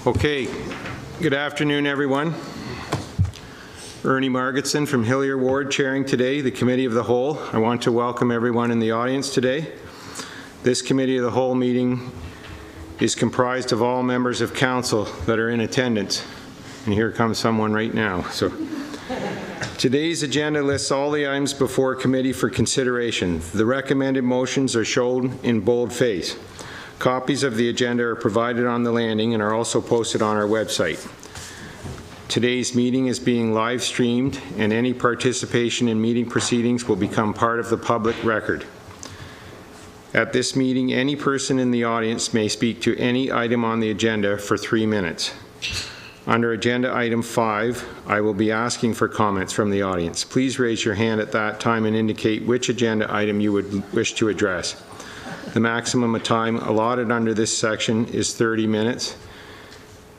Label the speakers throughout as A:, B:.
A: Okay, good afternoon, everyone. Ernie Margetson from Hillier Ward chairing today the Committee of the Whole. I want to welcome everyone in the audience today. This Committee of the Whole meeting is comprised of all members of Council that are in attendance. And here comes someone right now. So, today's agenda lists all the items before committee for consideration. The recommended motions are shown in boldface. Copies of the agenda are provided on the landing and are also posted on our website. Today's meeting is being live streamed, and any participation in meeting proceedings will become part of the public record. At this meeting, any person in the audience may speak to any item on the agenda for 3 minutes. Under agenda item 5, I will be asking for comments from the audience. Please raise your hand at that time and indicate which agenda item you would wish to address. The maximum of time allotted under this section is 30 minutes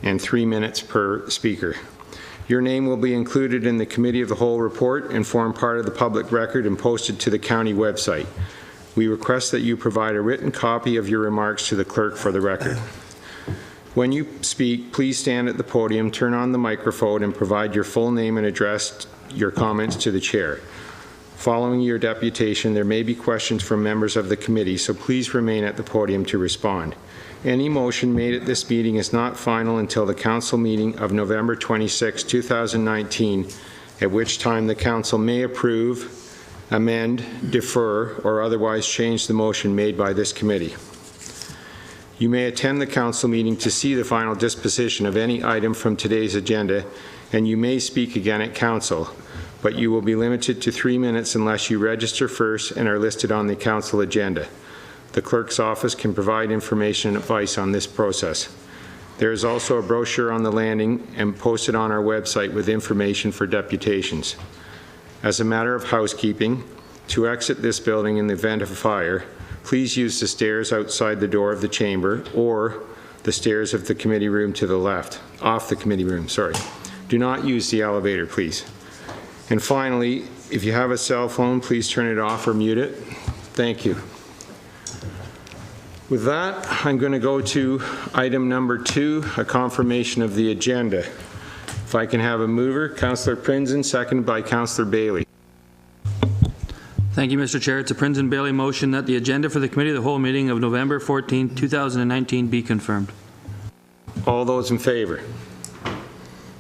A: and 3 minutes per speaker. Your name will be included in the Committee of the Whole report and form part of the public record and posted to the county website. We request that you provide a written copy of your remarks to the clerk for the record. When you speak, please stand at the podium, turn on the microphone, and provide your full name and address your comments to the chair. Following your deputation, there may be questions from members of the committee, so please remain at the podium to respond. Any motion made at this meeting is not final until the council meeting of November 26, 2019, at which time the council may approve, amend, defer, or otherwise change the motion made by this committee. You may attend the council meeting to see the final disposition of any item from today's agenda, and you may speak again at council, but you will be limited to 3 minutes unless you register first and are listed on the council agenda. The clerk's office can provide information and advice on this process. There is also a brochure on the landing and posted on our website with information for deputations. As a matter of housekeeping, to exit this building in the event of a fire, please use the stairs outside the door of the chamber or the stairs of the committee room to the left, off the committee room, sorry. Do not use the elevator, please. And finally, if you have a cell phone, please turn it off or mute it. Thank you. With that, I'm going to go to item number 2, a confirmation of the agenda. If I can have a mover, Councillor Prinzen, seconded by Councillor Bailey.
B: Thank you, Mr. Chair. It's a Prinzen Bailey motion that the agenda for the Committee of the Whole meeting of November 14, 2019 be confirmed.
A: All those in favor?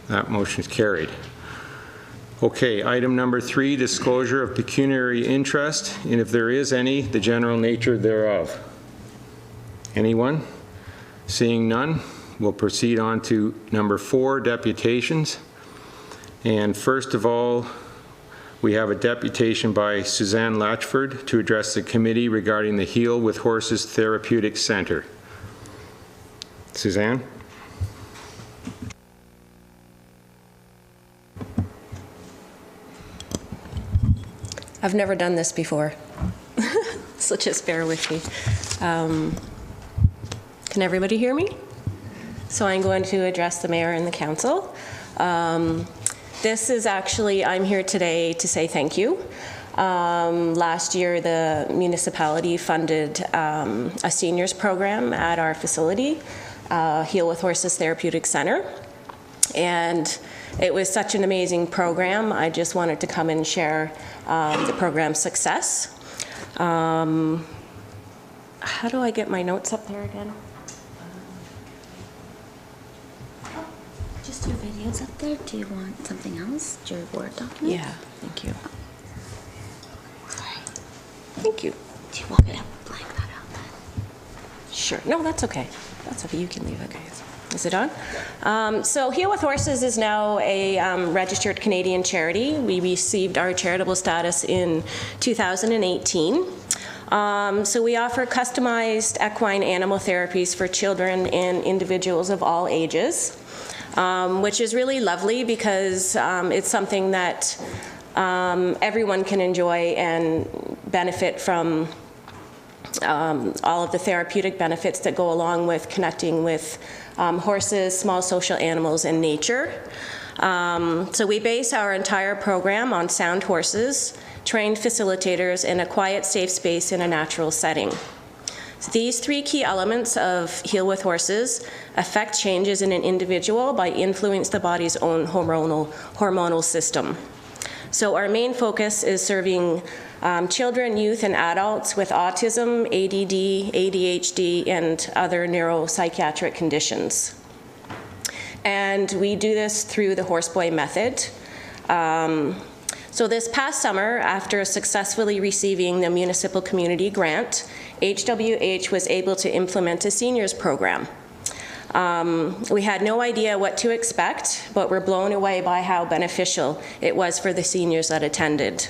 A: That motion is carried. Okay, item number 3, disclosure of pecuniary interest, and if there is any, the general nature thereof. Anyone? Seeing none, we'll proceed on to number 4, deputations. And first of all, we have a deputation by Suzanne Latchford to address the committee regarding the Heal with Horses Therapeutic Center. Suzanne?
C: I've never done this before, so just bear with me. Can everybody hear me? So I'm going to address the mayor and the council. This is actually, I'm here today to say thank you. Last year, the municipality funded a seniors program at our facility, Heal with Horses Therapeutic Center. And it was such an amazing program. I just wanted to come and share the program's success. How do I get my notes up there again?
D: Just your videos up there. Do you want something else? Your Word document?
C: Yeah, thank you.
D: Sorry.
C: Thank you.
D: Do you want me to blank that out then?
C: Sure. No, that's okay. That's okay. You can leave it, guys. Is it on? So Heal with Horses is now a registered Canadian charity. We received our charitable status in 2018. So we offer customized equine animal therapies for children and individuals of all ages, which is really lovely because it's something that everyone can enjoy and benefit from. All of the therapeutic benefits that go along with connecting with horses, small social animals, and nature. So we base our entire program on sound horses, trained facilitators, and a quiet, safe space in a natural setting. These three key elements of Heal with Horses affect changes in an individual by influencing the body's own hormonal system. So our main focus is serving children, youth, and adults with autism, ADD, ADHD, and other neuropsychiatric conditions. And we do this through the Horseboy method. So this past summer, after successfully receiving the Municipal Community Grant, HWH was able to implement a seniors program. We had no idea what to expect, but we're blown away by how beneficial it was for the seniors that attended.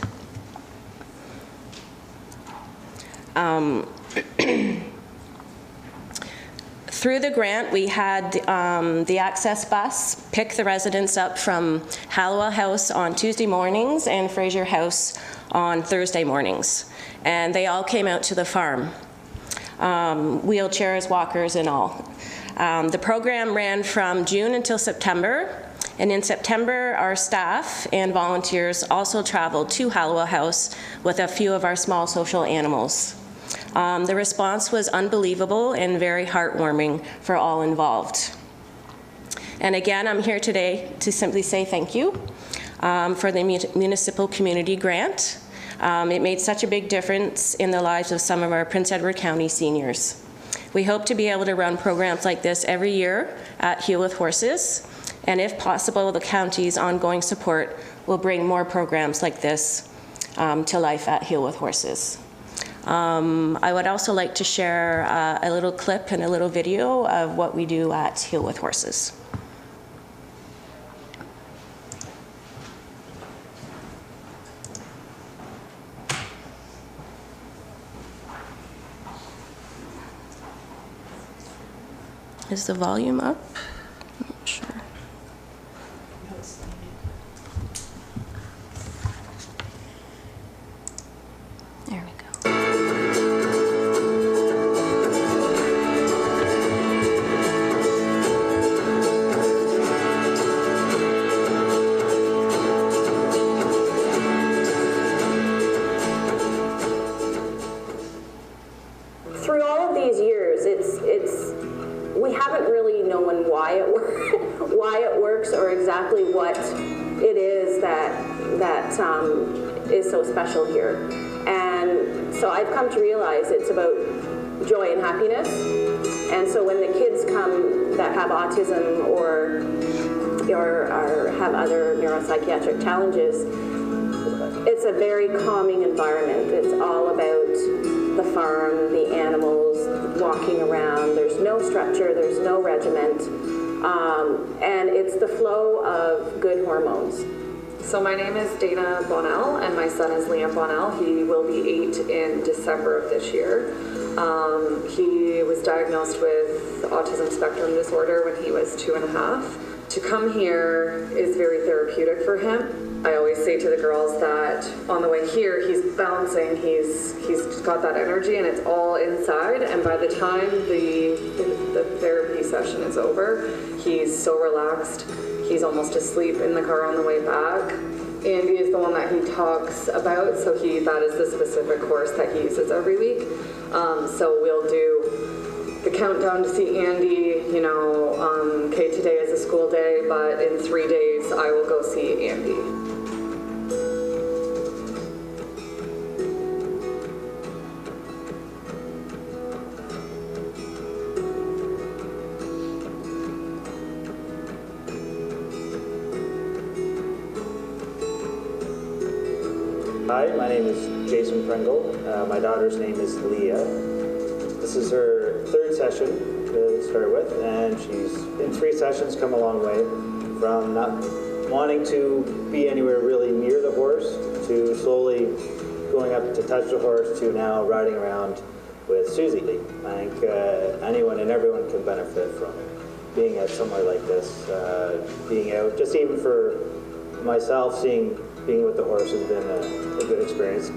C: Through the grant, we had the access bus pick the residents up from Hallowell House on Tuesday mornings and Fraser House on Thursday mornings. And they all came out to the farm, wheelchairs, walkers, and all. The program ran from June until September. And in September, our staff and volunteers also traveled to Hallowell House with a few of our small social animals. The response was unbelievable and very heartwarming for all involved. And again, I'm here today to simply say thank you for the Municipal Community Grant. It made such a big difference in the lives of some of our Prince Edward County seniors. We hope to be able to run programs like this every year at Heal with Horses, and if possible, the county's ongoing support will bring more programs like this to life at Heal with Horses. I would also like to share a little clip and a little video of what we do at Heal with Horses. Is the volume up? I'm not sure. There we go.
E: Through all of these years, we haven't really known why it works or exactly what it is that is so special here. And so I've come to realize it's about joy and happiness. And so when the kids come that have autism or have other neuropsychiatric challenges, it's a very calming environment. It's all about the farm, the animals, walking around. There's no structure, there's no regiment, and it's the flow of good hormones.
F: So my name is Dana Bonnell, and my son is Liam Bonnell. He will be 8 in December of this year. He was diagnosed with autism spectrum disorder when he was 2.5. To come here is very therapeutic for him. I always say to the girls that on the way here, he's bouncing, he's got that energy, and it's all inside. And by the time the therapy session is over, he's so relaxed. He's almost asleep in the car on the way back. Andy is the one that he talks about, so that is the specific course that he uses every week. So we'll do the countdown to see Andy, okay, today is a school day, but in 3 days I will go see Andy.
G: Hi, my name is Jason Pringle. My daughter's name is Leah. This is her 3rd session to start with, and she's in 3 sessions come a long way from not wanting to be anywhere really near the horse to slowly going up to touch the horse to now riding around with Susie. I think anyone and everyone can benefit from being at somewhere like this, being out, just even for myself, being with the horse has been a good experience.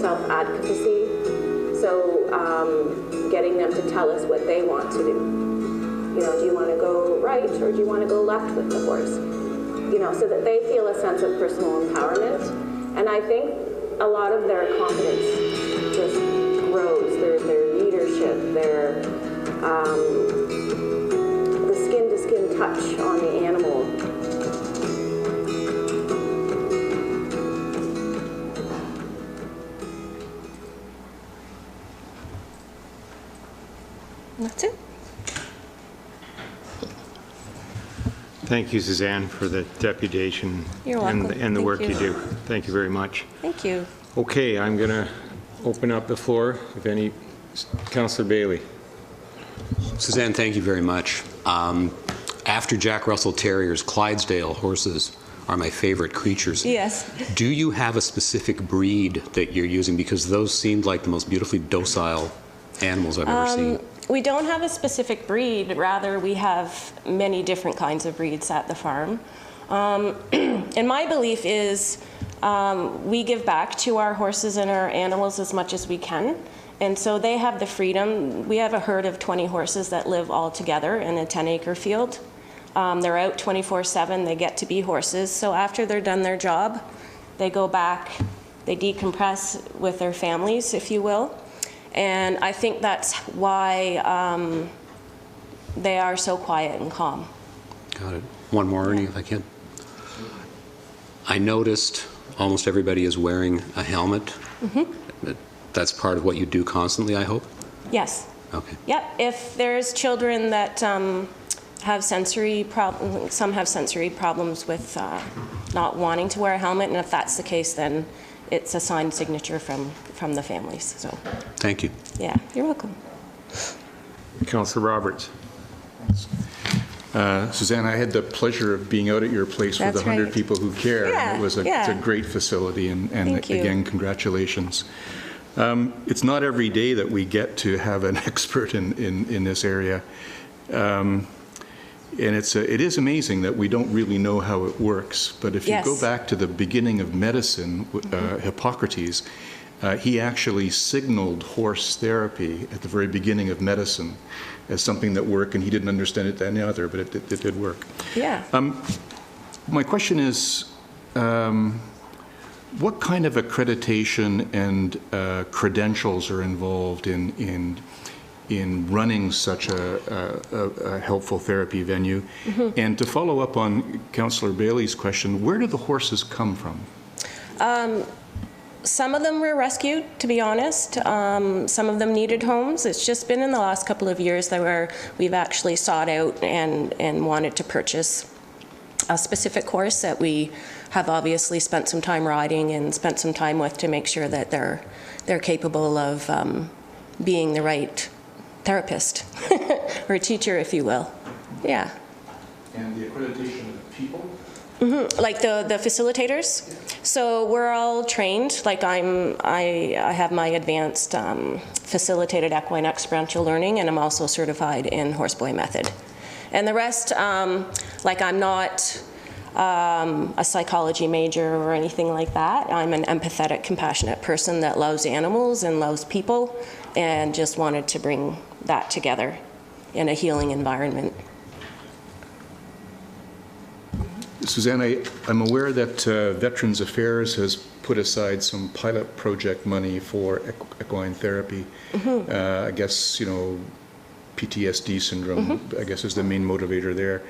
E: self-advocacy. So getting them to tell us what they want to do. You know, do you want to go right or do you want to go left with the horse? You know, so that they feel a sense of personal empowerment. And I think a lot of their confidence just grows, their leadership, their the skin-to-skin touch on the animal.
C: That's it.
A: Thank you, Suzanne, for the deputation.
C: You're welcome.
A: And the
C: Thank
A: work
C: you.
A: you do. Thank you very much.
C: Thank you.
A: Okay, I'm going to open up the floor. If any, Councillor Bailey.
H: Suzanne, thank you very much. After Jack Russell Terriers, Clydesdale horses are my favorite creatures.
C: Yes.
H: Do you have a specific breed that you're using? Because those seemed like the most beautifully docile animals I've ever seen.
C: We don't have a specific breed. Rather, we have many different kinds of breeds at the farm. And my belief is we give back to our horses and our animals as much as we can. And so they have the freedom. We have a herd of 20 horses that live all together in a 10-acre field. They're out 24/7. They get to be horses. So after they're done their job, they go back, they decompress with their families, if you will. And I think that's why they are so quiet and calm.
H: Got it. One more, Ernie, if I can. I noticed almost everybody is wearing a helmet. That's part of what you do constantly, I hope?
C: Yes.
H: Okay.
C: Yep. If there's children that have sensory problems, some have sensory problems with not wanting to wear a helmet, and if that's the case, then it's a signed signature from the families. So.
H: Thank you.
C: Yeah, you're welcome.
A: Councillor Roberts.
I: Suzanne, I had the pleasure of being out at your place with
C: That's
I: 100
C: right.
I: people who care.
C: Yeah,
I: It was it's a great facility, and
C: Thank you.
I: again, congratulations. It's not every day that we get to have an expert in this area. And it is amazing that we don't really know how it works. But if you
C: Yes.
I: go back to the beginning of medicine, Hippocrates, he actually signaled horse therapy at the very beginning of medicine as something that worked, and he didn't understand it then either, but it did work.
C: Yeah.
I: My question is, what kind of accreditation and credentials are involved in running such a helpful therapy venue? And to follow up on Councillor Bailey's question, where do the horses come from?
C: Some of them were rescued, to be honest. Some of them needed homes. It's just been in the last couple of years that we've actually sought out and wanted to purchase a specific horse that we have obviously spent some time riding and spent some time with to make sure that they're capable of being the right therapist or teacher, if you will. Yeah.
I: And the accreditation of the people?
C: Like the facilitators. So we're all trained. Like I have my advanced facilitated equine experiential learning, and I'm also certified in horseboy method. And the rest, like I'm not a psychology major or anything like that. I'm an empathetic, compassionate person that loves animals and loves people, and just wanted to bring that together in a healing environment.
I: Suzanne, I'm aware that Veterans Affairs has put aside some pilot project money for equine therapy. I guess, PTSD syndrome, I guess, is the main motivator there.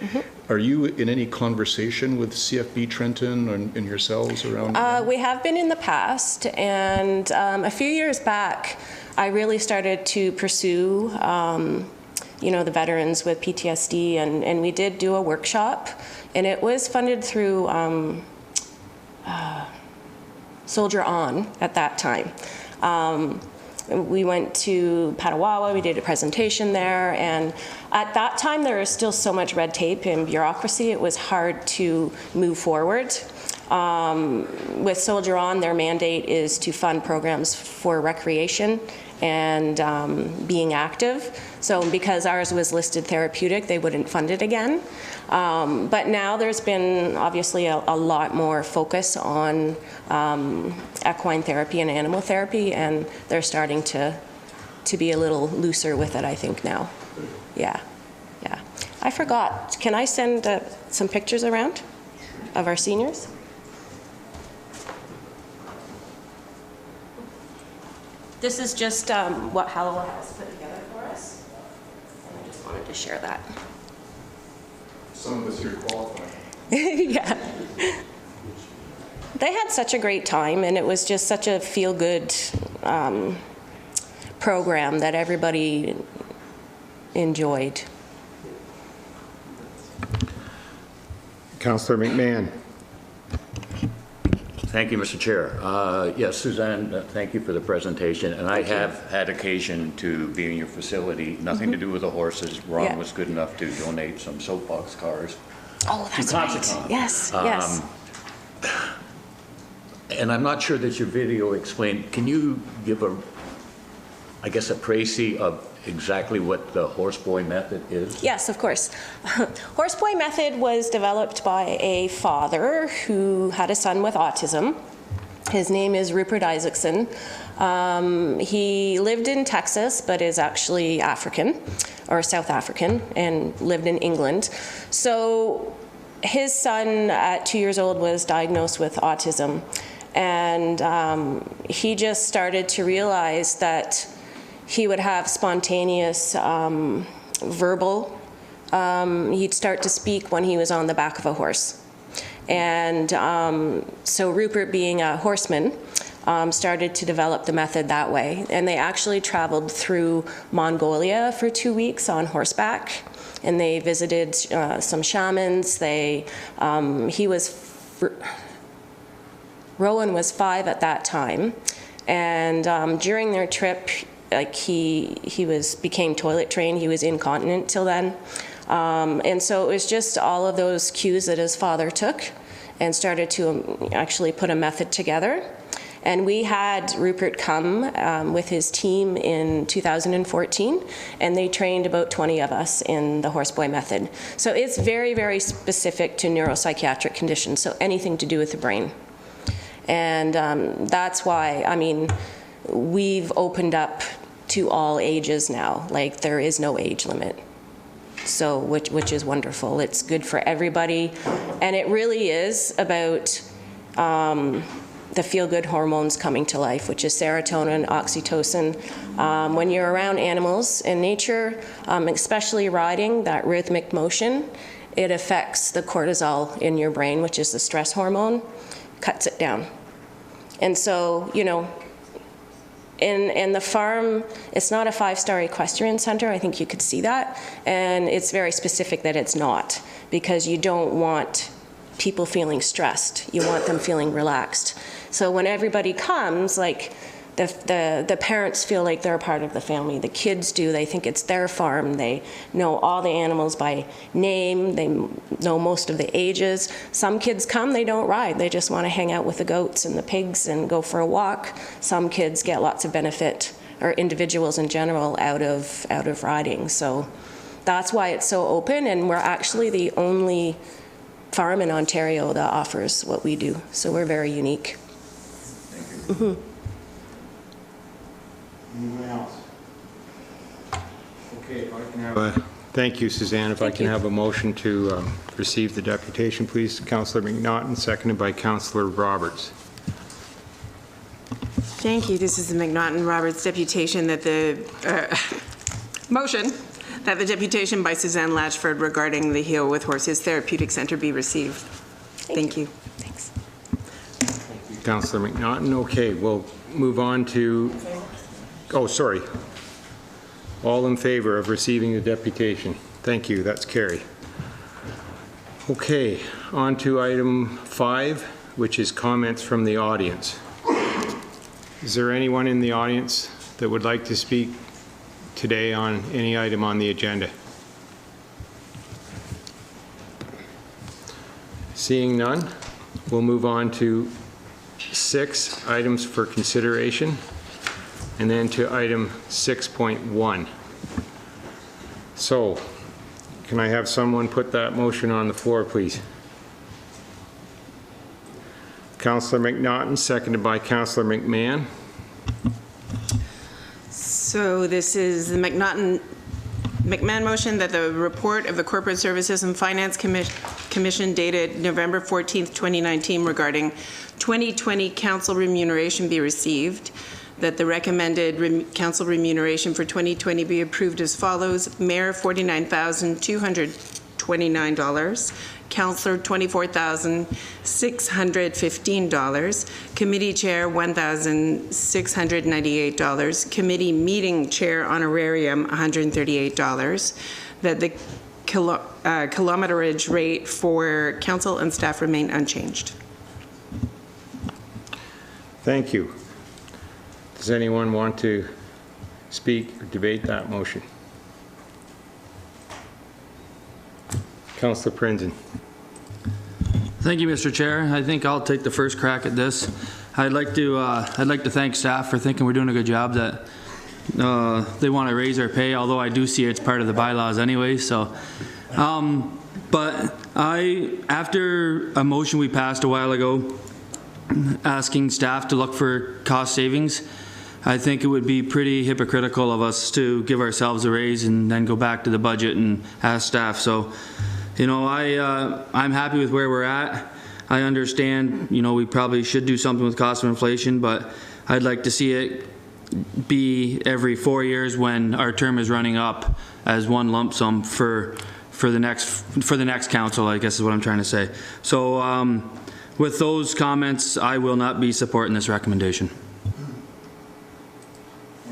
I: Are you in any conversation with CFB Trenton and yourselves around that?
C: We have been in the past, and a few years back, I really started to pursue the veterans with PTSD, and we did do a workshop, and it was funded through Soldier On at that time. We went to Petawawa, we did a presentation there, and at that time there was still so much red tape and bureaucracy, it was hard to move forward. With Soldier On, their mandate is to fund programs for recreation and being active. So because ours was listed therapeutic, they wouldn't fund it again. But now there's been obviously a lot more focus on equine therapy and animal therapy, and they're starting to be a little looser with it, I think, now. Yeah, yeah. I forgot, can I send some pictures around of our seniors? This is just what Hallowell has put together for us, and I just wanted to share that.
I: Some of us here qualify.
C: Yeah. They had such a great time, and it was just such a feel-good program that everybody enjoyed.
A: Councillor McMahon.
J: Thank you, Mr. Chair. Yes, Suzanne, thank you for the presentation. And I have had occasion to be in your facility, nothing to do with the horses. Ron was good enough to donate some soapbox cars.
C: Oh, that's right. Yes, yes.
J: And I'm not sure that your video explained, can you give a précis of exactly what the horseboy method is?
C: Yes, of course. Horseboy method was developed by a father who had a son with autism. His name is Rupert Isaacson. He lived in Texas, but is actually African, or South African, and lived in England. So his son at 2 years old was diagnosed with autism, and he just started to realize that he would have spontaneous verbal. He'd start to speak when he was on the back of a horse. And so Rupert, being a horseman, started to develop the method that way. And they actually traveled through Mongolia for 2 weeks on horseback. And they visited some shamans. Rowan was 5 at that time. And during their trip, like he became toilet trained. He was incontinent till then. And so it was just all of those cues that his father took and started to actually put a method together. And we had Rupert come with his team in 2014, and they trained about 20 of us in the horseboy method. So it's very, very specific to neuropsychiatric conditions, so anything to do with the brain. And that's why, I mean, we've opened up to all ages now. Like, there is no age limit. So, which is wonderful. It's good for everybody. And it really is about the feel-good hormones coming to life, which is serotonin, oxytocin. When you're around animals in nature, especially riding, that rhythmic motion, it affects the cortisol in your brain, which is the stress hormone, cuts it down. And so, you know, in the farm, it's not a 5-star equestrian center. I think you could see that. And it's very specific that it's not, because you don't want people feeling stressed. You want them feeling relaxed. So when everybody comes, like the parents feel like they're a part of the family. The kids do. They think it's their farm. They know all the animals by name. They know most of the ages. Some kids come, they don't ride. They just want to hang out with the goats and the pigs and go for a walk. Some kids get lots of benefit, or individuals in general, out of riding. So that's why it's so open, and we're actually the only farm in Ontario that offers what we do. So we're very unique. Thank you. Mm-hmm.
A: Anyone else? Okay, if I can have thank you, Suzanne. If I can have a motion to receive the deputation, please. Councillor McNaughton, seconded by Councillor Roberts.
K: Thank you. This is the McNaughton-Roberts deputation that the motion that the deputation by Suzanne Latchford regarding the Heal with Horses Therapeutic Centre be received. Thank you.
C: Thanks.
A: Thank you, Councillor McNaughton. Okay, we'll move on to... Oh, sorry. All in favor of receiving the deputation? Thank you. That's carried. Okay, on to item 5, which is comments from the audience. Is there anyone in the audience that would like to speak today on any item on the agenda? Seeing none, we'll move on to 6 items for consideration, and then to item 6.1. So, can I have someone put that motion on the floor, please? Councillor McNaughton, seconded by Councillor McMahon.
K: So this is the McMahon motion that the report of the Corporate Services and Finance Commission dated November 14th, 2019 regarding 2020 council remuneration be received, that the recommended council remuneration for 2020 be approved as follows: Mayor, $49,229, Councillor, $24,615, Committee Chair, $1,698, Committee Meeting Chair Honorarium, $138, that the kilometerage rate for council and staff remain unchanged.
A: Thank you. Does anyone want to speak or debate that motion? Councillor Prinzen.
B: Thank you, Mr. Chair. I think I'll take the first crack at this. I'd like to thank staff for thinking we're doing a good job, that they want to raise our pay, although I do see it's part of the bylaws anyway. So, but after a motion we passed a while ago asking staff to look for cost savings, I think it would be pretty hypocritical of us to give ourselves a raise and then go back to the budget and ask staff. So, you know, I'm happy with where we're at. I understand, you know, we probably should do something with cost of inflation, but I'd like to see it be every 4 years when our term is running up as one lump sum for the next council, I guess is what I'm trying to say. So with those comments, I will not be supporting this recommendation.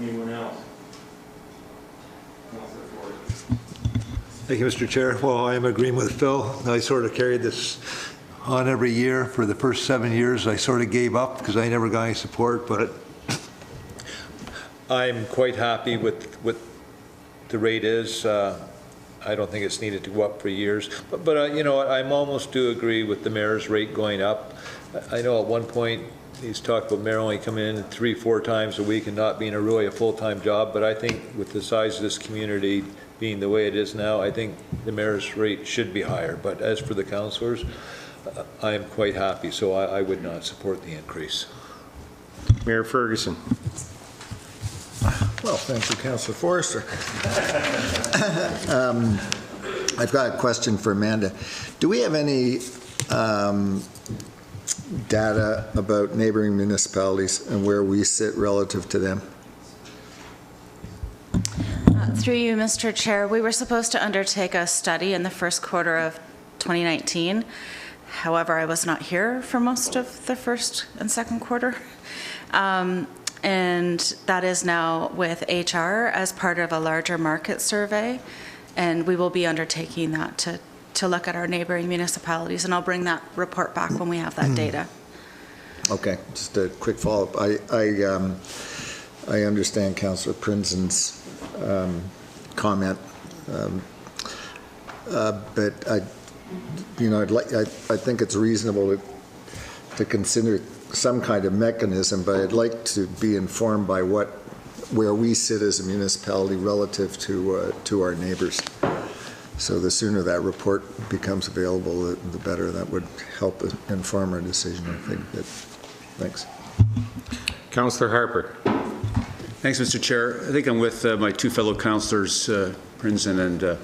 A: Anyone else?
L: Thank you, Mr. Chair. Well, I am agreeing with Phil. I sort of carried this on every year. For the first 7 years, I sort of gave up because I never got any support, but I'm quite happy with what the rate is. I don't think it's needed to go up for years. But you know what, I'm almost do agree with the mayor's rate going up. I know at one point he's talked about mayor only coming in 3-4 times a week and not being really a full-time job, but I think with the size of this community being the way it is now, I think the mayor's rate should be higher. But as for the councillors, I am quite happy, so I would not support the increase.
A: Mayor Ferguson.
M: Well, thank you, Councillor Forrester. I've got a question for Amanda. Do we have any data about neighboring municipalities and where we sit relative to them?
D: Through you, Mr. Chair, we were supposed to undertake a study in the first quarter of 2019. However, I was not here for most of the first and second quarter. And that is now with HR as part of a larger market survey. And we will be undertaking that to look at our neighboring municipalities. And I'll bring that report back when we have that data.
M: Okay, just a quick follow-up. I understand Councillor Prinzen's comment, but I think it's reasonable to consider some kind of mechanism, but I'd like to be informed by where we sit as a municipality relative to our neighbors. So the sooner that report becomes available, the better. That would help inform our decision, I think. Thanks.
A: Councillor Harper.
N: Thanks, Mr. Chair. I think I'm with my two fellow councillors, Prinzen and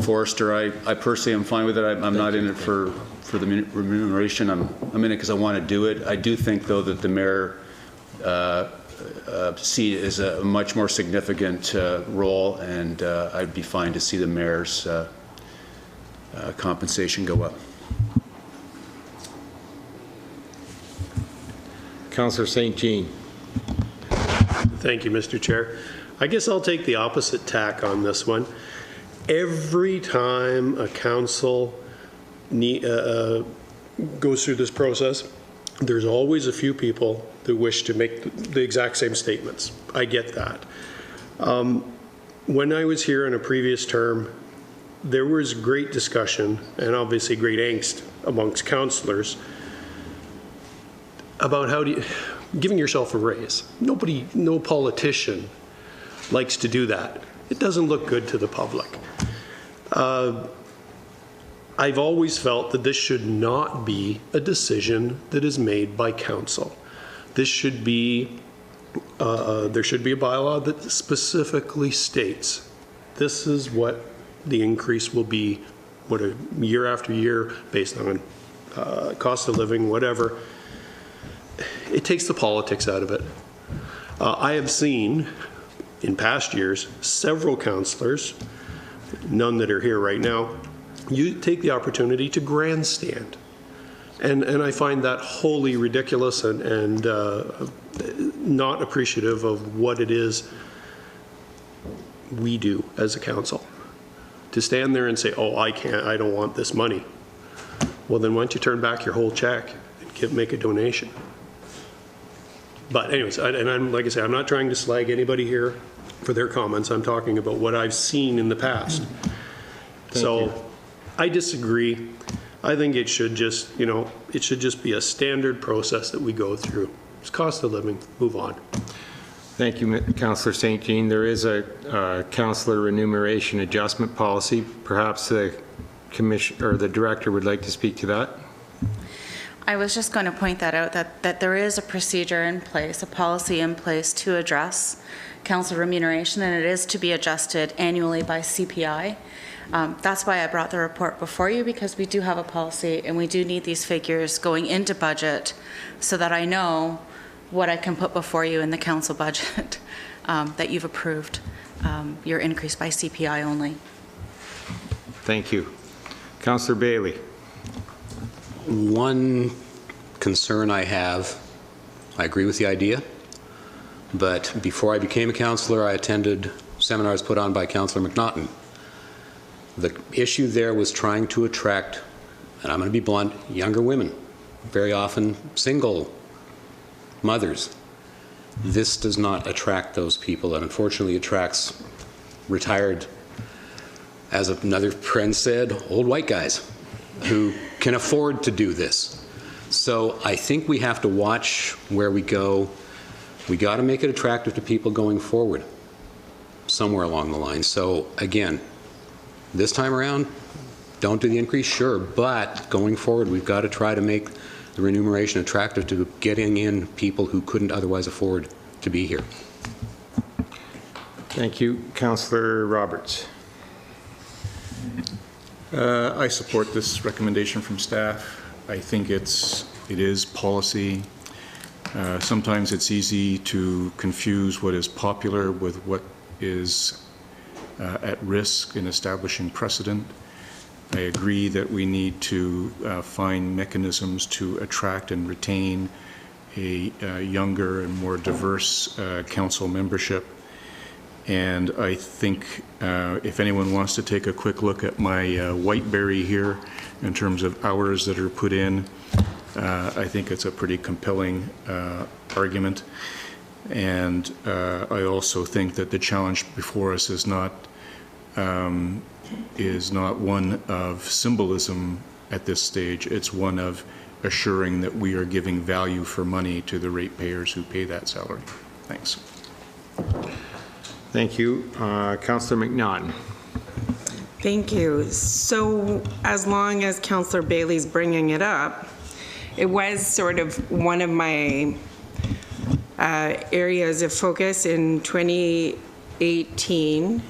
N: Forrester. I personally am fine with it. I'm not in it for the remuneration. I'm in it because I want to do it. I do think, though, that the mayor seat is a much more significant role, and I'd be fine to see the mayor's compensation go up.
A: Councillor St. Jean.
O: Thank you, Mr. Chair. I guess I'll take the opposite tack on this one. Every time a council goes through this process, there's always a few people that wish to make the exact same statements. I get that. When I was here in a previous term, there was great discussion and obviously great angst amongst councillors about giving yourself a raise. No politician likes to do that. It doesn't look good to the public. I've always felt that this should not be a decision that is made by council. This should be, there should be a bylaw that specifically states this is what the increase will be, what a year after year based on cost of living, whatever. It takes the politics out of it. I have seen in past years several councillors, none that are here right now, you take the opportunity to grandstand. And I find that wholly ridiculous and not appreciative of what it is we do as a council. To stand there and say, oh, I don't want this money. Well, then why don't you turn back your whole check and make a donation? But anyways, like I say, I'm not trying to slag anybody here for their comments. I'm talking about what I've seen in the past. So I disagree. I think it should just, it should just be a standard process that we go through. It's cost of living, move on.
A: Thank you, Councillor St. Jean. There is a councillor remuneration adjustment policy. Perhaps the commission or the director would like to speak to that.
D: I was just going to point that out, that there is a procedure in place, a policy in place to address council remuneration, and it is to be adjusted annually by CPI. That's why I brought the report before you, because we do have a policy and we do need these figures going into budget so that I know what I can put before you in the council budget that you've approved, your increase by CPI only.
A: Thank you. Councillor Bailey.
H: One concern I have, I agree with the idea, but before I became a councillor, I attended seminars put on by Councillor McNaughton. The issue there was trying to attract, and I'm going to be blunt, younger women, very often single mothers. This does not attract those people, and unfortunately attracts retired, as another friend said, old white guys who can afford to do this. So I think we have to watch where we go. We got to make it attractive to people going forward somewhere along the line. So again, this time around, don't do the increase, sure, but going forward, we've got to try to make the remuneration attractive to getting in people who couldn't otherwise afford to be here.
A: Thank you. Councillor Roberts.
I: I support this recommendation from staff. I think it is policy. Sometimes it's easy to confuse what is popular with what is at risk in establishing precedent. I agree that we need to find mechanisms to attract and retain a younger and more diverse council membership. And I think if anyone wants to take a quick look at my Whiteberry here in terms of hours that are put in, I think it's a pretty compelling argument. And I also think that the challenge before us is not one of symbolism at this stage. It's one of assuring that we are giving value for money to the ratepayers who pay that salary. Thanks.
A: Thank you. Councillor McNaughton.
K: Thank you. So as long as Councillor Bailey's bringing it up, it was sort of one of my areas of focus in 2017,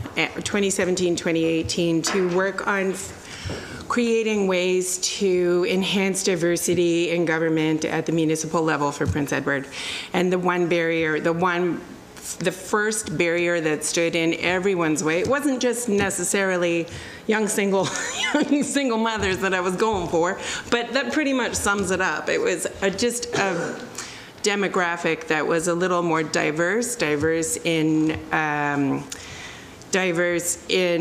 K: 2018, to work on creating ways to enhance diversity in government at the municipal level for Prince Edward. And the first barrier that stood in everyone's way, it wasn't just necessarily young single mothers that I was going for, but that pretty much sums it up. It was just a demographic that was a little more diverse in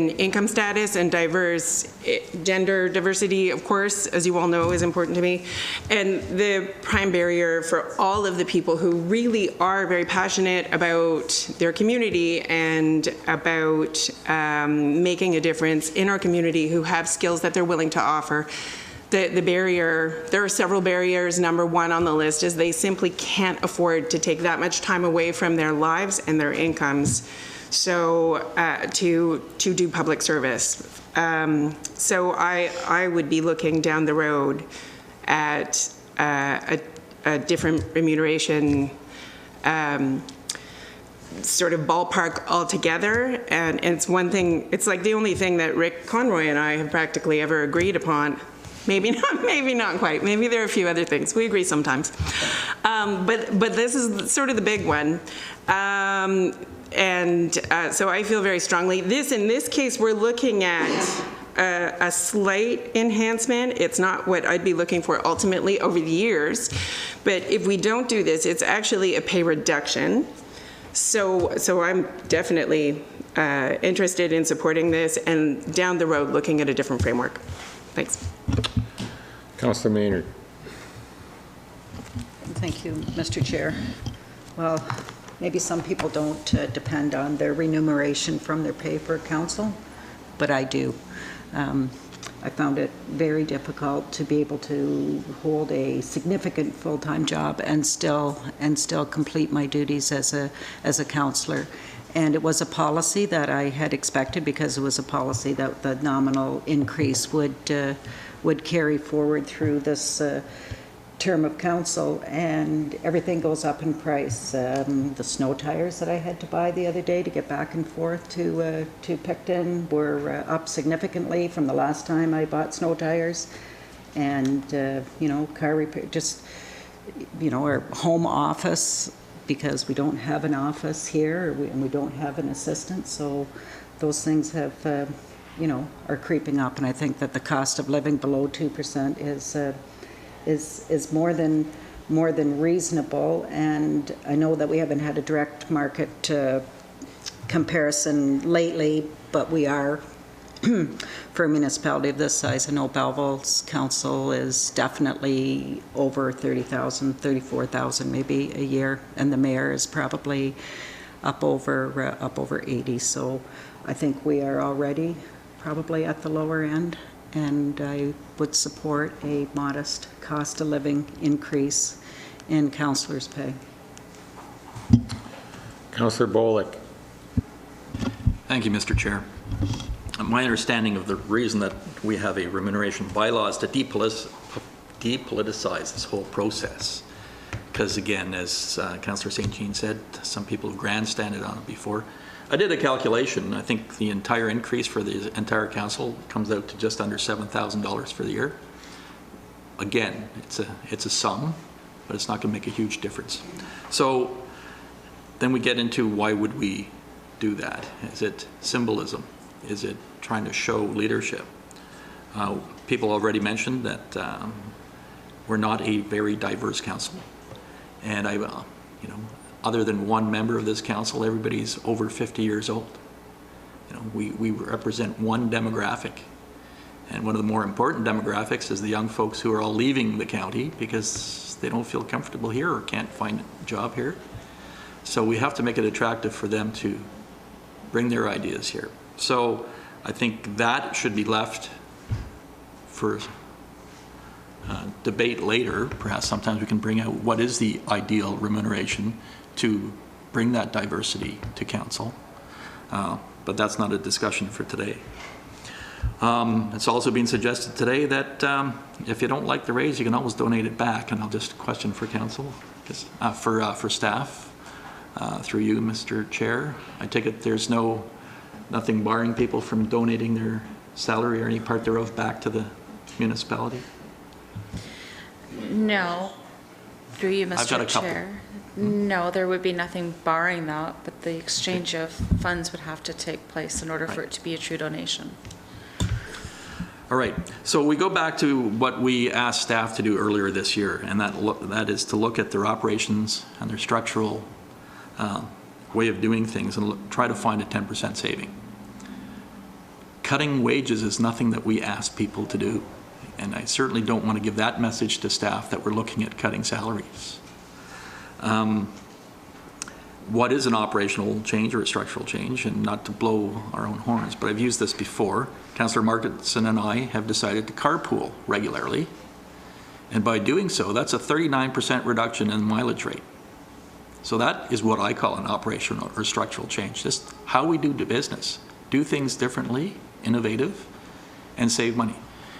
K: income status, and diverse gender diversity, of course, as you all know, is important to me. And the prime barrier for all of the people who really are very passionate about their community and about making a difference in our community, who have skills that they're willing to offer, the barrier, there are several barriers. Number one on the list is they simply can't afford to take that much time away from their lives and their incomes so to do public service. So I would be looking down the road at a different remuneration sort of ballpark altogether, and it's one thing, it's like the only thing that Rick Conroy and I have practically ever agreed upon. Maybe not quite. Maybe there are a few other things. We agree sometimes. But this is sort of the big one. So I feel very strongly. In this case, we're looking at a slight enhancement. It's not what I'd be looking for ultimately over the years. But if we don't do this, it's actually a pay reduction. So I'm definitely interested in supporting this and down the road looking at a different framework. Thanks.
A: Councillor Maynard.
P: Thank you, Mr. Chair. Well, maybe some people don't depend on their remuneration from their pay for council, but I do. I found it very difficult to be able to hold a significant full-time job and still complete my duties as a councillor. And it was a policy that I had expected, because it was a policy that the nominal increase would carry forward through this term of council, and everything goes up in price. The snow tires that I had to buy the other day to get back and forth to Picton were up significantly from the last time I bought snow tires. And car repair, just our home office, because we don't have an office here, and we don't have an assistant, so those things have are creeping up. And I think that the cost of living below 2% is more than reasonable. And I know that we haven't had a direct market comparison lately, but we are for a municipality of this size. I know Belleville's council is definitely over 30,000, 34,000 maybe a year, and the mayor is probably up over 80. So I think we are already probably at the lower end, and I would support a modest cost of living increase in councillors' pay.
A: Councillor Bolick.
Q: Thank you, Mr. Chair. My understanding of the reason that we have a remuneration bylaw is to depoliticize this whole process. Because again, as Councillor St. Jean said, some people have grandstanded on it before. I did a calculation. I think the entire increase for the entire council comes out to just under $7,000 for the year. Again, it's a sum, but it's not going to make a huge difference. So then we get into, why would we do that? Is it symbolism? Is it trying to show leadership? People already mentioned that we're not a very diverse council, and other than one member of this council, everybody's over 50 years old. We represent one demographic, and one of the more important demographics is the young folks who are all leaving the county because they don't feel comfortable here or can't find a job here. So we have to make it attractive for them to bring their ideas here. So I think that should be left for debate later. Perhaps sometimes we can bring out what is the ideal remuneration to bring that diversity to council. But that's not a discussion for today. It's also been suggested today that if you don't like the raise, you can always donate it back. And I'll just question for council, for staff, through you, Mr. Chair. I take it there's nothing barring people from donating their salary or any part thereof back to the municipality?
D: No. Through you,
Q: I've got a
D: Mr.
Q: couple.
D: Chair. No, there would be nothing barring that, but the exchange of funds would have to take place in order for it to be a true donation.
Q: All right. So we go back to what we asked staff to do earlier this year, and that is to look at their operations and their structural way of doing things and try to find a 10% saving. Cutting wages is nothing that we ask people to do, and I certainly don't want to give that message to staff that we're looking at cutting salaries. what is an operational change or a structural change, and not to blow our own horns, but I've used this before. Councillor Markinson and I have decided to carpool regularly, and by doing so, that's a 39% reduction in mileage rate. So that is what I call an operational or structural change, just how we do business. Do things differently, innovative, and save money.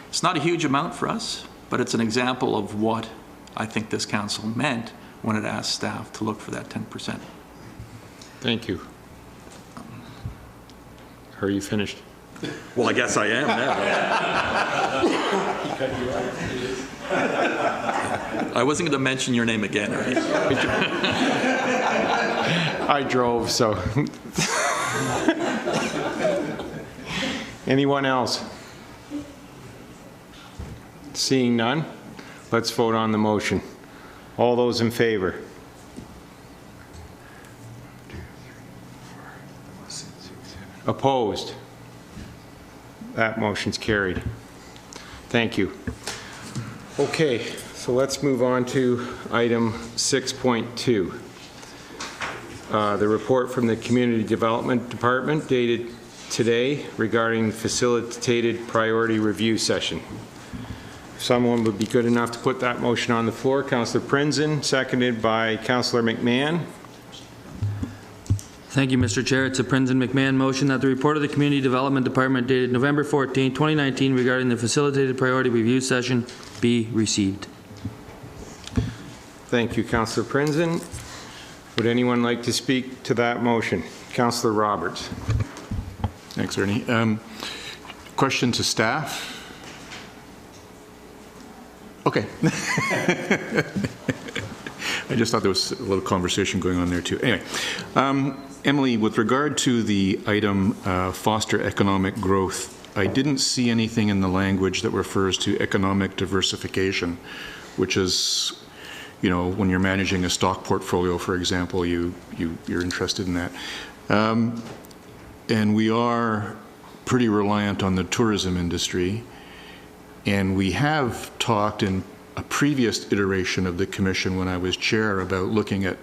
Q: It's not a huge amount for us, but it's an example of what I think this council meant when it asked staff to look for that 10%.
A: Thank you. Are you finished?
Q: Well, I guess I am now. I wasn't going to mention your name again, right?
A: I drove, so. Anyone else? Seeing none, let's vote on the motion. All those in favor? Opposed? That motion's carried. Thank you. Okay, so let's move on to item 6.2. The report from the Community Development Department dated today regarding facilitated priority review session. If someone would be good enough to put that motion on the floor. Councillor Prinzen, seconded by Councillor McMahon.
B: Thank you, Mr. Chair. It's a Prinzen McMahon motion that the report of the Community Development Department dated November 14, 2019 regarding the facilitated priority review session be received.
A: Thank you, Councillor Prinzen. Would anyone like to speak to that motion? Councillor Roberts.
I: Thanks, Ernie. Question to staff. Okay. I just thought there was a little conversation going on there too. Anyway, Emily, with regard to the item foster economic growth, I didn't see anything in the language that refers to economic diversification, which is, you know, when you're managing a stock portfolio, for example, you're interested in that. And we are pretty reliant on the tourism industry. And we have talked in a previous iteration of the commission when I was chair about looking at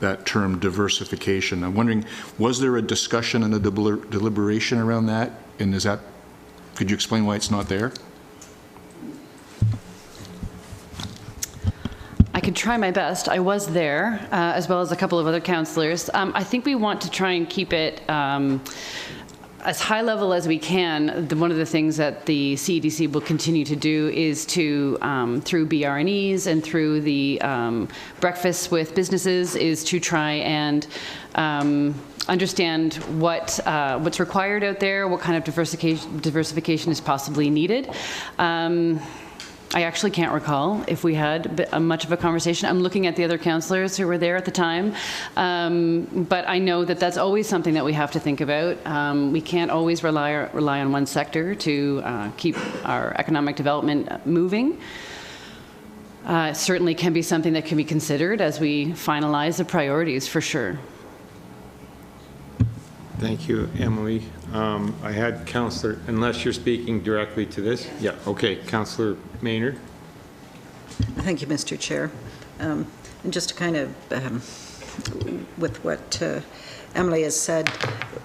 I: that term diversification. I'm wondering, was there a discussion and a deliberation around that? And is that, could you explain why it's not there?
R: I could try my best. I was there, as well as a couple of other councillors. I think we want to try and keep it as high level as we can. One of the things that the CEDC will continue to do is to, through BRNEs and through the breakfasts with businesses, is to try and understand what's required out there, what kind of diversification is possibly needed. I actually can't recall if we had much of a conversation. I'm looking at the other councillors who were there at the time, but I know that that's always something that we have to think about. We can't always rely on one sector to keep our economic development moving. It certainly can be something that can be considered as we finalize the priorities, for sure.
A: Thank you, Emily. I had Councillor, unless you're speaking directly to this? Yeah, okay. Councillor Maynard.
P: Thank you, Mr. Chair. And just to kind of, with what Emily has said,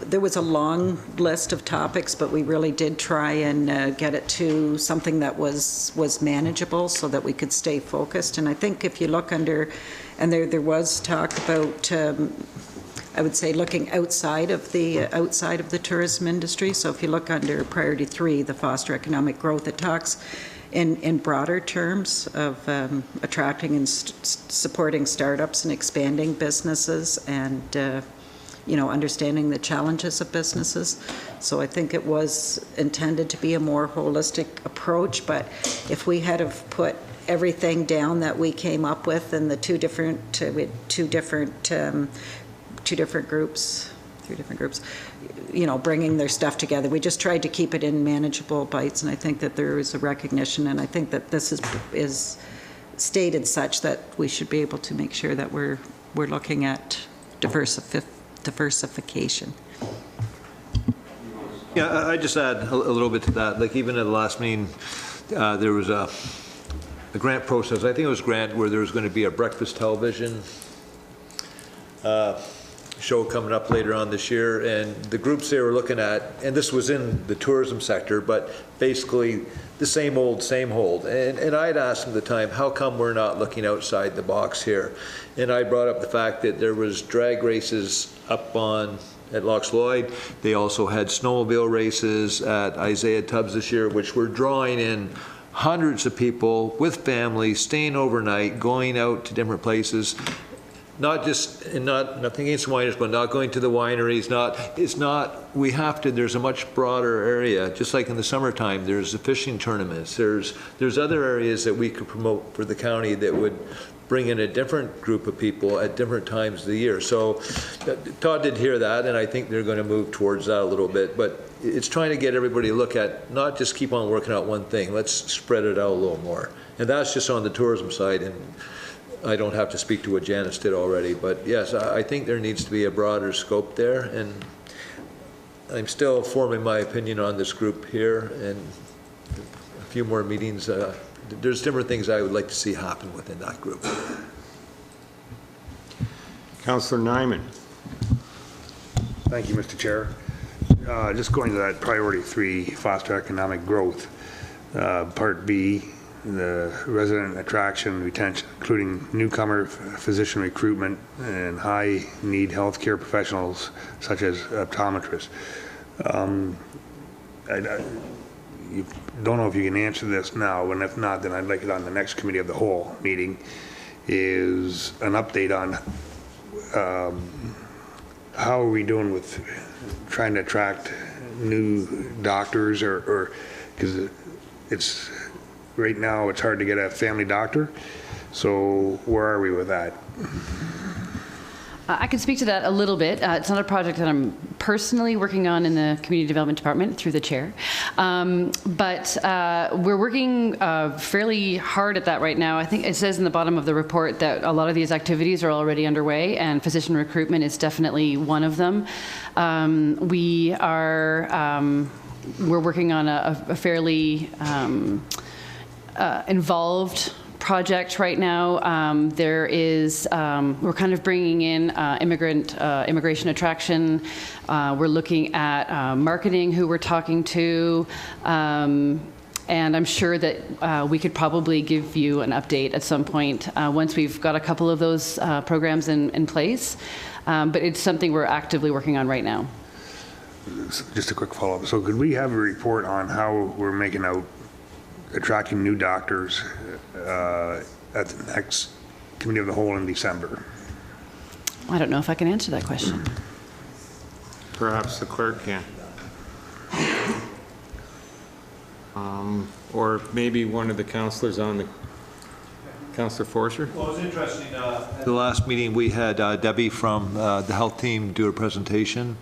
P: there was a long list of topics, but we really did try and get it to something that was manageable so that we could stay focused. And I think if you look under, and there was talk about, I would say, looking outside of the tourism industry. So if you look under priority 3, the foster economic growth, it talks in broader terms of attracting and supporting startups and expanding businesses and you know, understanding the challenges of businesses. So I think it was intended to be a more holistic approach, but if we had have put everything down that we came up with in the two different groups, you know, bringing their stuff together. We just tried to keep it in manageable bites, and I think that there is a recognition, and I think that this is stated such that we should be able to make sure that we're looking at diversification.
L: Yeah, I just add a little bit to that. Like even at the last meeting, there was a grant process. I think it was grant where there was going to be a breakfast television show coming up later on this year, and the groups they were looking at, and this was in the tourism sector, but basically the same old, same old. And I'd asked them at the time, how come we're not looking outside the box here? And I brought up the fact that there was drag races up at Loch Lloyd. They also had snowmobile races at Isaiah Tubbs this year, which were drawing in hundreds of people with families, staying overnight, going out to different places. Not just, and nothing against wineries, but not going to the wineries, there's a much broader area, just like in the summertime, there's the fishing tournaments, there's other areas that we could promote for the county that would bring in a different group of people at different times of the year. So Todd did hear that, and I think they're going to move towards that a little bit, but it's trying to get everybody to look at, not just keep on working out one thing, let's spread it out a little more. And that's just on the tourism side, and I don't have to speak to what Janice did already, but yes, I think there needs to be a broader scope there, and I'm still forming my opinion on this group here, and a few more meetings. There's different things I would like to see happen within that group.
A: Councillor Nyman.
S: Thank you, Mr. Chair. Just going to that priority 3, foster economic growth, part B, the resident attraction retention, including newcomer physician recruitment and high-need healthcare professionals such as optometrists. You don't know if you can answer this now, and if not, then I'd like it on the next committee of the whole meeting, is an update on how are we doing with trying to attract new doctors, or because it's right now it's hard to get a family doctor. So where are we with that?
R: I can speak to that a little bit. It's not a project that I'm personally working on in the Community Development Department through the chair. But we're working fairly hard at that right now. I think it says in the bottom of the report that a lot of these activities are already underway, and physician recruitment is definitely one of them. We're working on a fairly involved project right now. We're kind of bringing in immigration attraction. We're looking at marketing, who we're talking to, and I'm sure that we could probably give you an update at some point once we've got a couple of those programs in place. But it's something we're actively working on right now.
S: Just a quick follow-up. So could we have a report on how we're making out attracting new doctors at the next committee of the whole in December?
R: I don't know if I can answer that question.
A: Perhaps the clerk can. Or maybe one of the councillors on the, Councillor Forster?
L: Well, it was interesting. At the last meeting, we had Debbie from the health team do a presentation.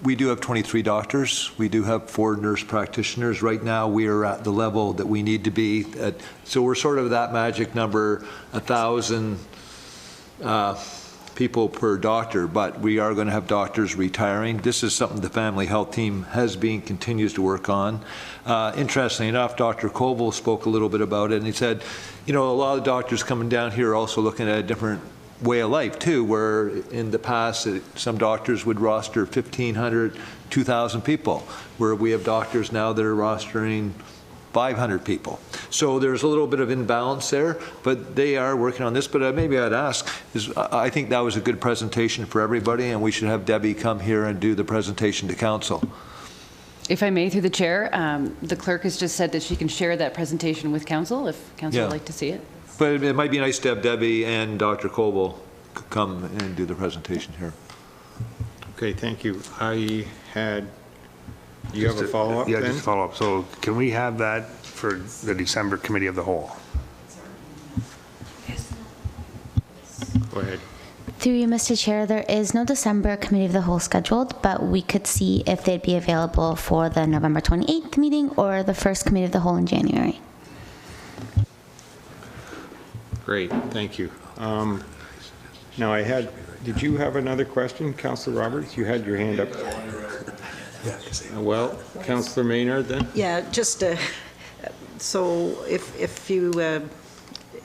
L: We do have 23 doctors. We do have 4 nurse practitioners. Right now, we are at the level that we need to be at. So we're sort of that magic number, 1,000 people per doctor, but we are going to have doctors retiring. This is something the family health team continues to work on. Interestingly enough, Dr. Koval spoke a little bit about it, and he said, you know, a lot of doctors coming down here are also looking at a different way of life too, where in the past some doctors would roster 1,500, 2,000 people, where we have doctors now that are rostering 500 people. So there's a little bit of imbalance there, but they are working on this. But maybe I'd ask, I think that was a good presentation for everybody, and we should have Debbie come here and do the presentation to council.
R: If I may, through the chair, the clerk has just said that she can share that presentation with council if council would like to see it.
L: But it might be nice to have Debbie and Dr. Koval come and do the presentation here.
A: Okay, thank you. Do you have a follow-up?
S: Yeah, just a follow-up. So can we have that for the December committee of the whole?
A: Go ahead.
T: Through you, Mr. Chair, there is no December committee of the whole scheduled, but we could see if they'd be available for the November 28th meeting or the first committee of the whole in January.
A: Great, thank you. Now did you have another question, Councillor Roberts? You had your hand up. Well, Councillor Maynard then?
P: Yeah, just so if you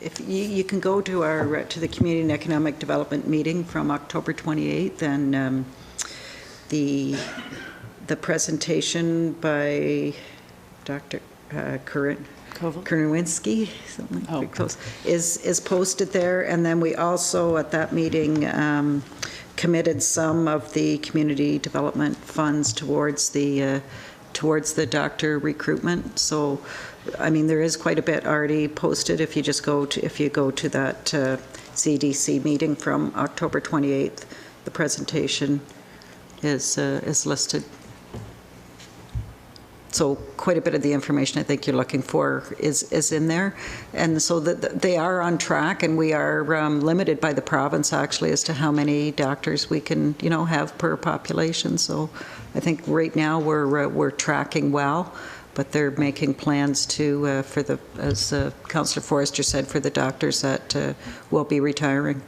P: if you can go to our to the Community and Economic Development meeting from October 28th, and the presentation by Dr. Kernowinski, something pretty close, is posted there. And then we also at that meeting committed some of the community development funds towards the doctor recruitment. So, I mean, there is quite a bit already posted. If you just go to that CDC meeting from October 28th, the presentation is listed. So quite a bit of the information I think you're looking for is in there. And so they are on track, and we are limited by the province actually as to how many doctors we can, have per population. So I think right now we're tracking well, but they're making plans to, as Councillor Forrester said, for the doctors that will be retiring.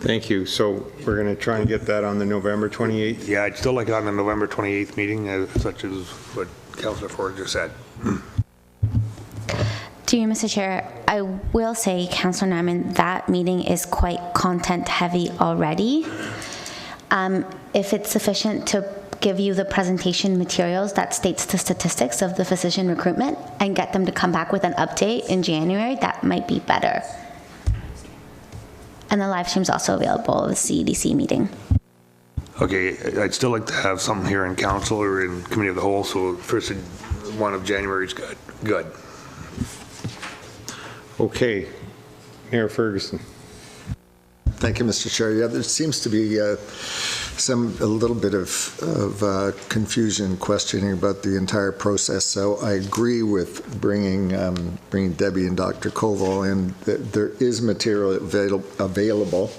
A: Thank you. So we're going to try and get that on the November 28th?
S: Yeah, I'd still like it on the November 28th meeting, such as what Councillor Forrester said.
T: To you, Mr. Chair, I will say, Councillor Nyman, that meeting is quite content heavy already. If it's sufficient to give you the presentation materials that states the statistics of the physician recruitment and get them to come back with an update in January, that might be better. And the live stream is also available at the CEDC meeting.
S: Okay, I'd still like to have something here in council or in committee of the whole, so first one of January is good.
A: Okay, Mayor Ferguson.
M: Thank you, Mr. Chair. Yeah, there seems to be a little bit of confusion, questioning about the entire process. So I agree with bringing Debbie and Dr. Koval in. There is material available,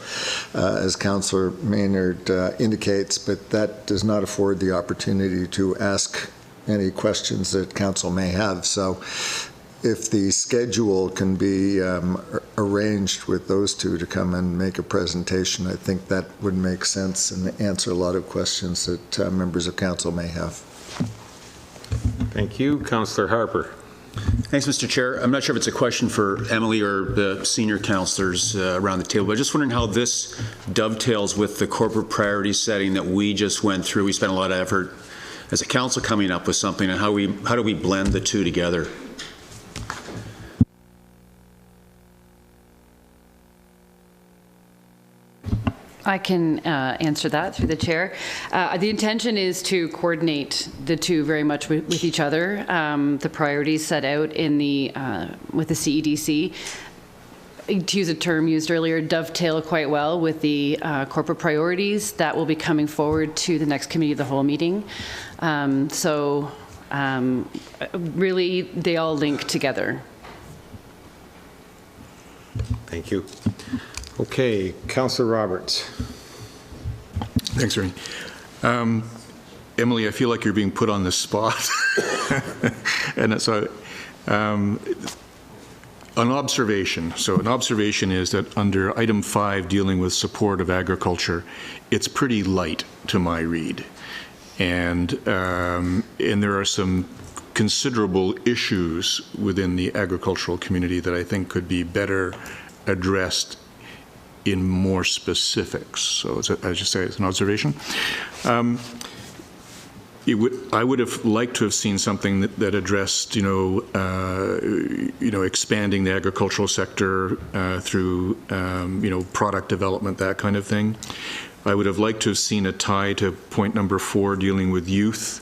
M: as Councillor Maynard indicates, but that does not afford the opportunity to ask any questions that Council may have. So if the schedule can be arranged with those two to come and make a presentation, I think that would make sense and answer a lot of questions that members of council may have.
A: Thank you. Councillor Harper.
N: Thanks, Mr. Chair. I'm not sure if it's a question for Emily or the senior councillors around the table, but I'm just wondering how this dovetails with the corporate priority setting that we just went through. We spent a lot of effort as a council coming up with something, and how do we blend the two together?
R: I can answer that through the chair. The intention is to coordinate the two very much with each other. The priorities set out in with the CEDC, to use a term used earlier, dovetail quite well with the corporate priorities that will be coming forward to the next committee of the whole meeting. Really, they all link together.
A: Thank you. Okay, Councillor Roberts.
I: Thanks, Ernie. Emily, I feel like you're being put on the spot. And so, an observation. So an observation is that under item 5, dealing with support of agriculture, it's pretty light to my read. And there are some considerable issues within the agricultural community that I think could be better addressed in more specifics. So as you say, it's an observation. I would have liked to have seen something that addressed, expanding the agricultural sector through, product development, that kind of thing. I would have liked to have seen a tie to point number 4, dealing with youth,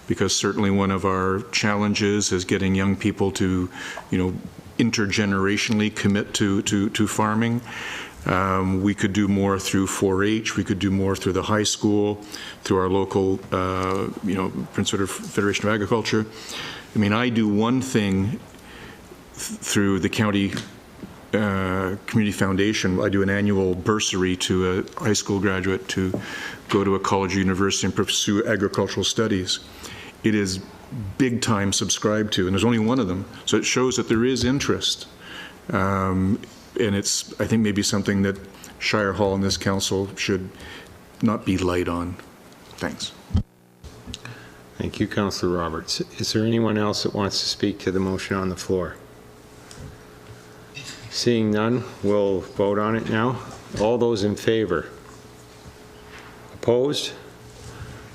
I: because certainly one of our challenges is getting young people to, intergenerationally commit to farming. We could do more through 4-H. We could do more through the high school, through our local, Prince Edward Federation of Agriculture. I mean, I do one thing through the county community foundation. I do an annual bursary to a high school graduate to go to a college or university and pursue agricultural studies. It is big time subscribed to, and there's only one of them. So it shows that there is interest. And it's, I think, maybe something that Shire Hall and this council should not be light on. Thanks.
A: Thank you, Councillor Roberts. Is there anyone else that wants to speak to the motion on the floor? Seeing none, we'll vote on it now. All those in favor? Opposed?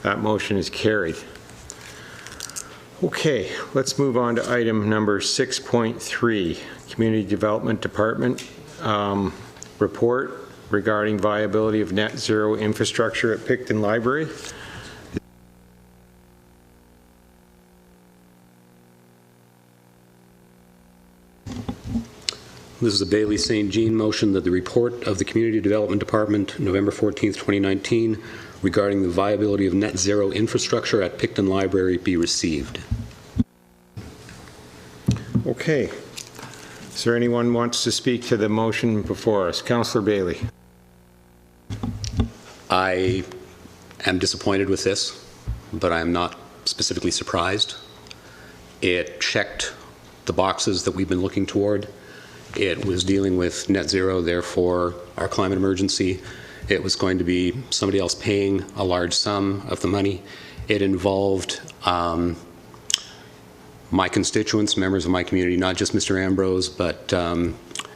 A: That motion is carried. Okay, let's move on to item number 6.3, Community Development Department report regarding viability of net zero infrastructure at Picton Library.
H: This is a Bailey St. Jean motion that the report of the Community Development Department, November 14th, 2019, regarding the viability of net zero infrastructure at Picton Library be received.
A: Okay. Is there anyone who wants to speak to the motion before us? Councillor Bailey.
H: I am disappointed with this, but I am not specifically surprised. It checked the boxes that we've been looking toward. It was dealing with net zero, therefore our climate emergency. It was going to be somebody else paying a large sum of the money. It involved my constituents, members of my community, not just Mr. Ambrose, but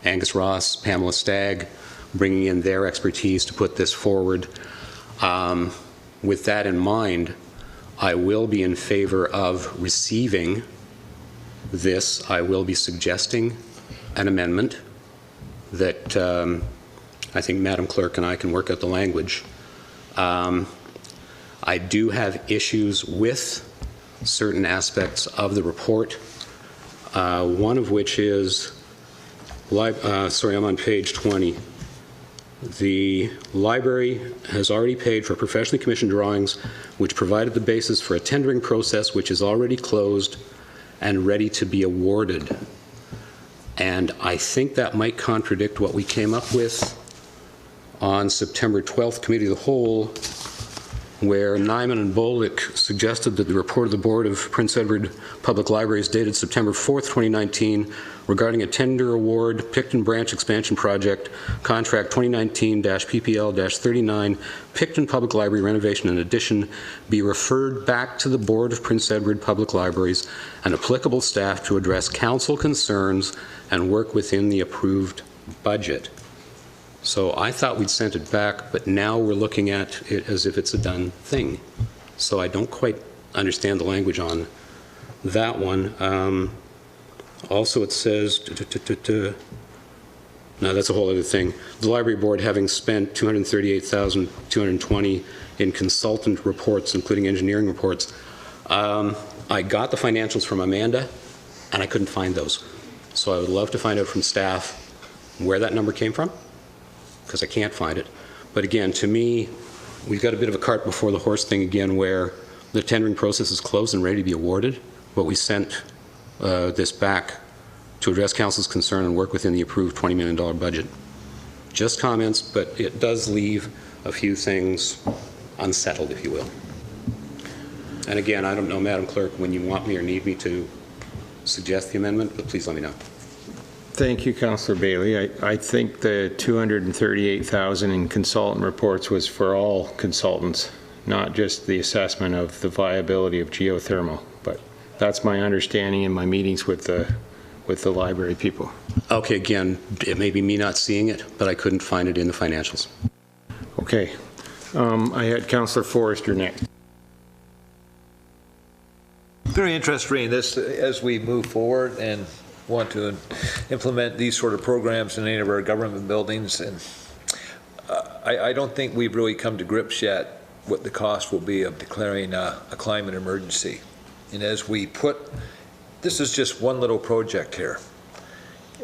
H: Angus Ross, Pamela Stagg, bringing in their expertise to put this forward. With that in mind, I will be in favor of receiving this. I will be suggesting an amendment that I think Madam Clerk and I can work out the language. I do have issues with certain aspects of the report, one of which is, sorry, I'm on page 20. The library has already paid for professionally commissioned drawings which provided the basis for a tendering process which is already closed and ready to be awarded. And I think that might contradict what we came up with on September 12th, Committee of the Whole, where Nyman and Bolick suggested that the report of the Board of Prince Edward Public Libraries dated September 4th, 2019, regarding a tender award, Picton Branch Expansion Project, Contract 2019-PPL-39, Picton Public Library Renovation and Addition, be referred back to the Board of Prince Edward Public Libraries and applicable staff to address council concerns and work within the approved budget. So I thought we'd sent it back, but now we're looking at it as if it's a done thing. So I don't quite understand the language on that one. Also it says, no, that's a whole other thing. The library board having spent $238,220 in consultant reports, including engineering reports. I got the financials from Amanda, and I couldn't find those. So I would love to find out from staff where that number came from, because I can't find it. But again, to me, we've got a bit of a cart before the horse thing again, where the tendering process is closed and ready to be awarded, but we sent this back to address council's concern and work within the approved $20 million budget. Just comments, but it does leave a few things unsettled, if you will. And again, I don't know, Madam Clerk, when you want me or need me to suggest the amendment, but please let me know.
A: Thank you, Councillor Bailey. I think the $238,000 in consultant reports was for all consultants, not just the assessment of the viability of geothermal. But that's my understanding in my meetings with the library people.
H: Okay, again, it may be me not seeing it, but I couldn't find it in the financials.
A: Okay. I had Councillor Forrester next.
L: Very interested in this as we move forward and want to implement these sort of programs in any of our government buildings. And I don't think we've really come to grips yet what the cost will be of declaring a climate emergency. And as we put, this is just one little project here.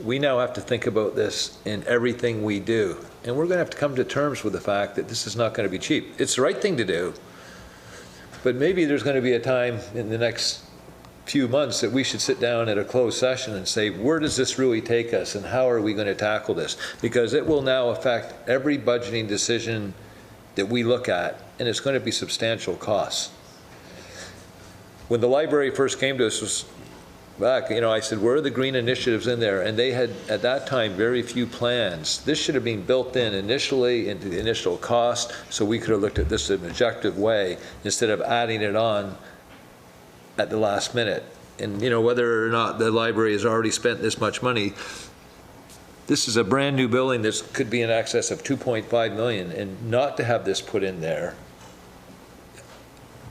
L: We now have to think about this in everything we do. And we're going to have to come to terms with the fact that this is not going to be cheap. It's the right thing to do. But maybe there's going to be a time in the next few months that we should sit down at a closed session and say, where does this really take us and how are we going to tackle this? Because it will now affect every budgeting decision that we look at, and it's going to be substantial costs. When the library first came to us was back, I said, where are the green initiatives in there? And they had, at that time, very few plans. This should have been built in initially into the initial cost, so we could have looked at this in an objective way instead of adding it on at the last minute. And whether or not the library has already spent this much money, this is a brand-new building that could be in excess of 2.5 million, and not to have this put in there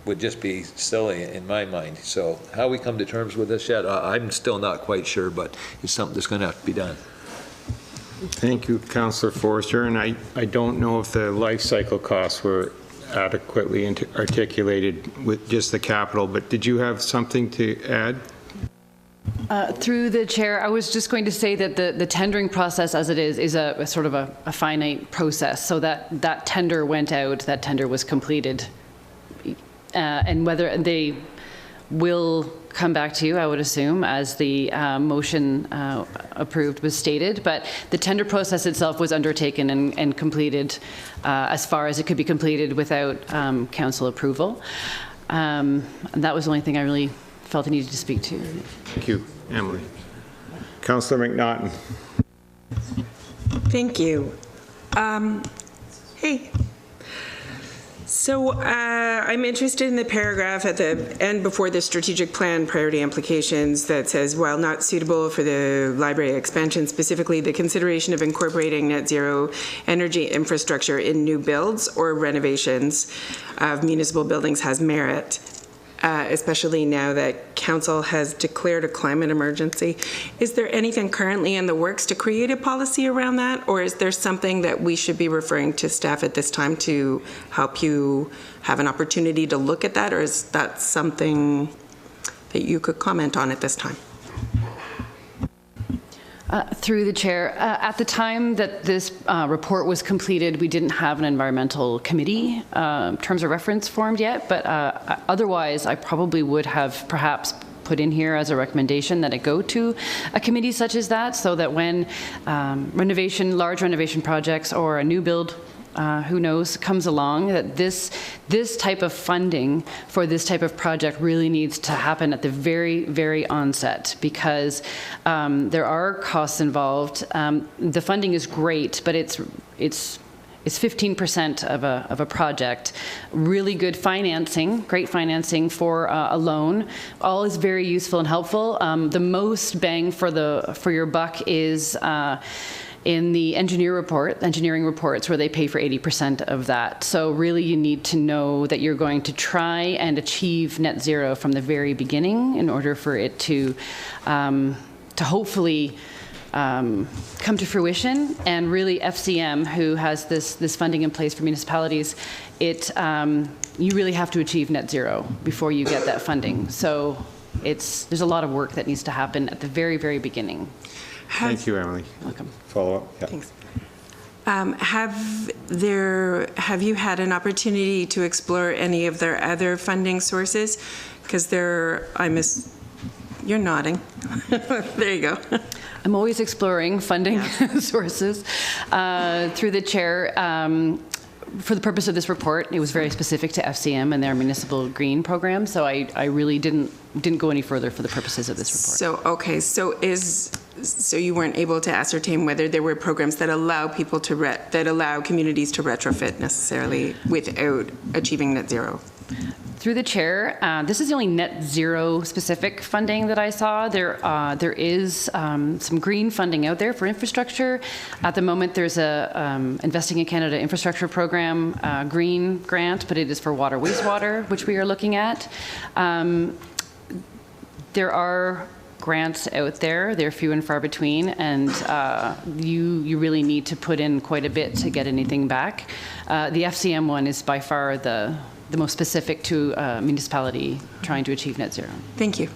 L: would just be silly in my mind. So how we come to terms with this yet, I'm still not quite sure, but it's something that's going to have to be done.
A: Thank you, Councillor Forster. And I don't know if the life cycle costs were adequately articulated with just the capital, but did you have something to add?
R: Through the chair, I was just going to say that the tendering process as it is a sort of a finite process. So that tender went out, that tender was completed. And whether they will come back to you, I would assume, as the motion approved was stated. But the tender process itself was undertaken and completed as far as it could be completed without council approval. And that was the only thing I really felt I needed to speak to.
A: Thank you, Emily. Councillor McNaughton.
K: Thank you. Hey. So I'm interested in the paragraph at the end before the strategic plan priority implications that says, while not suitable for the library expansion, specifically the consideration of incorporating net zero energy infrastructure in new builds or renovations of municipal buildings has merit. Especially now that council has declared a climate emergency. Is there anything currently in the works to create a policy around that? Or is there something that we should be referring to staff at this time to help you have an opportunity to look at that? Or is that something that you could comment on at this time?
R: Through the chair, at the time that this report was completed, we didn't have an environmental committee terms of reference formed yet, but otherwise I probably would have perhaps put in here as a recommendation that it go to a committee such as that, so that when large renovation projects or a new build, who knows, comes along, that this type of funding for this type of project really needs to happen at the very, very onset, because there are costs involved. The funding is great, but it's 15% of a project. Really good financing, great financing for a loan. All is very useful and helpful. The most bang for your buck is in the engineering reports, where they pay for 80% of that. So really you need to know that you're going to try and achieve net zero from the very beginning in order for it to hopefully come to fruition. And really FCM, who has this funding in place for municipalities, you really have to achieve net zero before you get that funding. So there's a lot of work that needs to happen at the very, very beginning.
A: Thank you, Emily.
R: Welcome.
A: Follow up. Yeah.
K: Thanks. Have you had an opportunity to explore any of their other funding sources? Because you're nodding. There you go.
R: I'm always exploring funding sources. Through the chair, for the purpose of this report, it was very specific to FCM and their municipal green program, so I really didn't go any further for the purposes of this report.
K: So you weren't able to ascertain whether there were programs that allow people that allow communities to retrofit necessarily without achieving net zero?
R: Through the chair, this is the only net zero specific funding that I saw. There is some green funding out there for infrastructure. At the moment, there's a Investing in Canada infrastructure program green grant, but it is for water, wastewater, which we are looking at. There are grants out there. They're few and far between, and you really need to put in quite a bit to get anything back. The FCM one is by far the most specific to municipality trying to achieve net zero.
K: Thank you.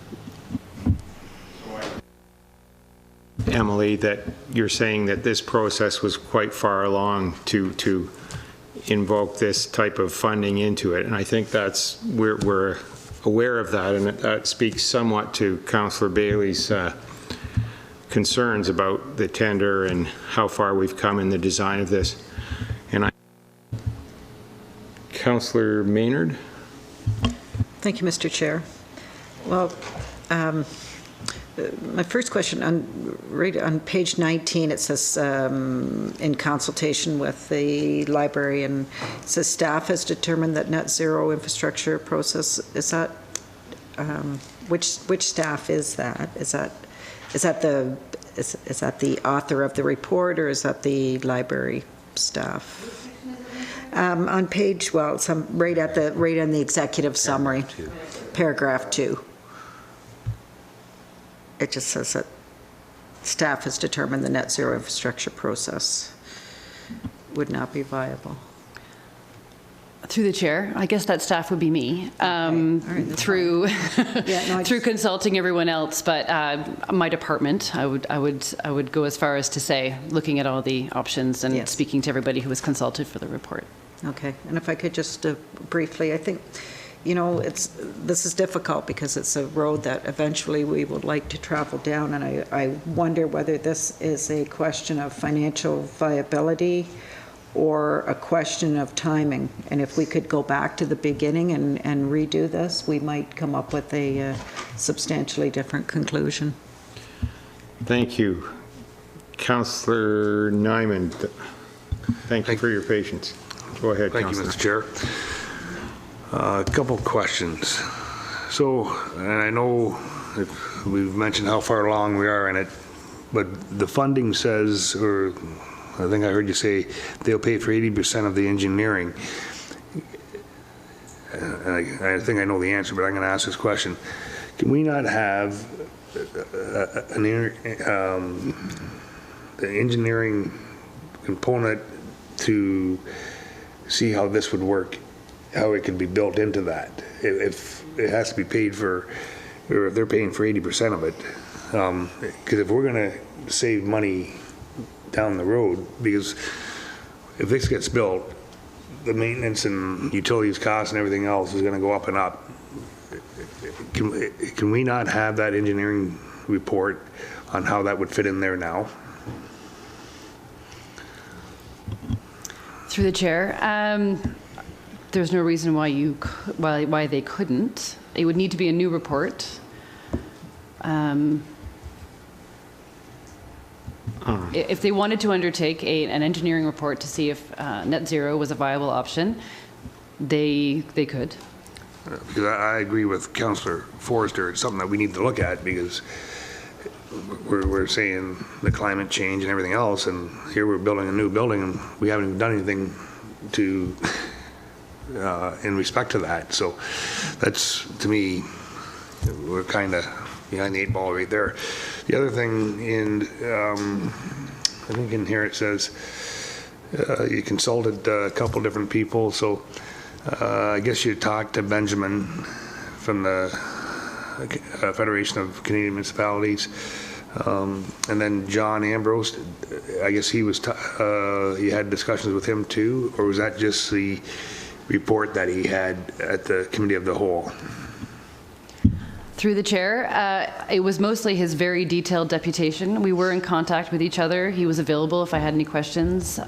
A: Emily, that you're saying that this process was quite far along to invoke this type of funding into it, and I think we're aware of that, and that speaks somewhat to Councillor Bailey's concerns about the tender and how far we've come in the design of this. And Councillor Maynard.
P: Thank you, Mr. Chair. Well, my first question, on page 19, it says, in consultation with the library, and it says staff has determined that net zero infrastructure process, is that, which staff is that? Is that the is that the author of the report, or is that the library staff? On page, well, right on the executive summary, paragraph 2. It just says that staff has determined the net zero infrastructure process would not be viable.
R: Through the chair, I guess that staff would be me, through through consulting everyone else. But my department, I would go as far as to say, looking at all the options and speaking to everybody who was consulted for the report.
P: Okay, and if I could just briefly, I think, you know, this is difficult because it's a road that eventually we would like to travel down, and I wonder whether this is a question of financial viability or a question of timing. And if we could go back to the beginning and redo this, we might come up with a substantially different conclusion.
A: Thank you. Councillor Nyman, thank you for your patience. Go ahead,
S: Thank you, Mr. Chair. A couple questions. So, and I know we've mentioned how far along we are in it, but the funding says, or I think I heard you say they'll pay for 80% of the engineering. I think I know the answer, but I'm going to ask this question. Can we not have the engineering component to see how this would work, how it could be built into that? If it has to be paid for, or if they're paying for 80% of it, because if we're going to save money down the road, because if this gets built, the maintenance and utilities costs and everything else is going to go up and up. Can we not have that engineering report on how that would fit in there now?
R: Through the chair, there's no reason why they couldn't. It would need to be a new report. If they wanted to undertake an engineering report to see if net zero was a viable option, they could.
S: Because I agree with Councillor Forrester. It's something that we need to look at, because we're saying the climate change and everything else, and here we're building a new building and we haven't even done anything to in respect to that. So that's, to me, we're kind of behind the 8 ball right there. The other thing, I think in here it says you consulted a couple different people, so I guess you talked to Benjamin from the Federation of Canadian Municipalities, and then John Ambrose, I guess he was, you had discussions with him too, or was that just the report that he had at the Committee of the Whole?
R: Through the chair, it was mostly his very detailed deputation. We were in contact with each other. He was available if I had any questions.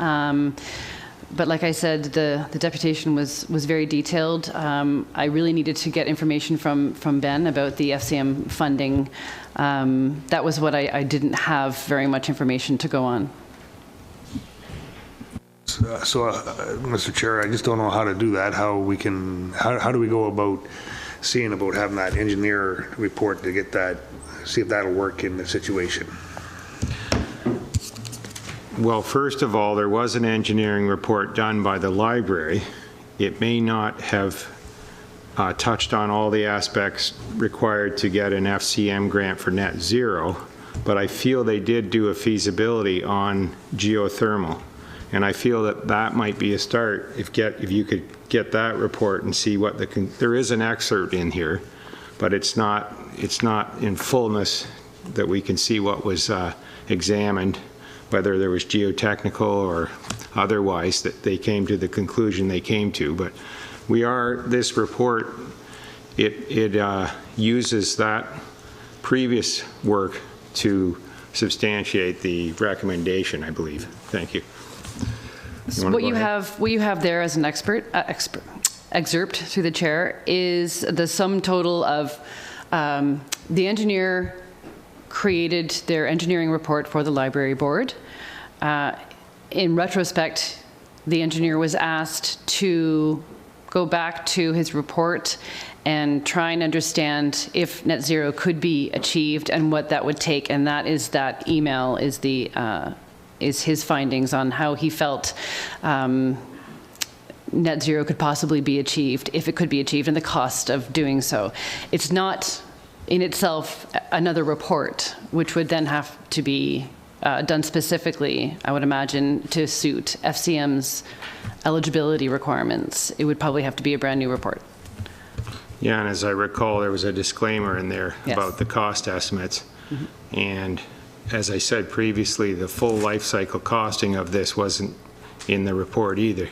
R: But like I said, the deputation was very detailed. I really needed to get information from Ben about the FCM funding. That was what I didn't have very much information to go on.
S: So, Mr. Chair, I just don't know how to do that. How do we go about seeing about having that engineer report to get that, see if that'll work in the situation?
A: Well, first of all, there was an engineering report done by the library. It may not have touched on all the aspects required to get an FCM grant for net zero, but I feel they did do a feasibility on geothermal. And I feel that that might be a start if you could get that report and see what there is an excerpt in here, but it's not in fullness that we can see what was examined, whether there was geotechnical or otherwise, that they came to the conclusion they came to. But this report, it uses that previous work to substantiate the recommendation, I believe. Thank you.
R: What you have there as an excerpt through the chair is the sum total of the engineer created their engineering report for the library board. In retrospect, the engineer was asked to go back to his report and try and understand if net zero could be achieved and what that would take. And that email is his findings on how he felt net zero could possibly be achieved, if it could be achieved, and the cost of doing so. It's not in itself another report, which would then have to be done specifically, I would imagine, to suit FCM's eligibility requirements. It would probably have to be a brand new report.
A: Yeah, and as I recall, there was a disclaimer in there
R: Yes.
A: about the cost estimates. And as I said previously, the full life cycle costing of this wasn't in the report either.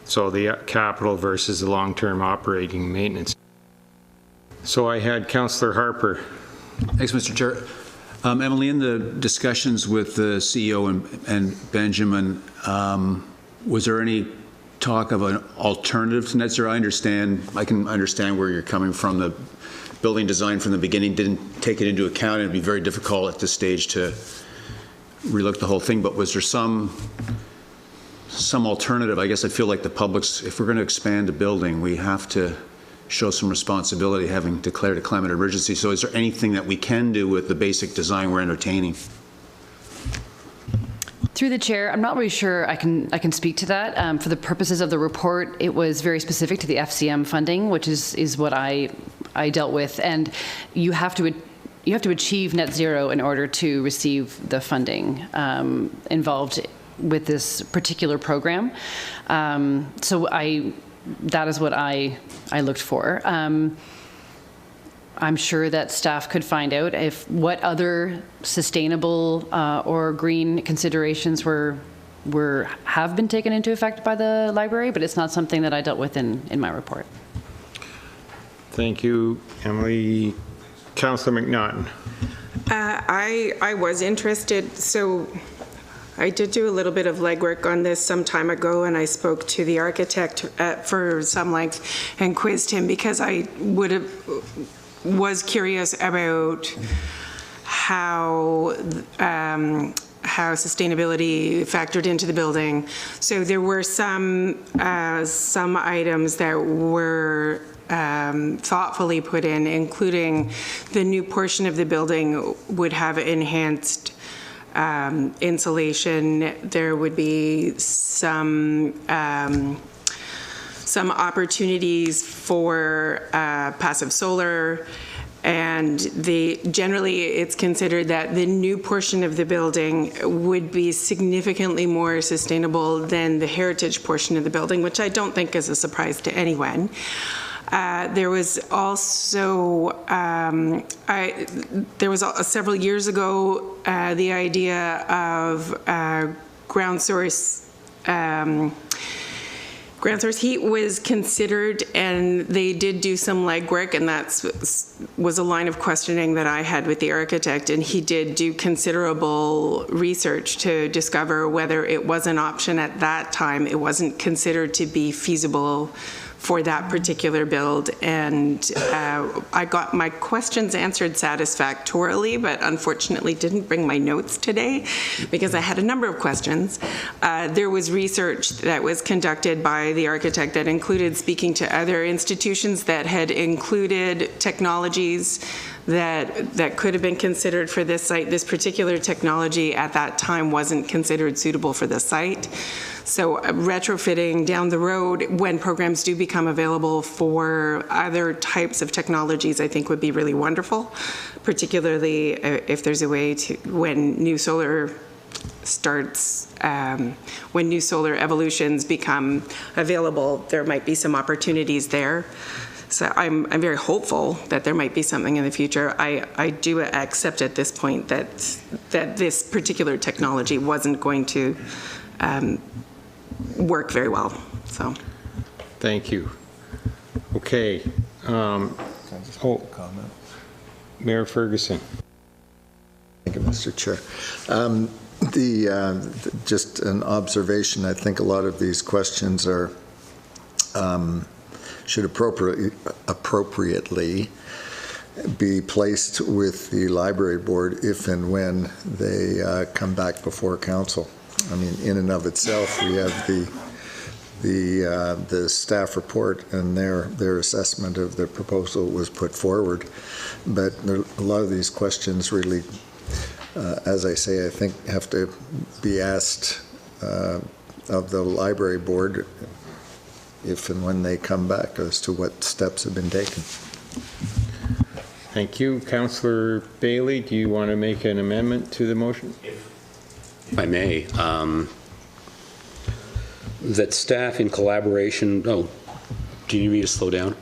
A: So the capital versus the long-term operating maintenance. So I had Councillor Harper.
N: Thanks, Mr. Chair. Emily, in the discussions with the CEO and Benjamin, was there any talk of an alternative to net zero? I can understand where you're coming from. The building design from the beginning didn't take it into account. It'd be very difficult at this stage to relook the whole thing, but was there some alternative? I guess I feel like the public's, if we're going to expand a building, we have to show some responsibility, having declared a climate emergency. So is there anything that we can do with the basic design we're entertaining?
R: Through the chair, I'm not really sure I can speak to that. For the purposes of the report, it was very specific to the FCM funding, which is what I dealt with. And you have to achieve net zero in order to receive the funding involved with this particular program. So that is what I looked for. I'm sure that staff could find out what other sustainable or green considerations have been taken into effect by the library, but it's not something that I dealt with in my report.
A: Thank you, Emily. Councillor McNaughton.
K: I was interested, so I did do a little bit of legwork on this some time ago, and I spoke to the architect for some length and quizzed him because I was curious about how sustainability factored into the building. So there were some items that were thoughtfully put in, including the new portion of the building would have enhanced insulation. There would be some opportunities for passive solar, and generally it's considered that the new portion of the building would be significantly more sustainable than the heritage portion of the building, which I don't think is a surprise to anyone. There was also, several years ago, the idea of ground source heat was considered, and they did do some legwork, and that was a line of questioning that I had with the architect, and he did do considerable research to discover whether it was an option at that time. It wasn't considered to be feasible for that particular build, and I got my questions answered satisfactorily, but unfortunately didn't bring my notes today because I had a number of questions. There was research that was conducted by the architect that included speaking to other institutions that had included technologies that could have been considered for this site. This particular technology at that time wasn't considered suitable for the site. So retrofitting down the road, when programs do become available for other types of technologies, I think would be really wonderful, particularly if there's a way to, when new solar starts, when new solar evolutions become available, there might be some opportunities there. So I'm very hopeful that there might be something in the future. I do accept at this point that this particular technology wasn't going to work very well. So,
A: thank you. Okay. Mayor Ferguson.
M: Thank you, Mr. Chair. Just an observation. I think a lot of these questions are should appropriately be placed with the library board if and when they come back before council. I mean, in and of itself, we have the staff report and their assessment of the proposal was put forward. But a lot of these questions really, as I say, I think have to be asked of the library board if and when they come back as to what steps have been taken.
A: Thank you. Councillor Bailey, do you want to make an amendment to the motion?
H: If I may, that staff in collaboration, do you need to slow down?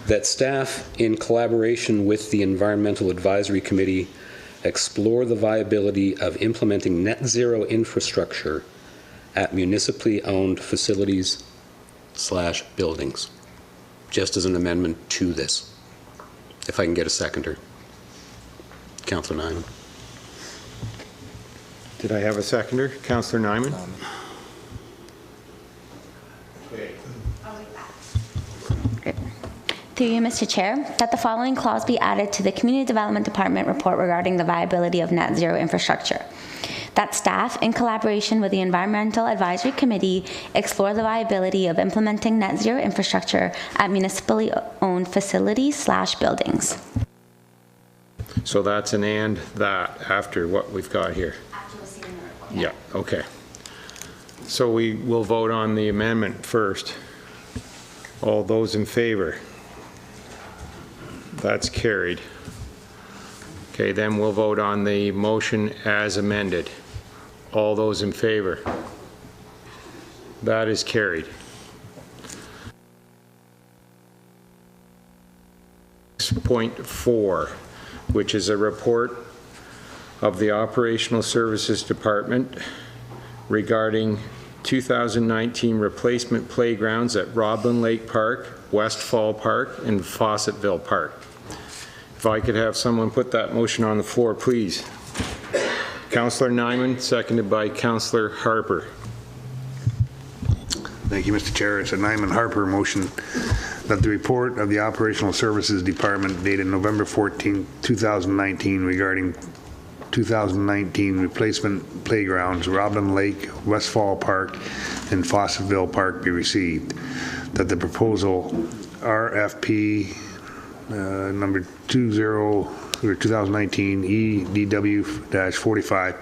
H: That staff in collaboration with the Environmental Advisory Committee explore the viability of implementing net zero infrastructure at municipally owned facilities/buildings, just as an amendment to this. If I can get a seconder. Councillor Nyman.
A: Did I have a seconder? Councillor Nyman?
T: Through you, Mr. Chair, that the following clause be added to the Community Development Department report regarding the viability of net zero infrastructure. That staff, in collaboration with the Environmental Advisory Committee, explore the viability of implementing net zero infrastructure at municipally owned facilities/buildings.
A: So that's an and that after what we've got here. Yeah, okay. So we will vote on the amendment first. All those in favor? That's carried. Okay, then we'll vote on the motion as amended. All those in favor? That is carried. Point 4, which is a report of the Operational Services Department regarding 2019 replacement playgrounds at Roblin Lake Park, Westfall Park, and Fawcetteville Park. If I could have someone put that motion on the floor, please. Councillor Nyman, seconded by Councillor Harper.
S: Thank you, Mr. Chair. It's a Nyman-Harper motion that the report of the Operational Services Department dated November 14, 2019 regarding 2019 replacement playgrounds, Roblin Lake, Westfall Park, and Fawcetteville Park be received. That the proposal RFP number 2019 EDW-45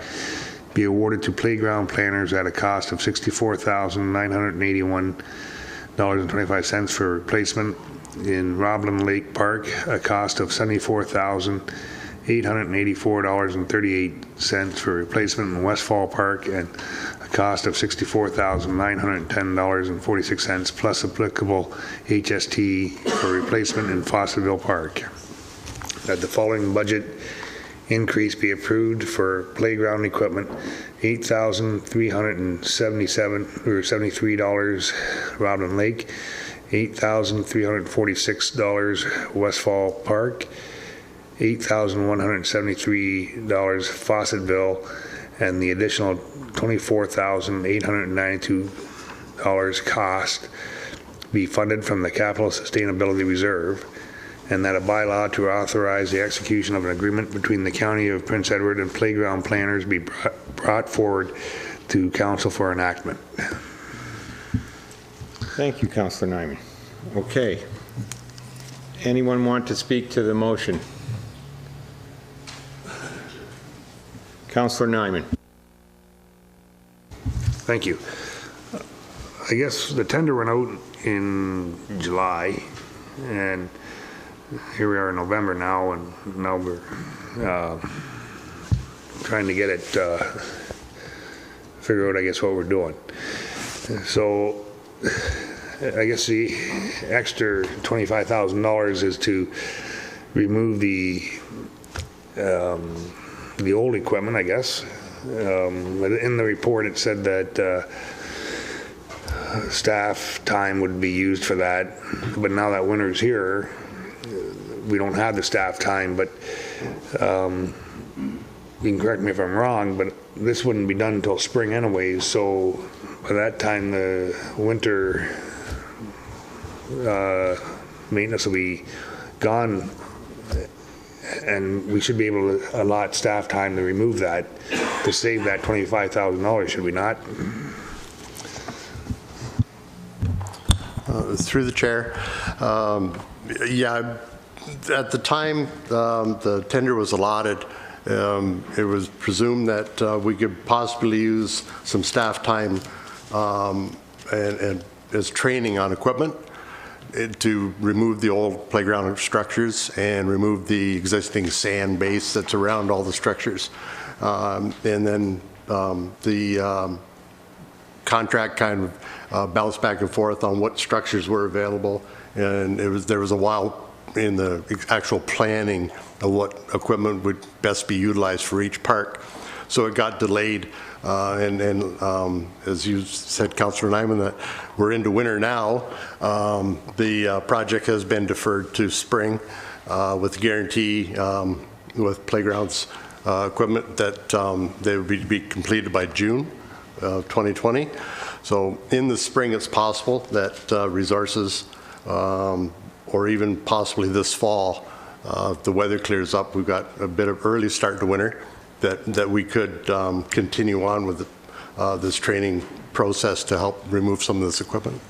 S: be awarded to playground planners at a cost of $64,981.25 for replacement in Roblin Lake Park, a cost of $74,884.38 for replacement in Westfall Park, and a cost of $64,910.46 plus applicable HST for replacement in Fawcetteville Park. That the following budget increase be approved for playground equipment: $8,373 Roblin Lake, $8,346 Westfall Park, $8,173 Fawcetteville, and the additional $24,892 cost be funded from the Capital Sustainability Reserve, and that a bylaw to authorize the execution of an agreement between the County of Prince Edward and playground planners be brought forward to Council for enactment.
A: Thank you, Councillor Nyman. Okay. Anyone want to speak to the motion? Councillor Nyman.
S: Thank you. I guess the tender went out in July, and here we are in November now, and now we're trying to get it, figure out, I guess, what we're doing. So I guess the extra $25,000 is to remove the old equipment, I guess. In the report it said that staff time would be used for that, but now that winter's here, we don't have the staff time. But you can correct me if I'm wrong, but this wouldn't be done until spring anyways, so by that time the winter maintenance will be gone, and we should be able to allot staff time to remove that, to save that $25,000, should we not?
U: Through the chair. Yeah, at the time the tender was allotted, it was presumed that we could possibly use some staff time and as training on equipment to remove the old playground structures and remove the existing sand base that's around all the structures. And then the contract kind of bounced back and forth on what structures were available, and there was a while in the actual planning of what equipment would best be utilized for each park. So it got delayed, and as you said, Councillor Nyman, that we're into winter now. The project has been deferred to spring with guarantee with playgrounds equipment that they would be completed by June of 2020. So in the spring, it's possible that resources, or even possibly this fall, if the weather clears up, we've got a bit of early start to winter, that we could continue on with this training process to help remove some of this equipment.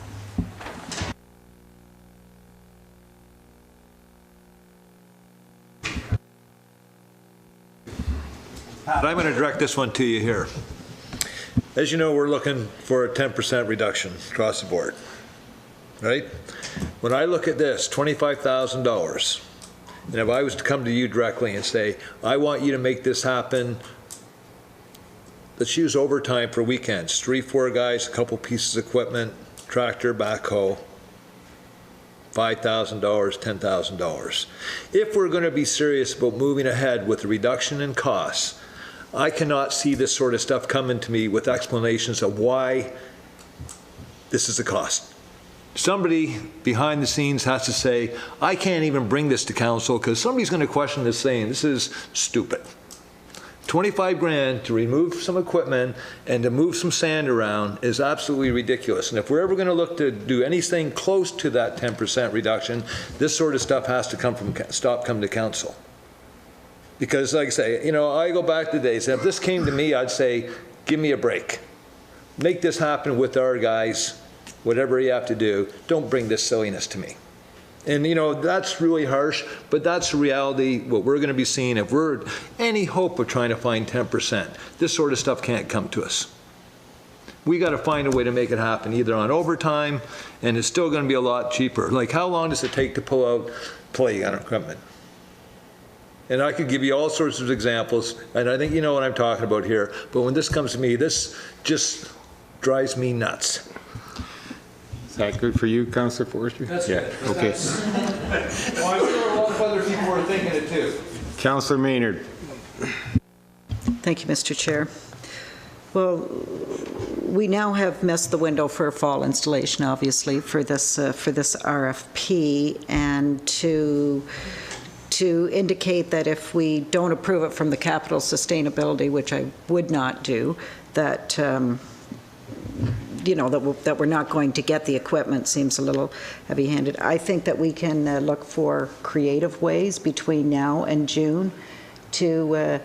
L: Pat, I'm going to direct this one to you here. As you know, we're looking for a 10% reduction across the board, right? When I look at this, $25,000, and if I was to come to you directly and say, I want you to make this happen, let's use overtime for weekends, 3-4 guys, a couple pieces of equipment, tractor, backhoe, $5,000, $10,000. If we're going to be serious about moving ahead with the reduction in costs, I cannot see this sort of stuff coming to me with explanations of why this is a cost. Somebody behind the scenes has to say, I can't even bring this to council because somebody's going to question this saying, this is stupid. 25 grand to remove some equipment and to move some sand around is absolutely ridiculous. And if we're ever going to look to do anything close to that 10% reduction, this sort of stuff has to come to council. Because like I say, you know, I go back to the days, if this came to me, I'd say, give me a break. Make this happen with our guys, whatever you have to do. Don't bring this silliness to me. And you know, that's really harsh, but that's the reality, what we're going to be seeing. If we're any hope of trying to find 10%, this sort of stuff can't come to us. We got to find a way to make it happen, either on overtime, and it's still going to be a lot cheaper. Like, how long does it take to pull out playground equipment? And I could give you all sorts of examples, and I think you know what I'm talking about here, but when this comes to me, this just drives me nuts.
A: Is that good for you, Councillor Forrester?
L: That's good.
A: Okay.
L: Well, I'm sure a lot of other people are thinking it too.
A: Councillor Maynard.
P: Thank you, Mr. Chair. Well, we now have missed the window for a fall installation, obviously, for this RFP, and to indicate that if we don't approve it from the capital sustainability, which I would not do, that you know, that we're not going to get the equipment seems a little heavy-handed. I think that we can look for creative ways between now and June to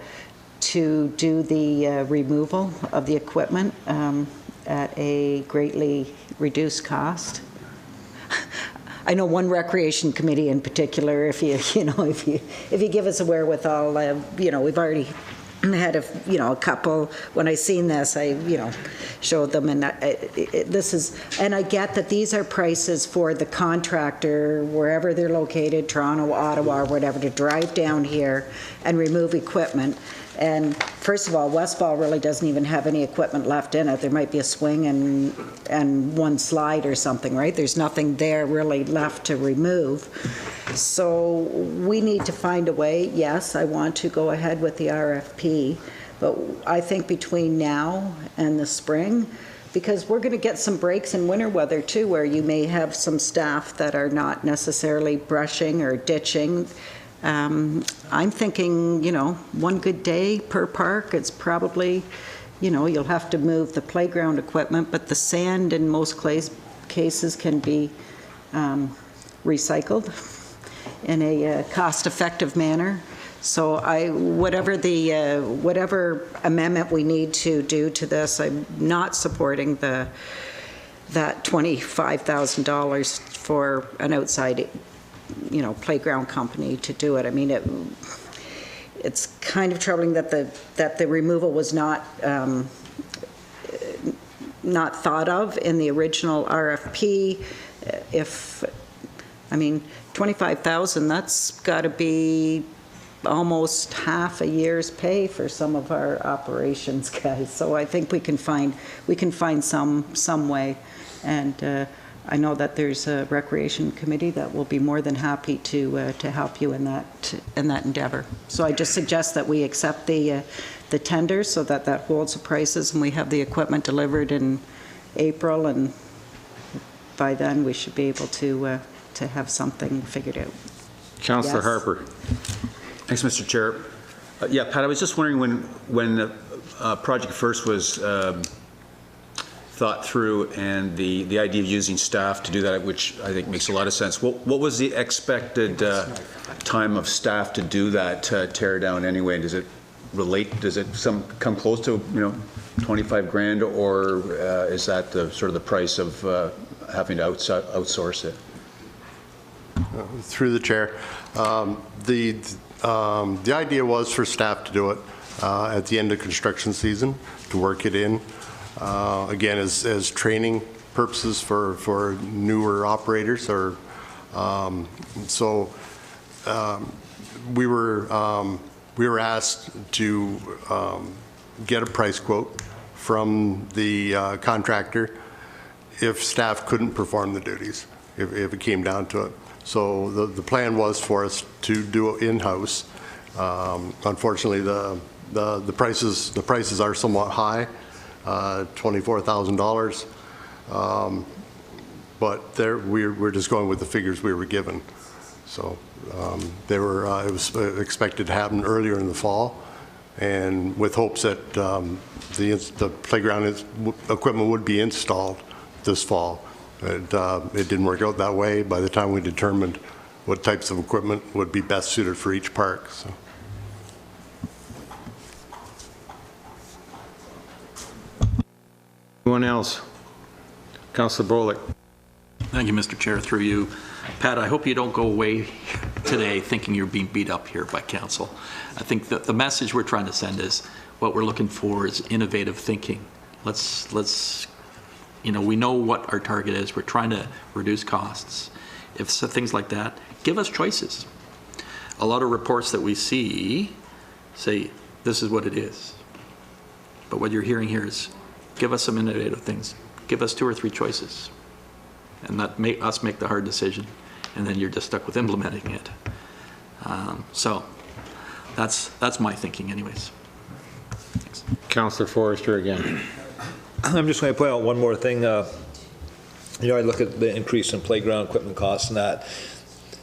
P: do the removal of the equipment at a greatly reduced cost. I know one recreation committee in particular, if you give us a wherewithal, you know, we've already had a couple. When I seen this, I showed them, and and I get that these are prices for the contractor wherever they're located, Toronto, Ottawa, or whatever, to drive down here and remove equipment. And first of all, Westfall really doesn't even have any equipment left in it. There might be a swing and one slide or something, right? There's nothing there really left to remove. So we need to find a way. Yes, I want to go ahead with the RFP, but I think between now and the spring, because we're going to get some breaks in winter weather too, where you may have some staff that are not necessarily brushing or ditching. I'm thinking, one good day per park, it's probably, you'll have to move the playground equipment, but the sand in most cases can be recycled in a cost-effective manner. So whatever amendment we need to do to this, I'm not supporting the that $25,000 for an outside, playground company to do it. I mean, it's kind of troubling that the removal was not thought of in the original RFP. $25,000, that's got to be almost half a year's pay for some of our operations guys. So I think we can find some way, and I know that there's a recreation committee that will be more than happy to help you in that endeavor. So I just suggest that we accept the tender so that holds the prices, and we have the equipment delivered in April, and by then we should be able to have something figured out.
A: Councillor Harper.
N: Thanks, Mr. Chair. Yeah, Pat, I was just wondering when the project first was thought through, and the idea of using staff to do that, which I think makes a lot of sense. What was the expected time of staff to do that tear down anyway? Does it come close to 25 grand, or is that the sort of the price of having to outsource it?
U: Through the chair, the idea was for staff to do it at the end of construction season, to work it in. Again, as training purposes for newer operators, or we were asked to get a price quote from the contractor if staff couldn't perform the duties, if it came down to it. So the plan was for us to do it in-house. Unfortunately, the prices are somewhat high. $24,000, but we're just going with the figures we were given. So it was expected to happen earlier in the fall, and with hopes that the playground equipment would be installed this fall. It didn't work out that way by the time we determined what types of equipment would be best suited for each park. So.
A: Anyone else? Councillor Bolick.
Q: Thank you, Mr. Chair. Through you, Pat, I hope you don't go away today thinking you're being beat up here by council. I think that the message we're trying to send is what we're looking for is innovative thinking. Let's we know what our target is. We're trying to reduce costs. If so, things like that, give us choices. A lot of reports that we see say this is what it is. But what you're hearing here is give us some innovative things. Give us 2 or 3 choices, and let us make the hard decision, and then you're just stuck with implementing it. So that's my thinking anyways. Thanks.
A: Councillor Forrester again.
L: I'm just going to point out one more thing. I look at the increase in playground equipment costs and that.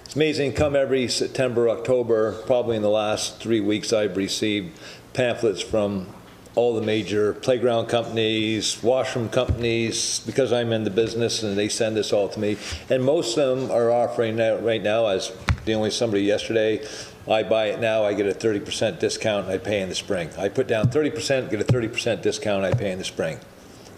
L: It's amazing, come every September, October, probably in the last 3 weeks, I've received pamphlets from all the major playground companies, washroom companies, because I'm in the business, and they send this all to me. And most of them are offering that right now. I was dealing with somebody yesterday. I buy it now, I get a 30% discount, and I pay in the spring. I put down 30%, get a 30% discount, I pay in the spring.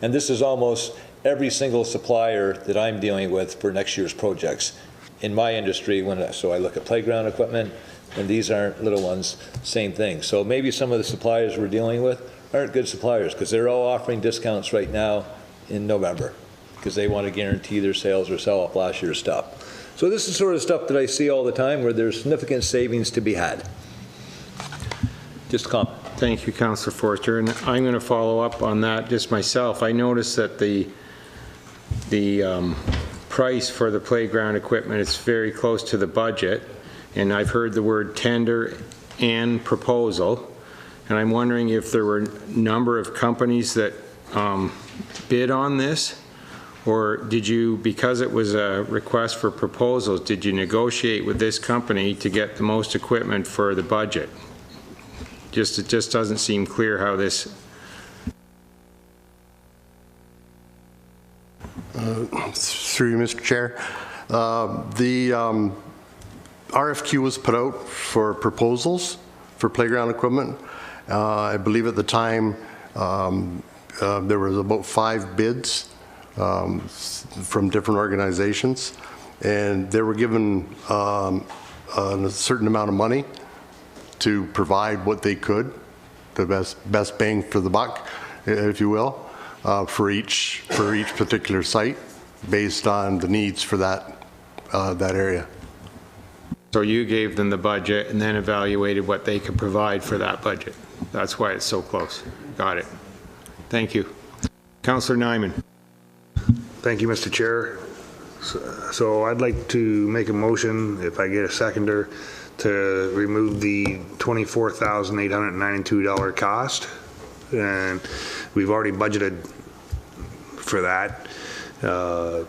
L: And this is almost every single supplier that I'm dealing with for next year's projects. In my industry, so I look at playground equipment, and these aren't little ones, same thing. So maybe some of the suppliers we're dealing with aren't good suppliers, because they're all offering discounts right now in November, because they want to guarantee their sales or sell off last year's stuff. So this is sort of stuff that I see all the time where there's significant savings to be had. Just a comment.
A: Thank you, Councillor Forster, and I'm going to follow up on that just myself. I noticed that the price for the playground equipment is very close to the budget, and I've heard the word tender and proposal, and I'm wondering if there were a number of companies that bid on this, or did you, because it was a request for proposals, did you negotiate with this company to get the most equipment for the budget? It just doesn't seem clear how this.
U: Through you, Mr. Chair. The RFQ was put out for proposals for playground equipment. I believe at the time there was about 5 bids from different organizations, and they were given a certain amount of money to provide what they could, the best bang for the buck, if you will, for each particular site, based on the needs for that area.
A: So you gave them the budget and then evaluated what they could provide for that budget. That's why it's so close. Got it. Thank you. Councillor Nyman.
S: Thank you, Mr. Chair. So I'd like to make a motion, if I get a seconder, to remove the $24,892 cost. And we've already budgeted for that, to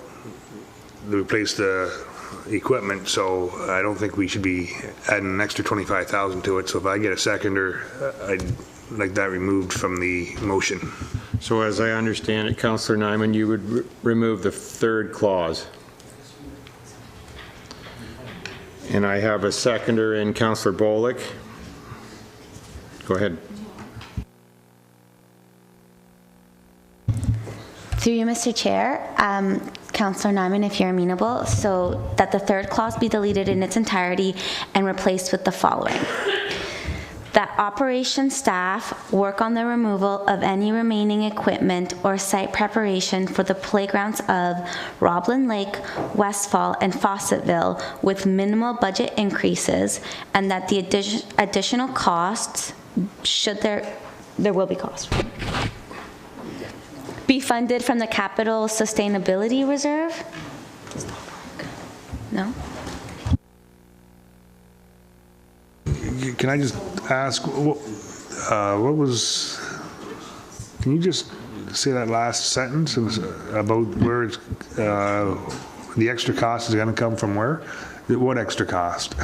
S: replace the equipment, so I don't think we should be adding an extra $25,000 to it. So if I get a seconder, I'd like that removed from the motion.
A: So as I understand it, Councillor Nyman, you would remove the third clause. And I have a seconder in Councillor Bolick. Go ahead.
T: Through you, Mr. Chair, Councillor Nyman, if you're amenable, so that the third clause be deleted in its entirety and replaced with the following. That operation staff work on the removal of any remaining equipment or site preparation for the playgrounds of Roblin Lake, Westfall, and Fawcetteville with minimal budget increases, and that the additional costs, should there will be costs, be funded from the Capital Sustainability Reserve? No?
S: Can I just ask, what was, can you just say that last sentence? It was about where it's, the extra cost is going to come from where? What extra cost?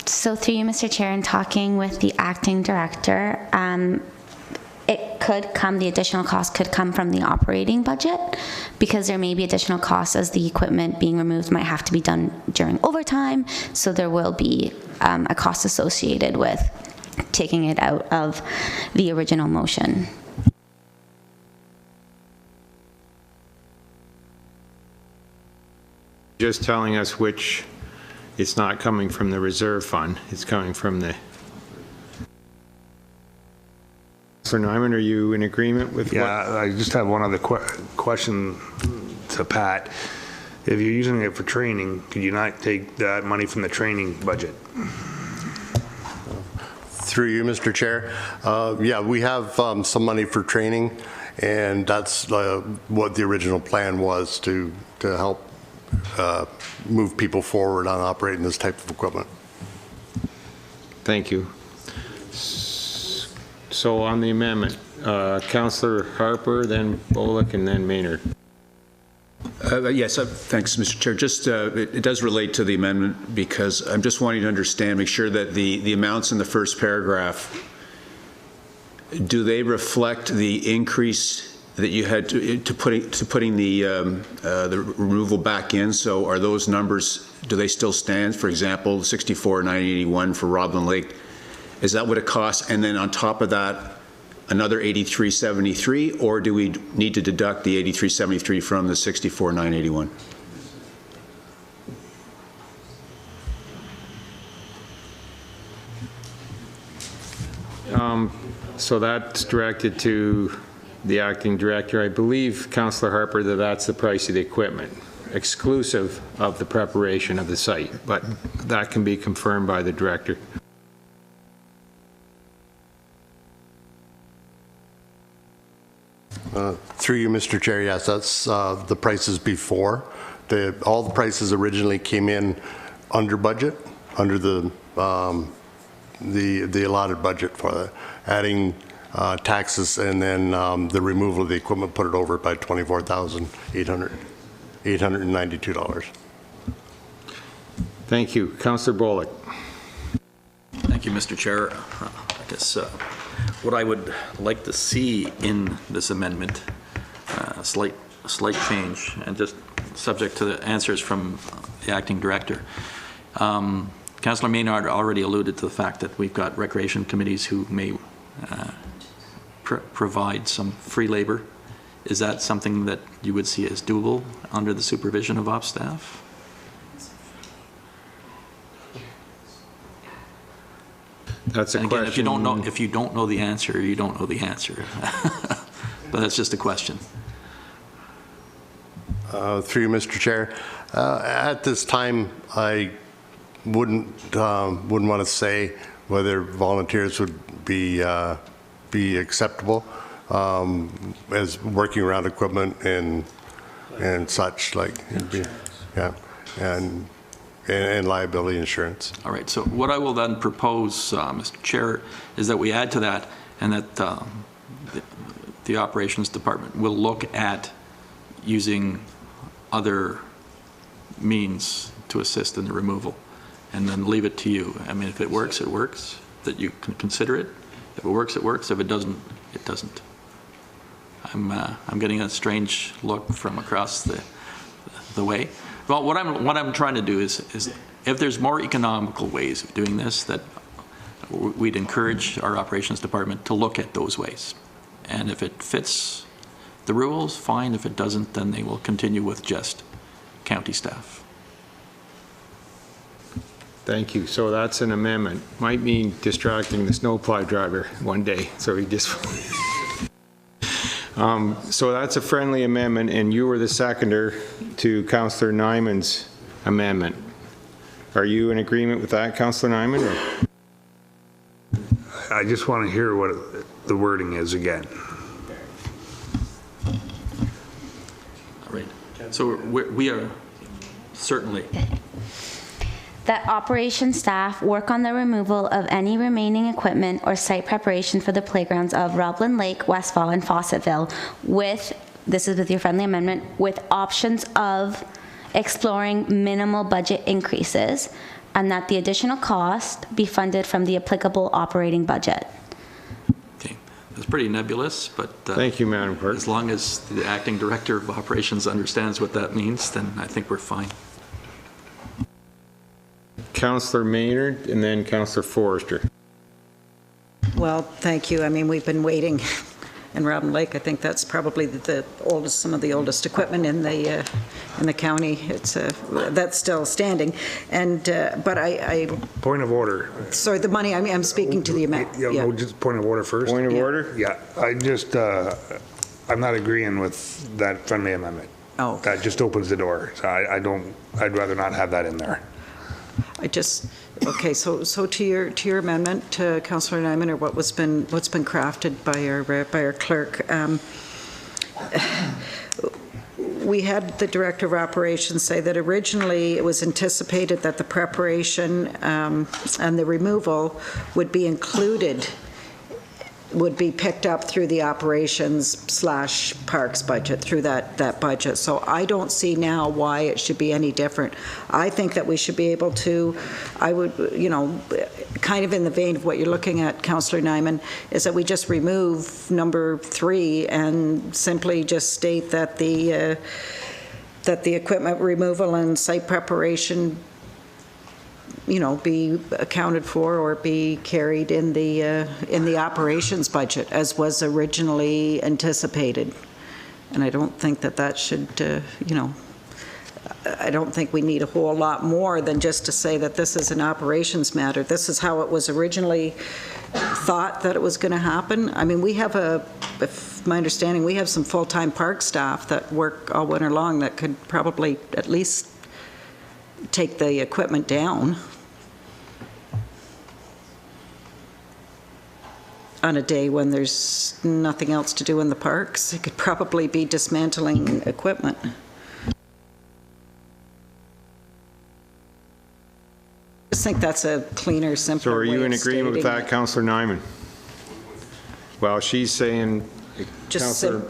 T: So through you, Mr. Chair, in talking with the acting director, it could come, the additional cost could come from the operating budget, because there may be additional costs as the equipment being removed might have to be done during overtime, so there will be a cost associated with taking it out of the original motion.
A: Just telling us which, it's not coming from the reserve fund, it's coming from the... Councillor Nyman, are you in agreement with
S: Yeah, I just have one other question to Pat. If you're using it for training, could you not take that money from the training budget?
U: Through you, Mr. Chair. Yeah, we have some money for training, and that's what the original plan was, to help move people forward on operating this type of equipment.
A: Thank you. So on the amendment, Councillor Harper, then Bolick, and then Maynard.
N: Yes, thanks, Mr. Chair. Just it does relate to the amendment, because I'm just wanting to understand, make sure that the amounts in the first paragraph, do they reflect the increase that you had to putting the removal back in? So are those numbers, do they still stand? For example, $64,981 for Roblin Lake, is that what it costs? And then on top of that, another $83,783, or do we need to deduct the $83,783 from the $64,981?
A: So that's directed to the acting director. I believe, Councillor Harper, that that's the price of the equipment, exclusive of the preparation of the site, but that can be confirmed by the director.
U: Through you, Mr. Chair, yes, that's the prices before. All the prices originally came in under budget, under the allotted budget for that. Adding taxes and then the removal of the equipment put it over by $24,892.
A: Thank you. Councillor Bullock.
Q: Thank you, Mr. Chair. I guess what I would like to see in this amendment, a slight change, and just subject to the answers from the acting director. Councillor Maynard already alluded to the fact that we've got recreation committees who may provide some free labor. Is that something that you would see as doable under the supervision of ops staff?
A: That's a
Q: and
A: question.
Q: Again, if you don't know the answer, you don't know the answer. But that's just a question.
U: Through you, Mr. Chair. At this time, I wouldn't want to say whether volunteers would be acceptable as working around equipment and such, like, yeah, and liability insurance.
Q: All right, so what I will then propose, Mr. Chair, is that we add to that, and that the operations department will look at using other means to assist in the removal, and then leave it to you. I mean, if it works, it works, that you can consider it. If it works, it works. If it doesn't, it doesn't. I'm getting a strange look from across the way. Well, what I'm trying to do is if there's more economical ways of doing this, that we'd encourage our operations department to look at those ways. And if it fits the rules, fine. If it doesn't, then they will continue with just county staff.
A: Thank you. So that's an amendment. Might mean distracting the snowplow driver one day. So he just. So that's a friendly amendment, and you were the seconder to Councillor Nyman's amendment. Are you in agreement with that, Councillor Nyman? Or?
S: I just want to hear what the wording is again.
Q: All right. So we are certainly.
T: That operations staff work on the removal of any remaining equipment or site preparation for the playgrounds of Roblin Lake, Westfall, and Fawcetteville with, this is with your friendly amendment, with options of exploring minimal budget increases, and that the additional cost be funded from the applicable operating budget.
Q: Okay, that's pretty nebulous, but
A: thank you, Madam Clerk.
Q: As long as the acting director of operations understands what that means, then I think we're fine.
A: Councillor Maynard and then Councillor Forrester.
P: Well, thank you. I mean, we've been waiting in Roblin Lake. I think that's probably the oldest, some of the oldest equipment in the county. It's that's still standing. And but I
S: point of order.
P: Sorry, the money. I mean, I'm speaking to the amount.
S: Yeah, no, just point of order first.
A: Point of order.
S: Yeah, I just I'm not agreeing with that friendly amendment.
P: Oh,
S: that just opens the door. So I don't. I'd rather not have that in there.
P: I just, okay, so to your amendment, to Councillor Nyman, or what's been crafted by our clerk, we had the Director of Operations say that originally it was anticipated that the preparation and the removal would be included, would be picked up through the operations/parks budget, through that budget. So I don't see now why it should be any different. I think that we should be able to, I would, you know, kind of in the vein of what you're looking at, Councillor Nyman, is that we just remove number 3 and simply just state that the equipment removal and site preparation, you know, be accounted for or be carried in the operations budget as was originally anticipated. And I don't think that should, you know, I don't think we need a whole lot more than just to say that this is an operations matter. This is how it was originally thought that it was going to happen. I mean, we have if my understanding, we have some full-time park staff that work all winter long that could probably at least take the equipment down on a day when there's nothing else to do in the parks. It could probably be dismantling equipment. I just think that's a cleaner, simpler way of
A: So are you in agreement with that,
P: it.
A: Councillor Nyman? Well, she's saying,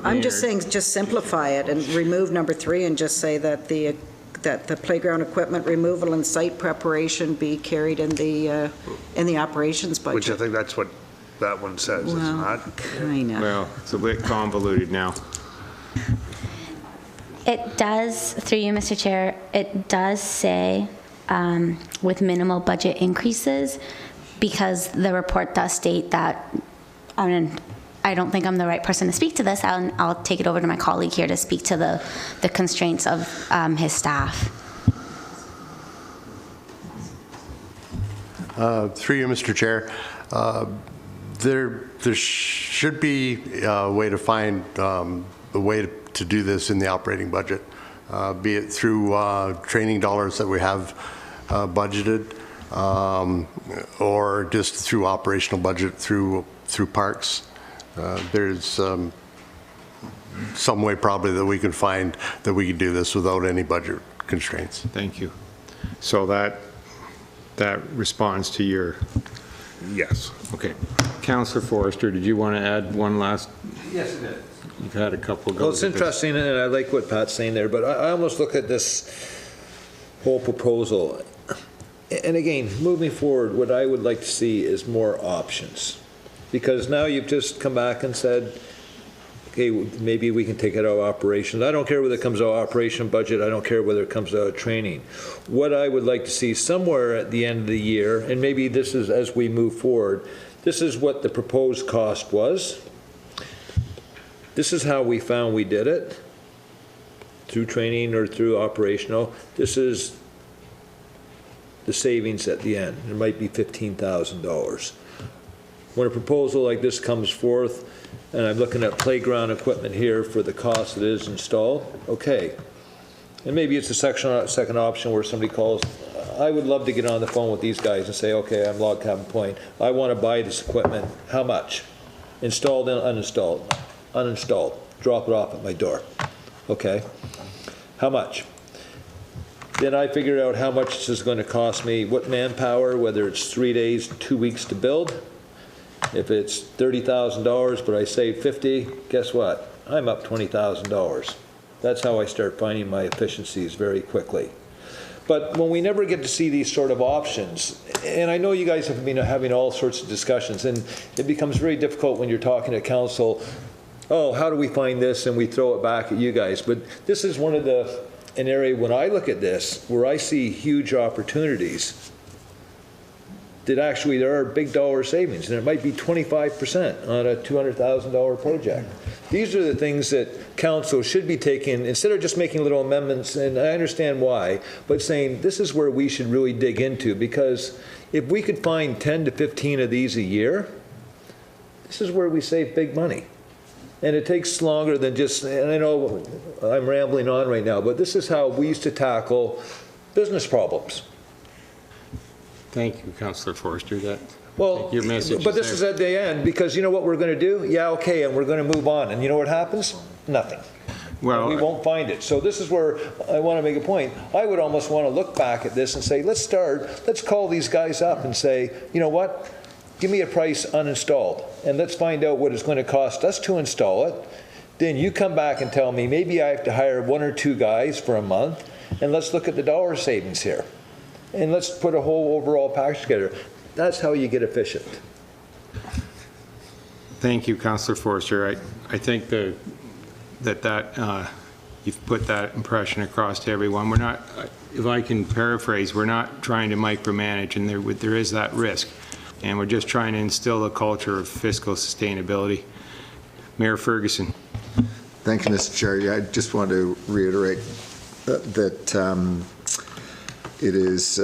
P: I'm just saying, just simplify it and remove number 3 and just say that the that the playground equipment removal and site preparation be carried in the operations budget.
S: Which I think that's what that one says, it's not?
P: Kind of.
A: Well, it's a bit convoluted now.
T: It does, through you, Mr. Chair, it does say with minimal budget increases, because the report does state that, I don't think I'm the right person to speak to this. I'll take it over to my colleague here to speak to the constraints of his staff.
U: Through you, Mr. Chair, there should be a way to find a way to do this in the operating budget, be it through training dollars that we have budgeted, or just through operational budget through parks. There's some way probably that we can find that we can do this without any budget constraints.
A: Thank you. So that responds to your...
S: Yes.
A: Okay. Councillor Forrester, did you want to add one last?
L: Yes, it did.
A: You've had a couple goes.
L: Well, it's interesting, and I like what Pat's saying there, but I almost look at this whole proposal, and again, moving forward, what I would like to see is more options. Because now you've just come back and said, okay, maybe we can take it out of operations. I don't care whether it comes out of operation budget. I don't care whether it comes out of training. What I would like to see somewhere at the end of the year, and maybe this is as we move forward, this is what the proposed cost was. This is how we found we did it, through training or through operational. This is the savings at the end. It might be $15,000. When a proposal like this comes forth, and I'm looking at playground equipment here for the cost that is installed, okay. And maybe it's a second option where somebody calls, I would love to get on the phone with these guys and say, okay, I'm Log Cabin Point. I want to buy this equipment. How much? Installed and uninstalled? Uninstalled. Drop it off at my door. Okay. How much? Then I figure out how much this is going to cost me, what manpower, whether it's 3 days, 2 weeks to build. If it's $30,000, but I save 50, guess what? I'm up $20,000. That's how I start finding my efficiencies very quickly. But when we never get to see these sort of options, and I know you guys have been having all sorts of discussions, and it becomes very difficult when you're talking to council, oh, how do we find this? And we throw it back at you guys. But this is one of an area when I look at this where I see huge opportunities that actually there are big dollar savings, and it might be 25% on a $200,000 project. These are the things that council should be taking, instead of just making little amendments, and I understand why, but saying this is where we should really dig into, because if we could find 10 to 15 of these a year, this is where we save big money. And it takes longer than just, and I know I'm rambling on right now, but this is how we used to tackle business problems.
A: Thank you, Councillor Forrester.
L: Well,
A: your message
L: but this is at the end, because you know what we're going to do? Yeah, okay, and we're going to move on. And you know what happens? Nothing. Well, we won't find it. So this is where I want to make a point. I would almost want to look back at this and say, let's call these guys up and say, you know what? Give me a price uninstalled, and let's find out what it's going to cost us to install it. Then you come back and tell me, maybe I have to hire 1 or 2 guys for a month, and let's look at the dollar savings here. And let's put a whole overall package together. That's how you get efficient.
A: Thank you, Councillor Forrester. I think that you've put that impression across to everyone. We're not, if I can paraphrase, we're not trying to micromanage, and there is that risk. And we're just trying to instill a culture of fiscal sustainability. Mayor Ferguson.
M: Thank you, Mr. Chair. Yeah, I just want to reiterate that it is,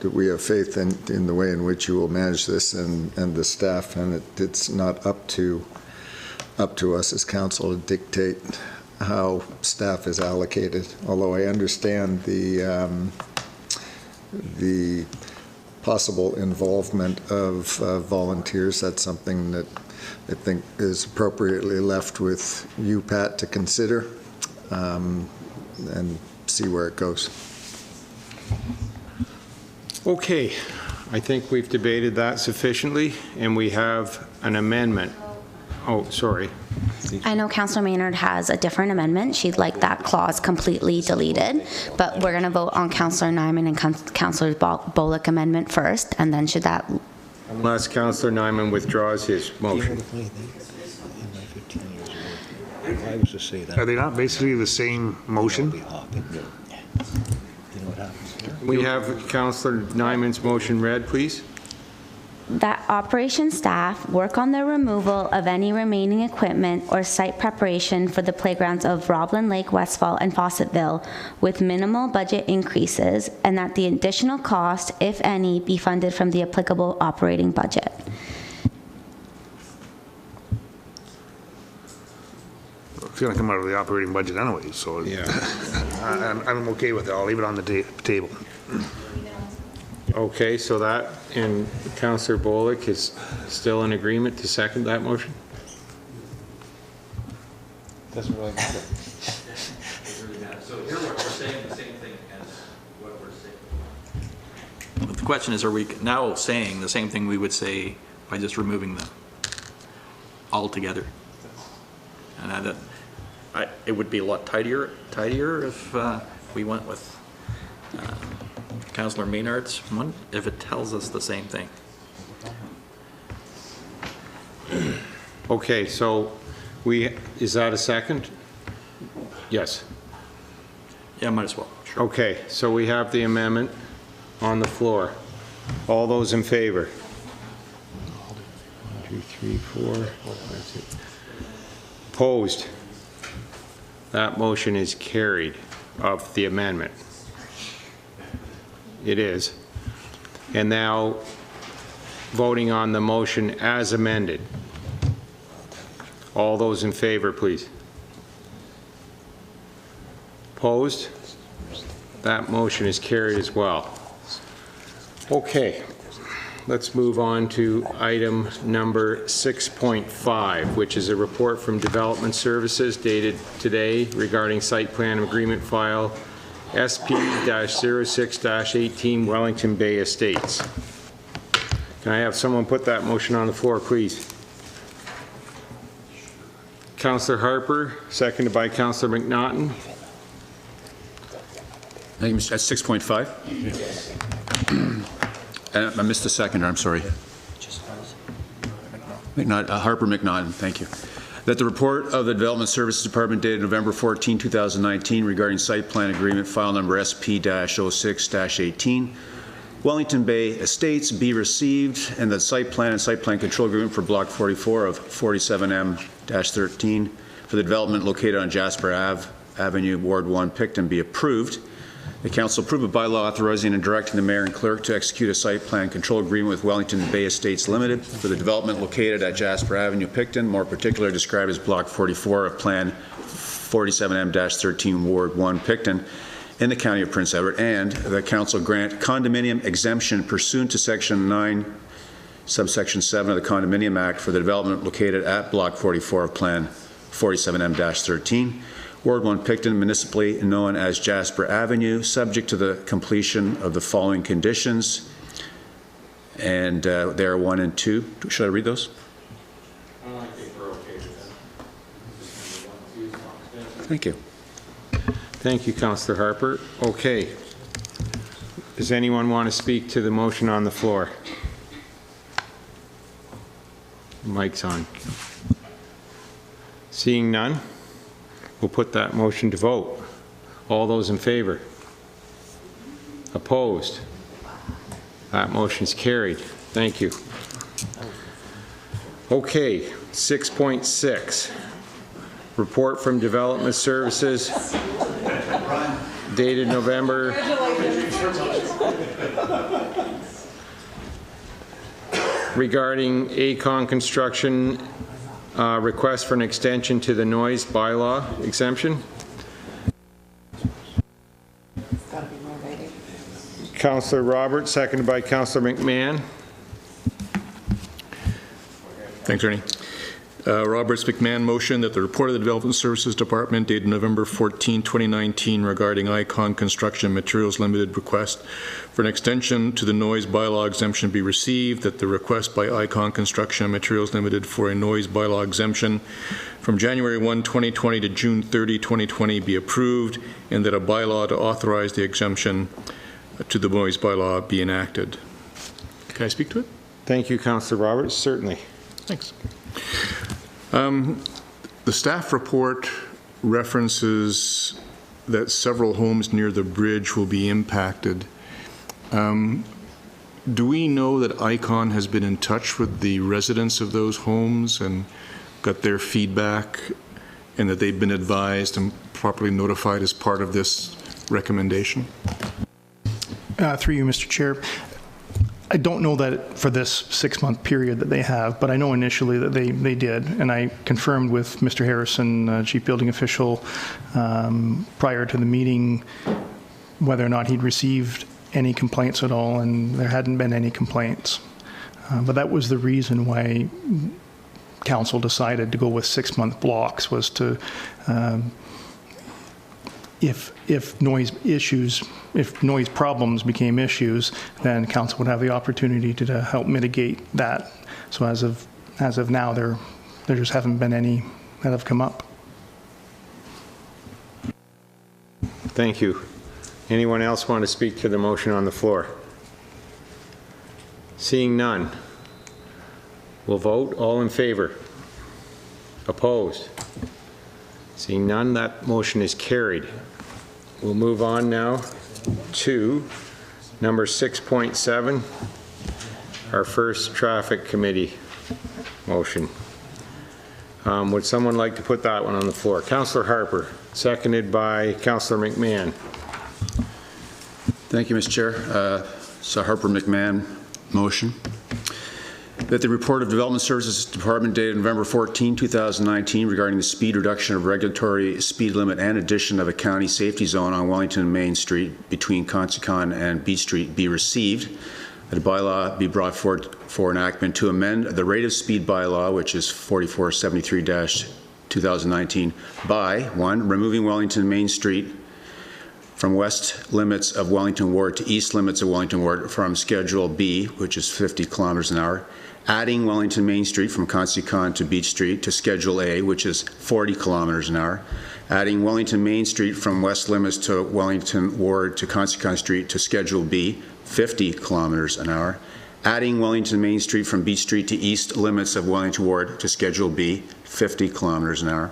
M: we have faith in the way in which you will manage this and the staff, and it's not up to us as council to dictate how staff is allocated. Although I understand the possible involvement of volunteers, that's something that I think is appropriately left with you, Pat, to consider and see where it goes.
A: Okay, I think we've debated that sufficiently, and we have an amendment. Oh, sorry.
T: I know Councillor Maynard has a different amendment. She'd like that clause completely deleted, but we're going to vote on Councillor Nyman and Councillor Bullock amendment first, and then should that...
A: Unless Councillor Nyman withdraws his motion.
S: Are they not basically the same motion?
A: We have Councillor Nyman's motion read, please.
T: That operations staff work on the removal of any remaining equipment or site preparation for the playgrounds of Roblin Lake, Westfall, and Fawcetteville with minimal budget increases, and that the additional cost, if any, be funded from the applicable operating budget.
S: It's going to come out of the operating budget anyway, so yeah. I'm okay with it. I'll leave it on the table.
A: Okay, so that, and Councillor Bullock is still in agreement to second that motion?
L: Doesn't really matter.
Q: So here we're saying the same thing as what we're saying. But the question is, are we now saying the same thing we would say by just removing them altogether? And it would be a lot tidier if we went with Councillor Maynard's one, if it tells us the same thing.
A: Okay, so is that a second? Yes.
Q: Yeah, might as well. Sure.
A: Okay, so we have the amendment on the floor. All those in favor? 1, 2, 3, 4. That's it. Opposed? That motion is carried of the amendment. It is. And now voting on the motion as amended. All those in favor, please. Opposed? That motion is carried as well. Okay. Let's move on to item number 6.5, which is a report from Development Services dated today regarding site plan agreement file SP-06-18 Wellington Bay Estates. Can I have someone put that motion on the floor, please? Councillor Harper, seconded by Councillor McNaughton.
N: I think that's 6.5. I missed the second, I'm sorry. Harper McNaughton, thank you. That the report of the Development Services Department dated November 14, 2019 regarding site plan agreement file number SP-06-18 Wellington Bay Estates be received, and that site plan and site plan control agreement for Block 44 of 47M-13 for the development located on Jasper Avenue, Ward 1, Picton be approved. The Council approve a bylaw authorizing and directing the Mayor and Clerk to execute a site plan control agreement with Wellington Bay Estates Limited for the development located at Jasper Avenue, Picton, more particularly described as Block 44 of Plan 47M-13 Ward 1, Picton, in the County of Prince Edward, and the Council grant condominium exemption pursuant to Section 9, Subsection 7 of the Condominium Act for the development located at Block 44 of Plan 47M-13. Ward 1 Picton, municipally known as Jasper Avenue, subject to the completion of the following conditions. And they are 1 and 2. Should I read those?
A: I think we're okay with that.
N: Thank you.
A: Thank you, Councillor Harper. Okay. Does anyone want to speak to the motion on the floor? Mic's on. Seeing none, we'll put that motion to vote. All those in favor? Opposed? That motion is carried. Thank you. Okay, 6.6. Report from Development Services dated November. Regarding ACON construction request for an extension to the noise bylaw exemption. Councillor Roberts, seconded by Councillor McMahon.
I: Thanks, Ernie. Roberts McMahon motion that the report of the Development Services Department dated November 14, 2019 regarding Icon Construction Materials Limited request for an extension to the noise bylaw exemption be received, that the request by Icon Construction Materials Limited for a noise bylaw exemption from January 1, 2020 to June 30, 2020 be approved, and that a bylaw to authorize the exemption to the noise bylaw be enacted. Can I speak to it?
A: Thank you, Councillor Roberts. Certainly.
I: Thanks. The staff report references that several homes near the bridge will be impacted. Do we know that Icon has been in touch with the residents of those homes and got their feedback, and that they've been advised and properly notified as part of this recommendation?
F: Through you, Mr. Chair. I don't know that for this 6-month period that they have, but I know initially that they did, and I confirmed with Mr. Harrison, Chief Building Official, prior to the meeting whether or not he'd received any complaints at all, and there hadn't been any complaints. But that was the reason why Council decided to go with 6-month blocks, was to, if noise problems became issues, then Council would have the opportunity to help mitigate that. So as of now, there just haven't been any that have come up.
A: Thank you. Anyone else want to speak to the motion on the floor? Seeing none, we'll vote. All in favor? Opposed? Seeing none, that motion is carried. We'll move on now to number 6.7, our first traffic committee motion. Would someone like to put that one on the floor? Councillor Harper, seconded by Councillor McMahon.
N: Thank you, Mr. Chair. So Harper McMahon motion that the report of Development Services Department dated November 14, 2019 regarding the speed reduction of regulatory speed limit and addition of a county safety zone on Wellington Main Street between Consicon and Beach Street be received, that a bylaw be brought forward for enactment to amend the rate of speed bylaw, which is 4473-2019, by 1, removing Wellington Main Street from west limits of Wellington Ward to east limits of Wellington Ward from Schedule B, which is 50 kilometers an hour, adding Wellington Main Street from Consicon to Beach Street to Schedule A, which is 40 kilometers an hour, adding Wellington Main Street from west limits to Wellington Ward to Consicon Street to Schedule B, 50 kilometers an hour, adding Wellington Main Street from Beach Street to east limits of Wellington Ward to Schedule B, 50 kilometers an hour.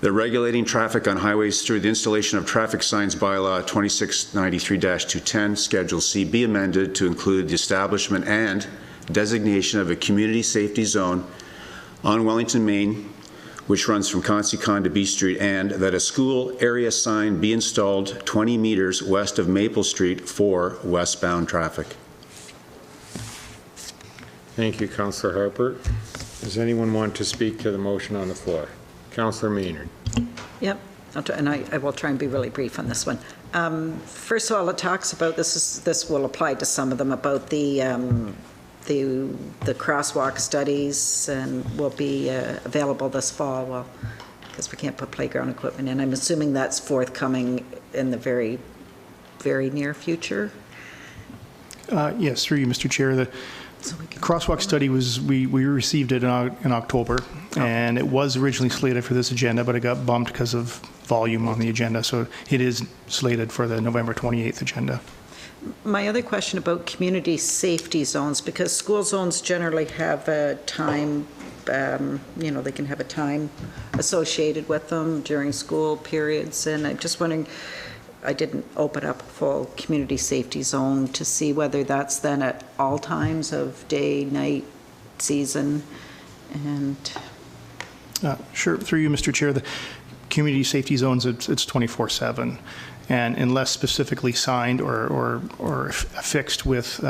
N: The regulating traffic on highways through the installation of traffic signs bylaw 2693-210, Schedule C, be amended to include the establishment and designation of a community safety zone on Wellington Main, which runs from Consicon to Beach Street, and that a school area sign be installed 20 meters west of Maple Street for westbound traffic.
A: Thank you, Councillor Harper. Does anyone want to speak to the motion on the floor? Councillor Maynard.
P: Yep, and I will try and be really brief on this one. First of all, it talks about, this will apply to some of them, about the crosswalk studies, and will be available this fall, well, because we can't put playground equipment in. I'm assuming that's forthcoming in the very, very near future.
F: Yes, through you, Mr. Chair. The crosswalk study we received it in October, and it was originally slated for this agenda, but it got bumped because of volume on the agenda, so it is slated for the November 28th agenda.
P: My other question about community safety zones, because school zones generally have a time, they can have a time associated with them during school periods, and I'm just wondering, I didn't open up a full community safety zone to see whether that's then at all times of day, night, season, and...
F: Sure, through you, Mr. Chair, the community safety zones, it's 24/7, and unless specifically signed or affixed with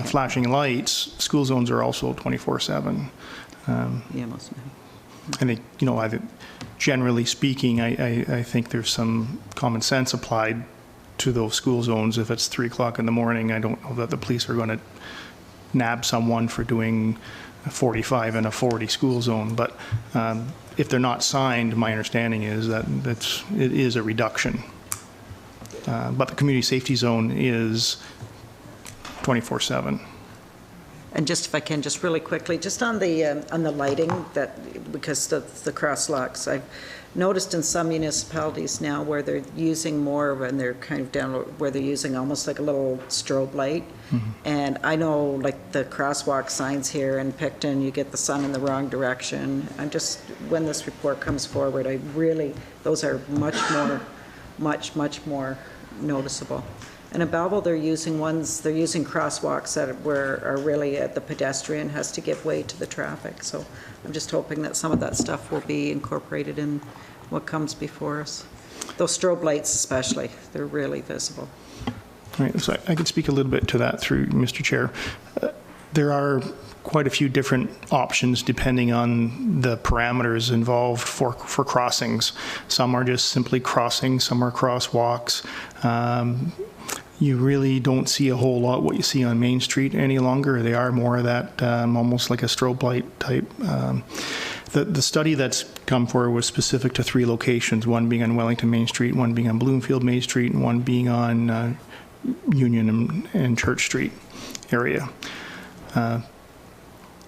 F: flashing lights, school zones are also 24/7.
P: Yeah, most of them.
F: I think, generally speaking, I think there's some common sense applied to those school zones. If it's 3 o'clock in the morning, I don't know that the police are going to nab someone for doing a 45 in a 40 school zone. But if they're not signed, my understanding is that it is a reduction. But the community safety zone is 24/7.
P: And just if I can, just really quickly, just on the lighting, because of the crosswalks, I've noticed in some municipalities now where they're using more, and they're kind of down where they're using almost like a little strobe light. Mm-hmm. And I know, like the crosswalk signs here in Picton, you get the sun in the wrong direction. I'm just, when this report comes forward, those are much more noticeable. And in Belleville, they're using crosswalks that are really the pedestrian has to give way to the traffic. So I'm just hoping that some of that stuff will be incorporated in what comes before us. Those strobe lights especially, they're really visible.
F: All right, so I can speak a little bit to that through Mr. Chair. There are quite a few different options depending on the parameters involved for crossings. Some are just simply crossing, some are crosswalks. You really don't see a whole lot what you see on Main Street any longer. They are more of that almost like a strobe light type. The study that's come forward was specific to 3 locations, one being on Wellington Main Street, one being on Bloomfield Main Street, and one being on Union and Church Street area.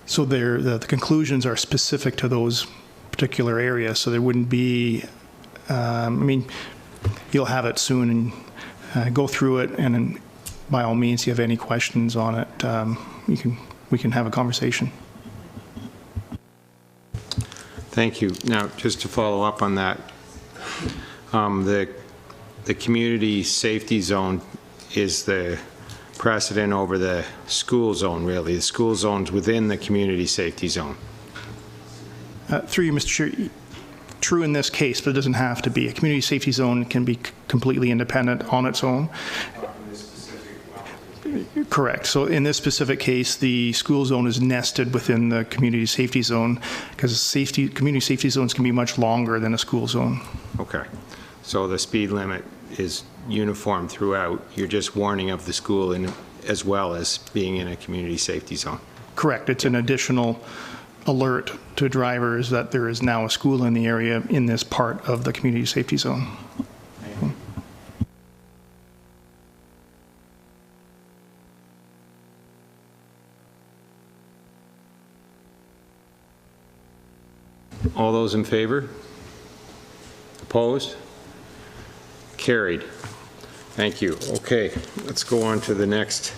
F: So the conclusions are specific to those particular areas, so there wouldn't be, I mean, you'll have it soon and go through it, and then by all means, if you have any questions on it, we can have a conversation.
A: Thank you. Now, just to follow up on that, the community safety zone is the precedent over the school zone, really. The school zone's within the community safety zone.
F: Through you, Mr. Chair, true in this case, but it doesn't have to be. A community safety zone can be completely independent on its own. Correct. So in this specific case, the school zone is nested within the community safety zone because community safety zones can be much longer than a school zone.
A: Okay. So the speed limit is uniform throughout. You're just warning of the school as well as being in a community safety zone.
F: Correct. It's an additional alert to drivers that there is now a school in the area in this part of the community safety zone.
A: All those in favor? Opposed? Carried. Thank you. Okay, let's go on to the next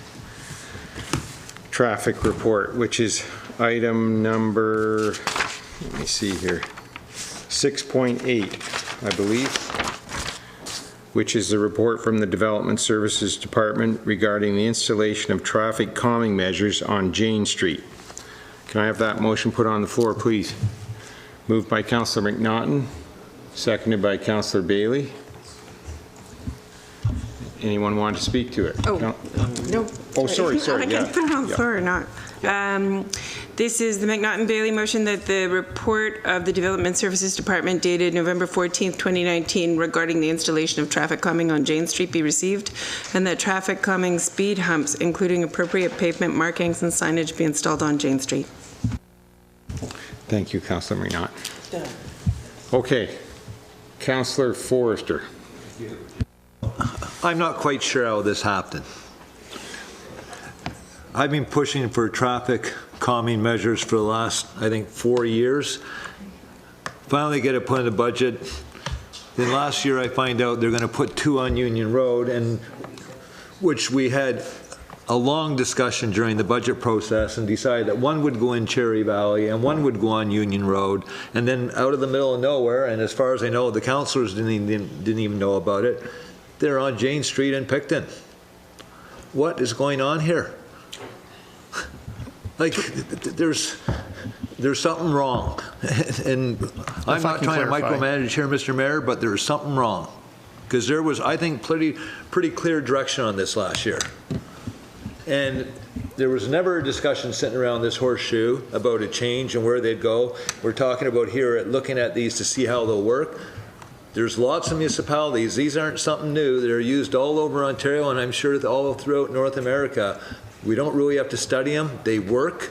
A: traffic report, which is item number, let me see here, 6.8, I believe, which is the report from the Development Services Department regarding the installation of traffic calming measures on Jane Street. Can I have that motion put on the floor, please? Moved by Councillor McNaughton, seconded by Councillor Bailey. Anyone want to speak to it?
K: Oh, no.
A: Oh, sorry,
K: I can put it on the floor or not. This is the McNaughton-Bailey motion that the report of the Development Services Department dated November 14th, 2019 regarding the installation of traffic calming on Jane Street be received, and that traffic calming speed humps, including appropriate pavement markings and signage, be installed on Jane Street.
A: Thank you, Councillor McNaught. Okay, Councillor Forrester.
L: I'm not quite sure how this happened. I've been pushing for traffic calming measures for the last, I think, 4 years. Finally get it put in the budget. Then last year I find out they're going to put 2 on Union Road, and which we had a long discussion during the budget process and decided that one would go in Cherry Valley and one would go on Union Road, and then out of the middle of nowhere, and as far as I know, the councillors didn't even know about it, they're on Jane Street in Picton. What is going on here? Like, there's something wrong. And I'm not trying to micromanage here, Mr. Mayor, but there's something wrong. Because there was, I think, pretty clear direction on this last year. And there was never a discussion sitting around this horseshoe about a change and where they'd go. We're talking about here looking at these to see how they'll work. There's lots of municipalities. These aren't something new. They're used all over Ontario, and I'm sure that all throughout North America. We don't really have to study them. They work.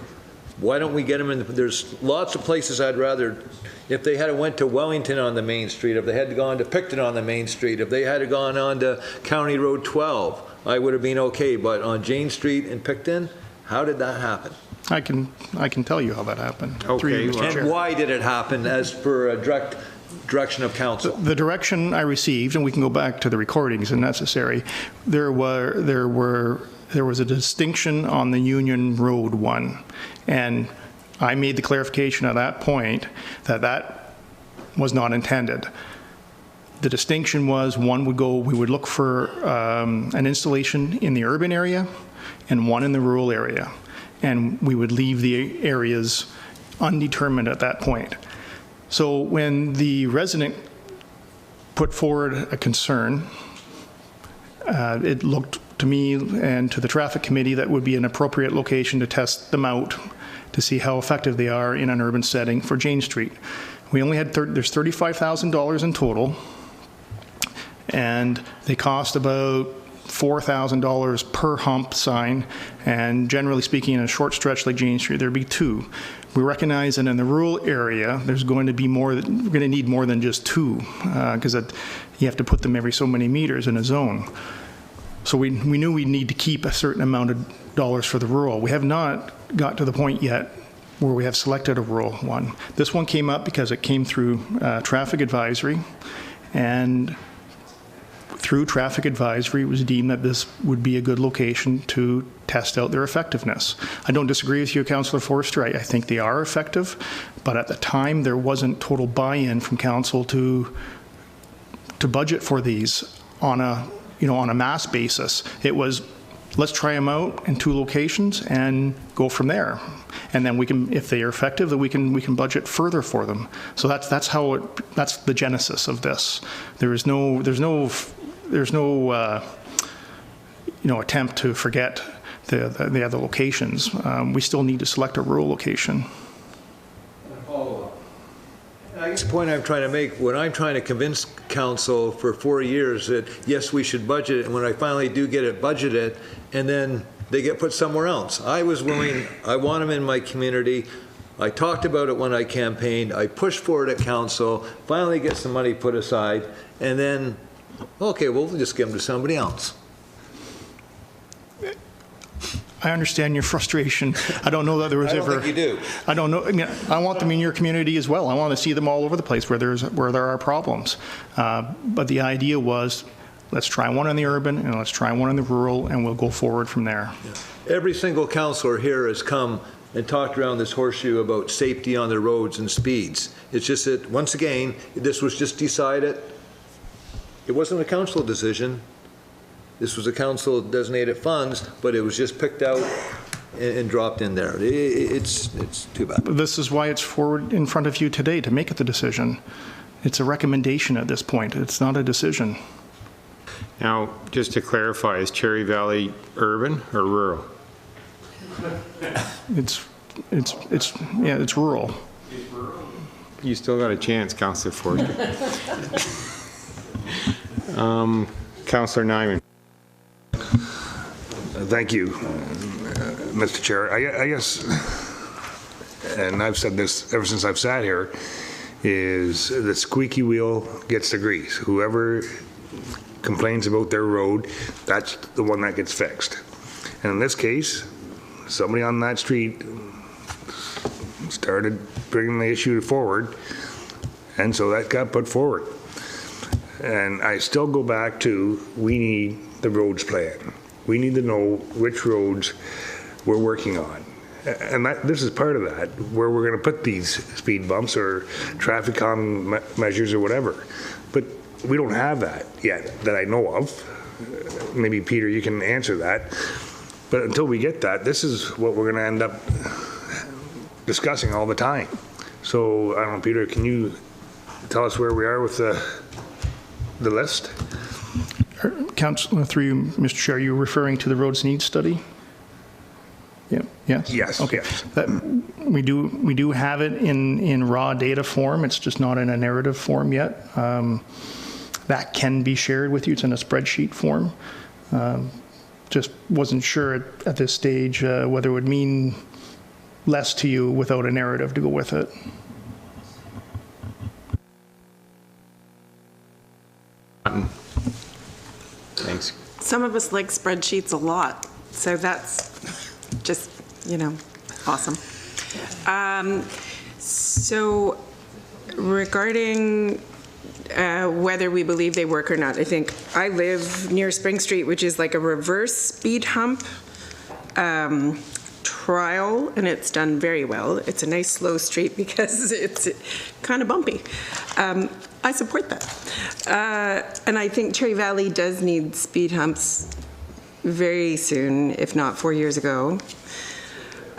L: Why don't we get them in? There's lots of places I'd rather, if they had went to Wellington on the main street, if they had gone to Picton on the main street, if they had gone on to County Road 12, I would have been okay. But on Jane Street in Picton, how did that happen?
F: I can tell you how that happened.
L: Okay. And why did it happen as per a direction of council?
F: The direction I received, and we can go back to the recordings if necessary, there was a distinction on the Union Road one, and I made the clarification at that point that that was not intended. The distinction was we would look for an installation in the urban area and one in the rural area, and we would leave the areas undetermined at that point. So when the resident put forward a concern, it looked to me and to the traffic committee that would be an appropriate location to test them out to see how effective they are in an urban setting for Jane Street. We only had, there's $35,000 in total, and they cost about $4,000 per hump sign, and generally speaking, in a short stretch like Jane Street, there'd be 2. We recognize that in the rural area, there's going to be we're going to need more than just 2, because you have to put them every so many meters in a zone. So we knew we'd need to keep a certain amount of dollars for the rural. We have not got to the point yet where we have selected a rural one. This one came up because it came through traffic advisory, and through traffic advisory, it was deemed that this would be a good location to test out their effectiveness. I don't disagree with you, Councillor Forster. I think they are effective, but at the time there wasn't total buy-in from council to budget for these on a mass basis. It was, let's try them out in 2 locations and go from there. And then we can, if they are effective, then we can budget further for them. So that's the genesis of this. There's no attempt to forget the other locations. We still need to select a rural location.
L: That's the point I'm trying to make. When I'm trying to convince council for 4 years that, yes, we should budget it, and when I finally do get it budgeted, and then they get put somewhere else. I was willing, I want them in my community. I talked about it when I campaigned. I pushed for it at council, finally get some money put aside, and then, okay, well, we'll just give them to somebody else.
F: I understand your frustration. I don't know that there was ever.
L: I don't think you do.
F: I don't know. I mean, I want them in your community as well. I want to see them all over the place where there are problems. But the idea was, let's try one in the urban and let's try one in the rural, and we'll go forward from there.
L: Yeah. Every single councillor here has come and talked around this horseshoe about safety on the roads and speeds. It's just that, once again, this was just decided. It wasn't a council decision. This was a council designated funds, but it was just picked out and dropped in there. It's too bad.
F: This is why it's forward in front of you today, to make it the decision. It's a recommendation at this point. It's not a decision.
A: Now, just to clarify, is Cherry Valley urban or rural?
F: It's rural.
A: You still got a chance, Councillor Forster. Councillor Nyman.
S: Thank you, Mr. Chair. I guess, and I've said this ever since I've sat here, is the squeaky wheel gets the grease. Whoever complains about their road, that's the one that gets fixed. And in this case, somebody on that street started bringing the issue forward, and so that got put forward. And I still go back to, we need the roads plan. We need to know which roads we're working on. And this is part of that, where we're going to put these speed bumps or traffic calming measures or whatever. But we don't have that yet that I know of. Maybe, Peter, you can answer that. But until we get that, this is what we're going to end up discussing all the time. So, I don't know, Peter, can you tell us where we are with the list?
F: Councillor, through you, Mr. Chair, you're referring to the roads needs study? Yeah. Yes.
S: Yes.
F: Okay.
S: Yes.
F: We do have it in raw data form. It's just not in a narrative form yet. That can be shared with you. It's in a spreadsheet form. just wasn't sure at this stage whether it would mean less to you without a narrative to go with it.
A: Thanks.
K: Some of us like spreadsheets a lot, so that's just, you know, awesome. So regarding whether we believe they work or not, I think I live near Spring Street, which is like a reverse speed hump trial, and it's done very well. It's a nice slow street because it's kind of bumpy. I support that. And I think Cherry Valley does need speed humps very soon, if not 4 years ago.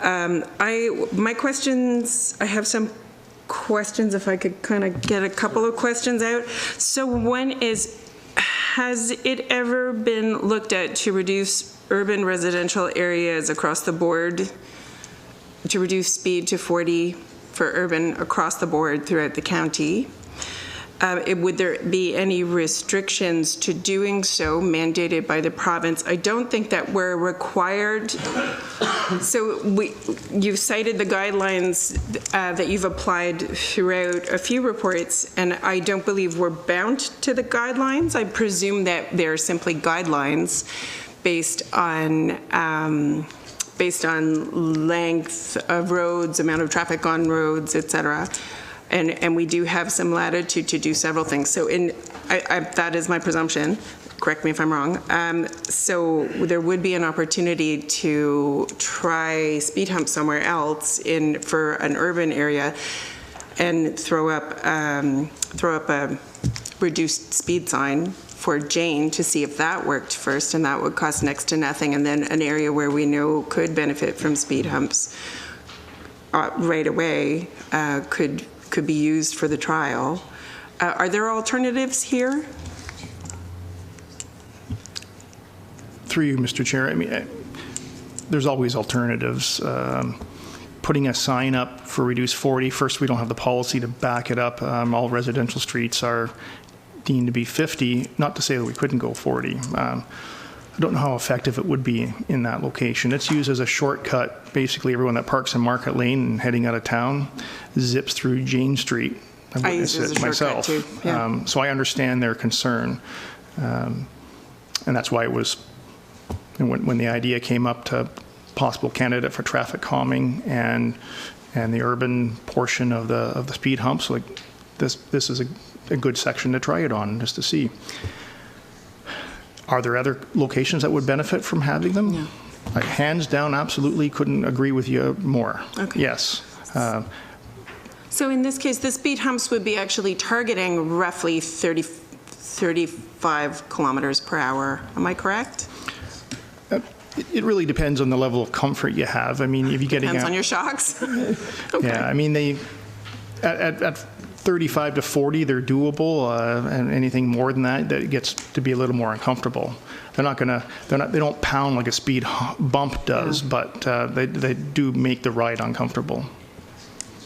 K: My questions, I have some questions, if I could kind of get a couple of questions out. So one is, has it ever been looked at to reduce urban residential areas across the board, to reduce speed to 40 for urban across the board throughout the county? Would there be any restrictions to doing so mandated by the province? I don't think that we're required. So you've cited the guidelines that you've applied throughout a few reports, and I don't believe we're bound to the guidelines. I presume that they're simply guidelines based on length of roads, amount of traffic on roads, et cetera. And we do have some latitude to do several things. So that is my presumption. Correct me if I'm wrong. So there would be an opportunity to try speed humps somewhere else for an urban area and throw up a reduced speed sign for Jane to see if that worked first, and that would cost next to nothing. And then an area where we know could benefit from speed humps right away could be used for the trial. Are there alternatives here?
F: Through you, Mr. Chair, I mean, there's always alternatives. Putting a sign up for reduced 40, first, we don't have the policy to back it up. All residential streets are deemed to be 50, not to say that we couldn't go 40. I don't know how effective it would be in that location. It's used as a shortcut. Basically, everyone that parks in Market Lane and heading out of town zips through Jane Street.
K: I use it as a shortcut too. Yeah.
F: So I understand their concern. And that's why it was, when the idea came up to possible candidate for traffic calming and the urban portion of the speed humps, like this is a good section to try it on, just to see. Are there other locations that would benefit from having them? Yeah. Hands down, absolutely couldn't agree with you more. Okay. Yes.
K: So in this case, the speed humps would be actually targeting roughly 35 kilometers per hour. Am I correct?
F: It really depends on the level of comfort you have. I mean, if you're getting
K: depends on your shocks. Okay.
F: Yeah, I mean, at 35 to 40, they're doable, and anything more than that, that gets to be a little more uncomfortable. They don't pound like a speed bump does, yeah. But they do make the ride uncomfortable.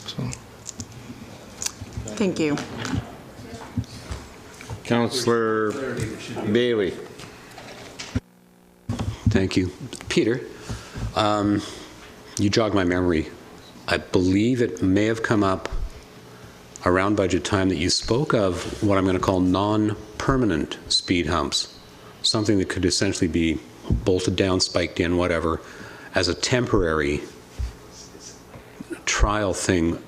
F: So.
K: Thank you.
A: Councillor Bailey.
H: Thank you. Peter, you jogged my memory. I believe it may have come up around budget time that you spoke of what I'm going to call non-permanent speed humps, something that could essentially be bolted down, spiked in, whatever, as a temporary trial thing.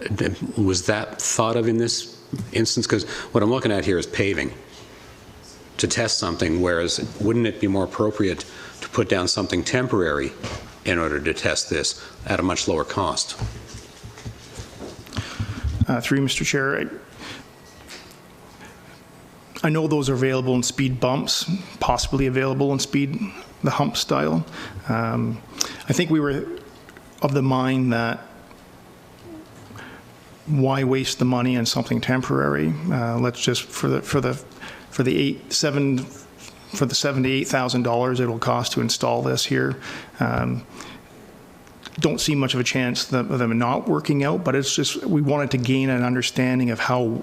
H: Was that thought of in this instance? Because what I'm looking at here is paving to test something, whereas wouldn't it be more appropriate to put down something temporary in order to test this at a much lower cost?
F: Through Mr. Chair, I know those are available in speed bumps, possibly available in the hump style. I think we were of the mind that why waste the money on something temporary? Let's just for the $7,000 to $8,000 it'll cost to install this here. Don't see much of a chance of them not working out, but it's just we wanted to gain an understanding of how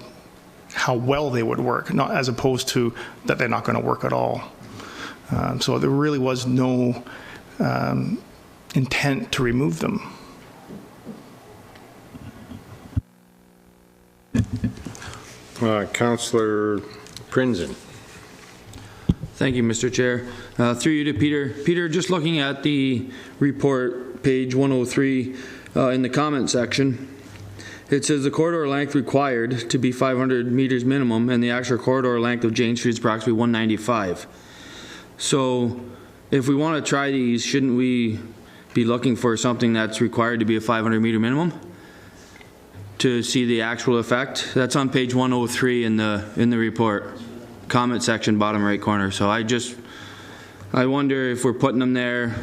F: well they would work, not as opposed to that they're not going to work at all. So there really was no intent to remove them.
A: Councillor Prinzen.
B: Thank you, Mr. Chair. Through you to Peter. Peter, just looking at the report, page 103, in the comment section, it says the corridor length required to be 500 meters minimum, and the actual corridor length of Jane Street is approximately 195. So if we want to try these, shouldn't we be looking for something that's required to be a 500 meter minimum to see the actual effect? That's on page 103 in the report, comment section, bottom right corner. So I wonder if we're putting them there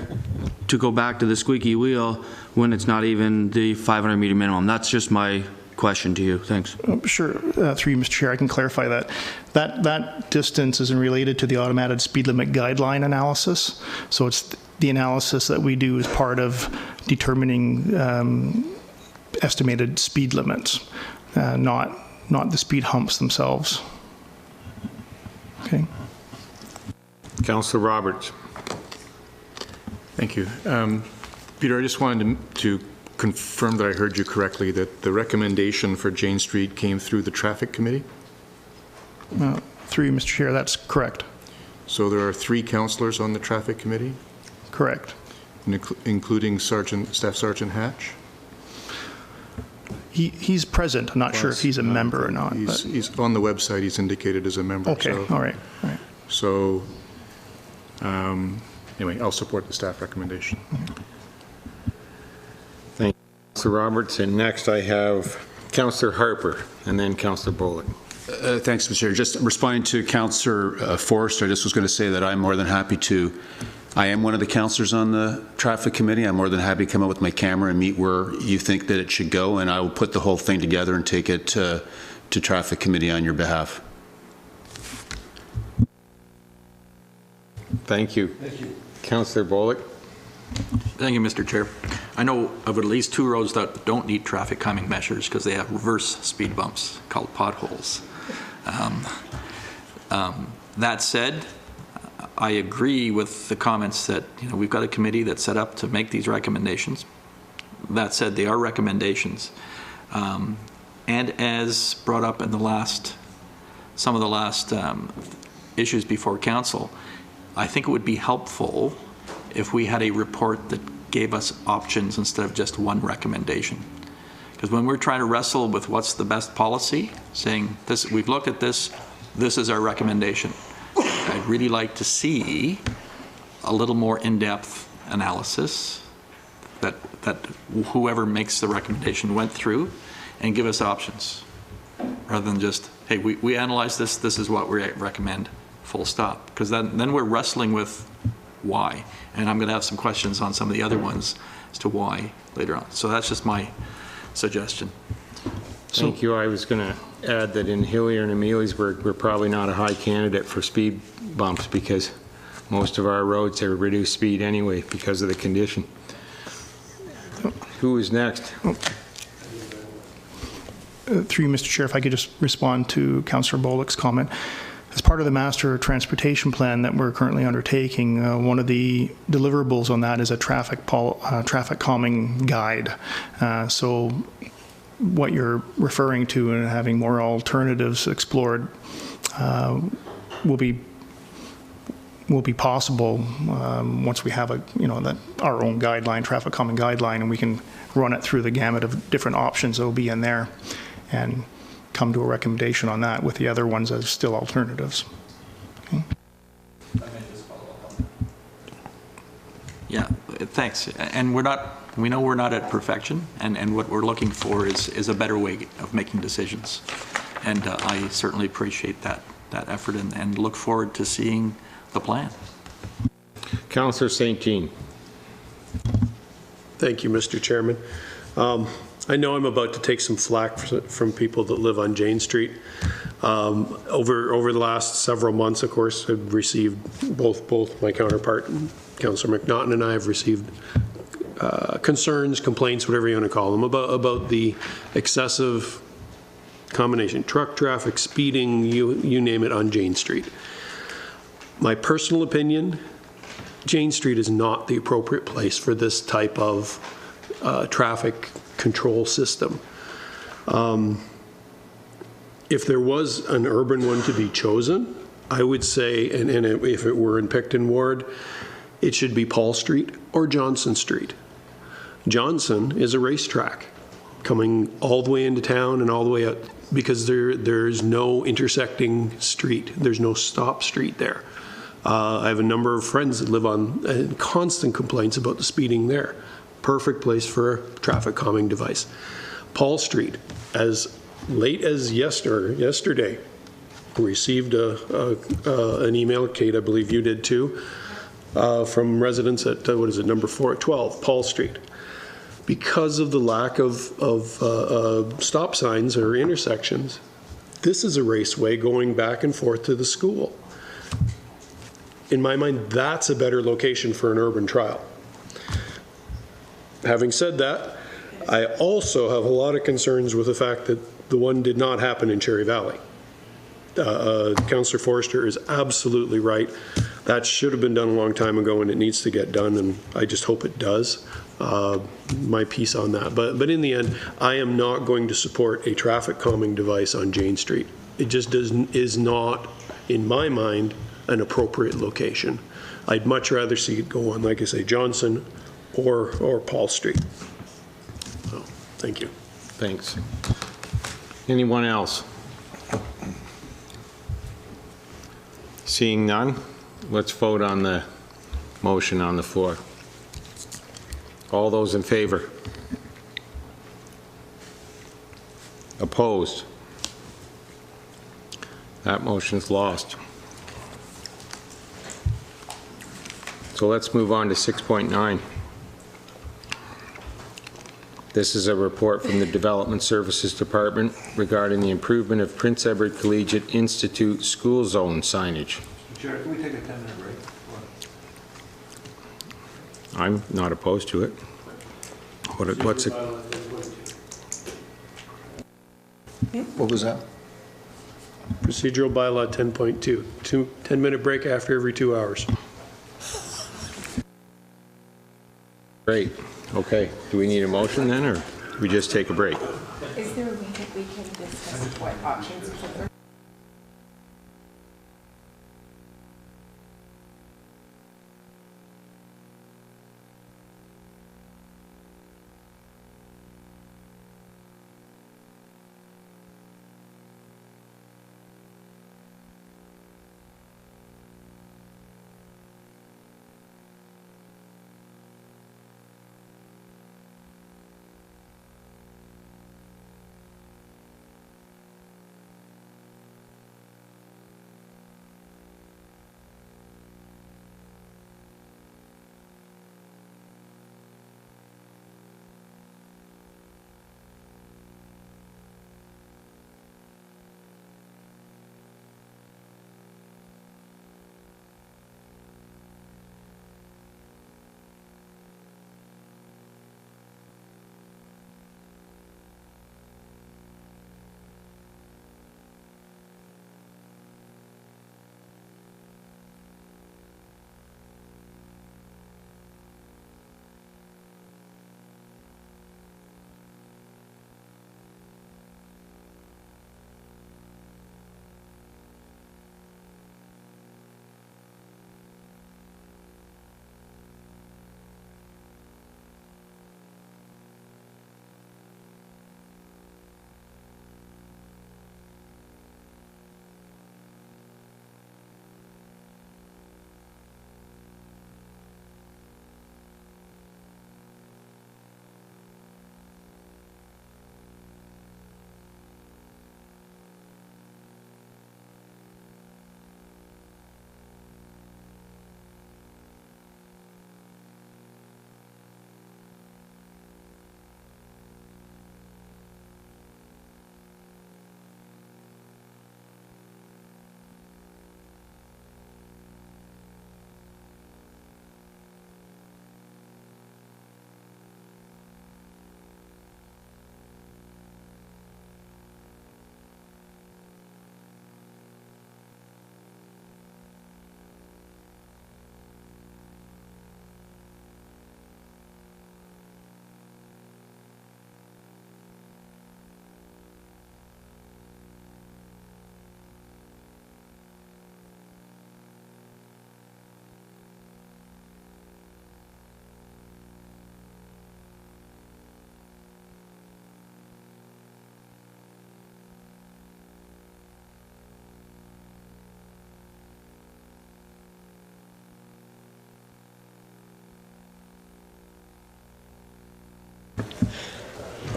B: to go back to the squeaky wheel when it's not even the 500 meter minimum. That's just my question to you. Thanks.
F: Sure. Through you, Mr. Chair, I can clarify that. That distance isn't related to the automated speed limit guideline analysis. So it's the analysis that we do as part of determining estimated speed limits, not the speed humps themselves. Okay.
A: Councillor Roberts.
I: Thank you. Peter, I just wanted to confirm that I heard you correctly, that the recommendation for Jane Street came through the Traffic Committee?
F: Through you, Mr. Chair, that's correct.
I: So there are 3 councillors on the Traffic Committee?
F: Correct.
I: Including Staff Sergeant Hatch?
F: He's present. I'm not sure if he's a member or not.
I: He's on the website. He's indicated as a member.
F: Okay,
I: so,
F: all right.
I: So, anyway, I'll support the staff recommendation.
A: Thank you, Councillor Roberts. And next I have Councillor Harper and then Councillor Bullock.
N: Thanks, Mr. Chair. Just responding to Councillor Forrester, I just was going to say that I'm more than happy to. I am one of the councillors on the Traffic Committee. I'm more than happy to come out with my camera and meet where you think that it should go, and I will put the whole thing together and take it to Traffic Committee on your behalf.
A: Thank you.
Q: Thank you.
A: Councillor Bullock.
Q: Thank you, Mr. Chair. I know of at least 2 roads that don't need traffic calming measures because they have reverse speed bumps called potholes. That said, I agree with the comments that we've got a committee that's set up to make these recommendations. That said, they are recommendations, and as brought up in some of the last issues before council, I think it would be helpful if we had a report that gave us options instead of just one recommendation. Because when we're trying to wrestle with what's the best policy, saying this, we've looked at this, this is our recommendation. I'd really like to see a little more in-depth analysis that whoever makes the recommendation went through and give us options, rather than just, hey, we analyzed this, this is what we recommend, full stop. Because then we're wrestling with why. And I'm going to have some questions on some of the other ones as to why later on. So that's just my suggestion.
A: Thank you. I was going to add that in Hillier and Amelisburg, we're probably not a high candidate for speed bumps because most of our roads are reduced speed anyway because of the condition. Who is next?
F: Through you, Mr. Chair, if I could just respond to Councillor Bullock's comment. As part of the Master Transportation Plan that we're currently undertaking, one of the deliverables on that is a traffic calming guide. So what you're referring to and having more alternatives explored will be possible once we have our own guideline, traffic calming guideline, and we can run it through the gamut of different options that will be in there and come to a recommendation on that with the other ones as still alternatives. Okay.
Q: Yeah, thanks. And we know we're not at perfection, and what we're looking for is a better way of making decisions. And I certainly appreciate that effort and look forward to seeing the plan.
A: Councillor St. Jean.
O: Thank you, Mr. Chairman. I know I'm about to take some flack from people that live on Jane Street. Over the last several months, of course, I've received both my counterpart, Councillor McNaughton, and I have received concerns, complaints, whatever you want to call them, about the excessive combination truck traffic, speeding, you name it, on Jane Street. My personal opinion, Jane Street is not the appropriate place for this type of traffic control system. If there was an urban one to be chosen, I would say, and if it were in Picton Ward, it should be Paul Street or Johnson Street. Johnson is a racetrack coming all the way into town and all the way out, because there's no intersecting street. There's no stop street there. I have a number of friends that live on constant complaints about the speeding there. Perfect place for a traffic calming device. Paul Street, as late as yesterday, received an email, Kate, I believe you did too, from residents at, what is it, number 412 Paul Street. Because of the lack of stop signs or intersections, this is a raceway going back and forth to the school. In my mind, that's a better location for an urban trial. Having said that, I also have a lot of concerns with the fact that the one did not happen in Cherry Valley. Councillor Forster is absolutely right. That should have been done a long time ago, and it needs to get done, and I just hope it does. My piece on that. But in the end, I am not going to support a traffic calming device on Jane Street. It just is not, in my mind, an appropriate location. I'd much rather see it go on, like I say, Johnson or Paul Street. So, thank you.
A: Thanks. Anyone else? Seeing none, let's vote on the motion on the floor. All those in favor? Opposed? That motion's lost. So let's move on to 6.9. This is a report from the Development Services Department regarding the improvement of Prince Edward Collegiate Institute school zone signage.
L: Chair, can we take a 10-minute break?
A: I'm not opposed to it. What's it?
M: What was that?
O: Procedural bylaw 10.2, 10-minute break after every 2 hours.
A: Great. Okay. Do we need a motion then, or do we just take a break?
K: Is there a way that we can discuss what options for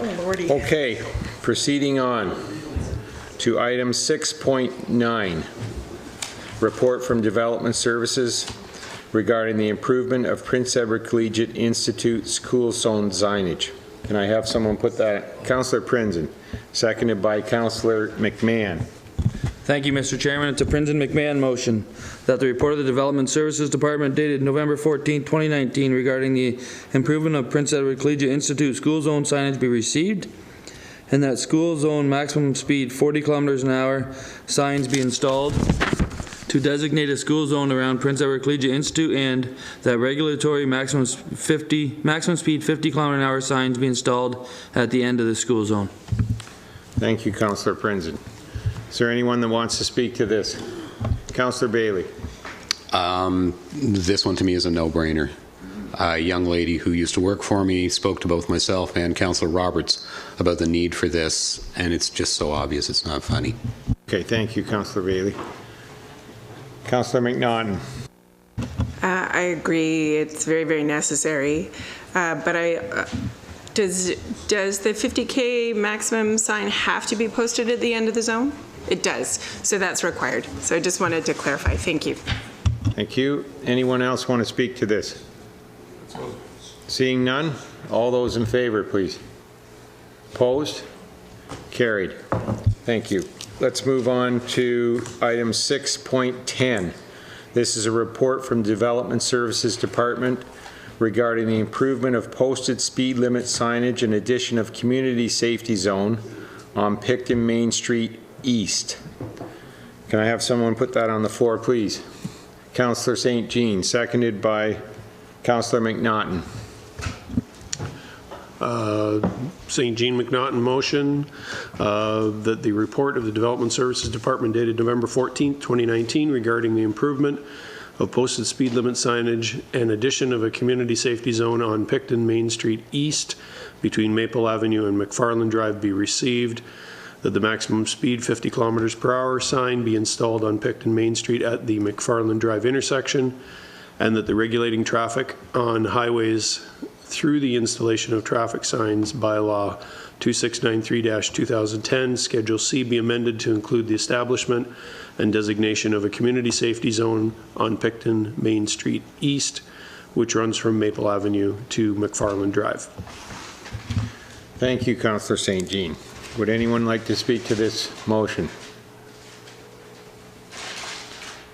K: Oh, Lordy.
A: Okay, proceeding on to item 6.9, report from Development Services regarding the improvement of Prince Edward Collegiate Institute school zone signage. Can I have someone put that? Councillor Prinzen, seconded by Councillor McMahon.
B: Thank you, Mr. Chairman. It's a Prinzen McMahon motion that the report of the Development Services Department dated November 14, 2019 regarding the improvement of Prince Edward Collegiate Institute school zone signage be received, and that school zone maximum speed 40 kilometers an hour signs be installed to designate a school zone around Prince Edward Collegiate Institute, and that regulatory maximum speed 50 kilometer an hour signs be installed at the end of the school zone.
A: Thank you, Councillor Prinzen. Is there anyone that wants to speak to this? Councillor Bailey.
H: This one to me is a no-brainer. A young lady who used to work for me spoke to both myself and Councillor Roberts about the need for this, and it's just so obvious it's not funny.
A: Okay, thank you, Councillor Bailey. Councillor McNaughton.
K: I agree. It's very, very necessary. But does the 50K maximum sign have to be posted at the end of the zone? It does. So that's required. So I just wanted to clarify. Thank you.
A: Thank you. Anyone else want to speak to this? Seeing none, all those in favor, please. Opposed? Carried. Thank you. Let's move on to item 6.10. This is a report from Development Services Department regarding the improvement of posted speed limit signage and addition of community safety zone on Picton Main Street East. Can I have someone put that on the floor, please? Councillor St. Jean, seconded by Councillor McNaughton.
O: St. Jean McNaughton motion that the report of the Development Services Department dated November 14, 2019 regarding the improvement of posted speed limit signage and addition of a community safety zone on Picton Main Street East between Maple Avenue and McFarland Drive be received, that the maximum speed 50 kilometers per hour sign be installed on Picton Main Street at the McFarland Drive intersection, and that the regulating traffic on highways through the installation of traffic signs bylaw 2693-2010 Schedule C be amended to include the establishment and designation of a community safety zone on Picton Main Street East, which runs from Maple Avenue to McFarland Drive.
A: Thank you, Councillor St. Jean. Would anyone like to speak to this motion?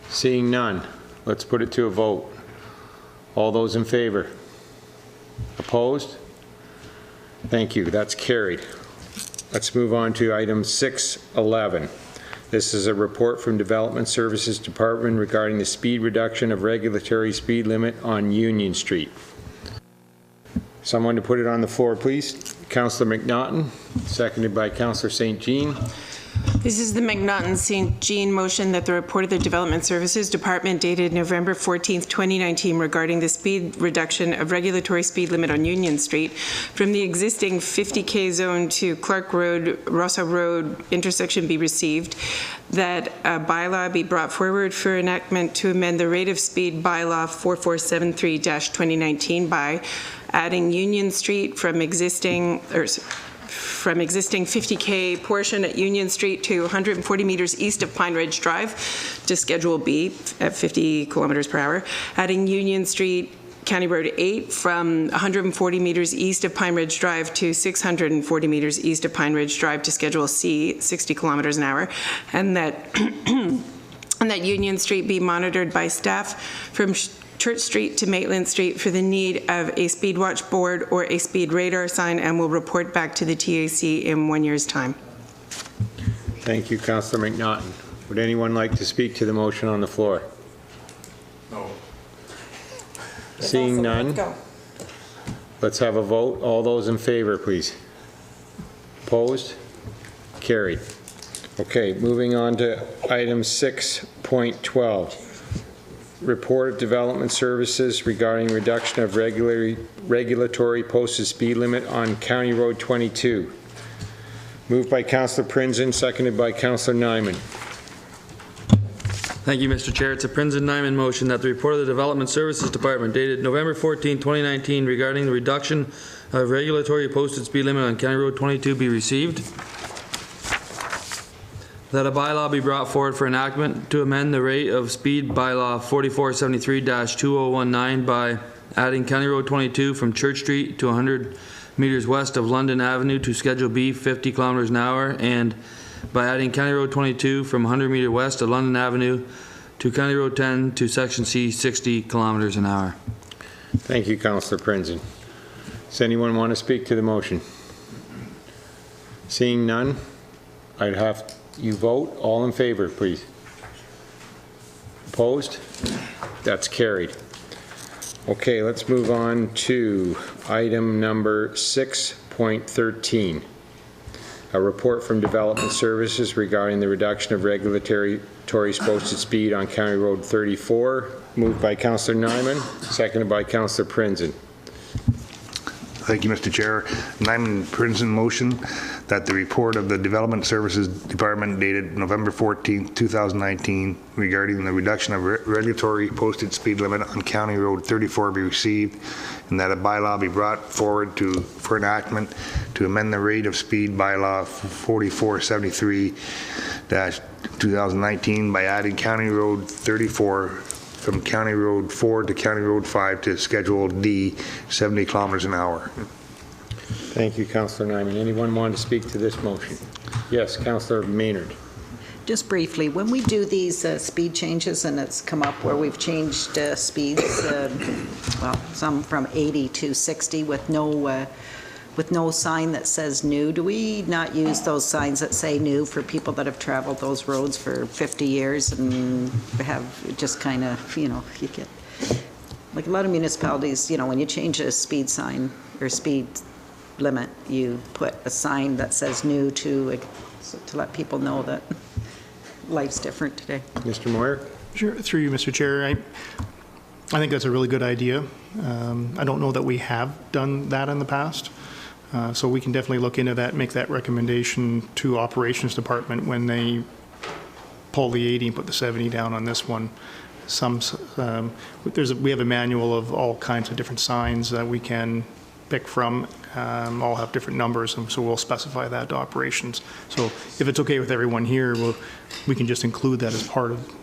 A: Seeing none, let's put it to a vote. All those in favor? Opposed? Thank you. That's carried. Let's move on to item 6.11. This is a report from Development Services Department regarding the speed reduction of regulatory speed limit on Union Street. Someone to put it on the floor, please. Councillor McNaughton, seconded by Councillor St. Jean.
K: This is the McNaughton-St. Jean motion that the report of the Development Services Department dated November 14, 2019 regarding the speed reduction of regulatory speed limit on Union Street from the existing 50K zone to Clark Road, Rossa Road intersection be received, that a bylaw be brought forward for enactment to amend the rate of speed bylaw 4473-2019 by adding Union Street from existing 50K portion at Union Street to 140 meters east of Pine Ridge Drive to Schedule B at 50 kilometers per hour, adding Union Street County Road 8 from 140 meters east of Pine Ridge Drive to 640 meters east of Pine Ridge Drive to Schedule C, 60 kilometers an hour, and that and that Union Street be monitored by staff from Church Street to Maitland Street for the need of a speed watch board or a speed radar sign, and will report back to the TAC in 1 year's time.
A: Thank you, Councillor McNaughton. Would anyone like to speak to the motion on the floor?
S: No.
A: Seeing none, let's have a vote. All those in favor, please. Opposed? Carried. Okay, moving on to item 6.12. Report of Development Services regarding reduction of regulatory posted speed limit on County Road 22. Moved by Councillor Prinzen, seconded by Councillor Nyman.
B: Thank you, Mr. Chair. It's a Prinzen-Nyman motion that the report of the Development Services Department dated November 14, 2019 regarding the reduction a regulatory posted speed limit on County Road 22 be received. That a bylaw be brought forward for enactment to amend the rate of speed bylaw 4473-2019 by adding County Road 22 from Church Street to 100 meters west of London Avenue to Schedule B 50 kilometers an hour, and by adding County Road 22 from 100 meter west of London Avenue to County Road 10 to Section C 60 kilometers an hour.
A: Thank you, Councillor Prinzen. Does anyone want to speak to the motion? Seeing none, I'd have you vote. All in favor, please. Opposed? That's carried. Okay, let's move on to item number 6.13. A report from Development Services regarding the reduction of regulatory posted speed on County Road 34. Moved by Councillor Nyman, seconded by Councillor Prinzen.
S: Thank you, Mr. Chair. Nyman Prinzen motion that the report of the Development Services Department dated November 14, 2019 regarding the reduction of regulatory posted speed limit on County Road 34 be received, and that a bylaw be brought forward for enactment to amend the rate of speed bylaw 4473-2019 by adding County Road 34 from County Road 4 to County Road 5 to Schedule D, 70 kilometers an hour.
A: Thank you, Councillor Nyman. Anyone want to speak to this motion? Yes, Councillor Maynard.
P: Just briefly, when we do these speed changes, and it's come up where we've changed speeds, well, some from 80 to 60 with no sign that says new, do we not use those signs that say new for people that have traveled those roads for 50 years and have just kind of, you know, you get, like a lot of municipalities, you know, when you change a speed sign or speed limit, you put a sign that says new to let people know that life's different today.
A: Mr. Moyer?
F: Sure, through you, Mr. Chair. I think that's a really good idea. I don't know that we have done that in the past. So we can definitely look into that, make that recommendation to Operations Department when they pull the 80 and put the 70 down on this one. We have a manual of all kinds of different signs that we can pick from, all have different numbers, and so we'll specify that to Operations. So if it's okay with everyone here, we can just include that as part of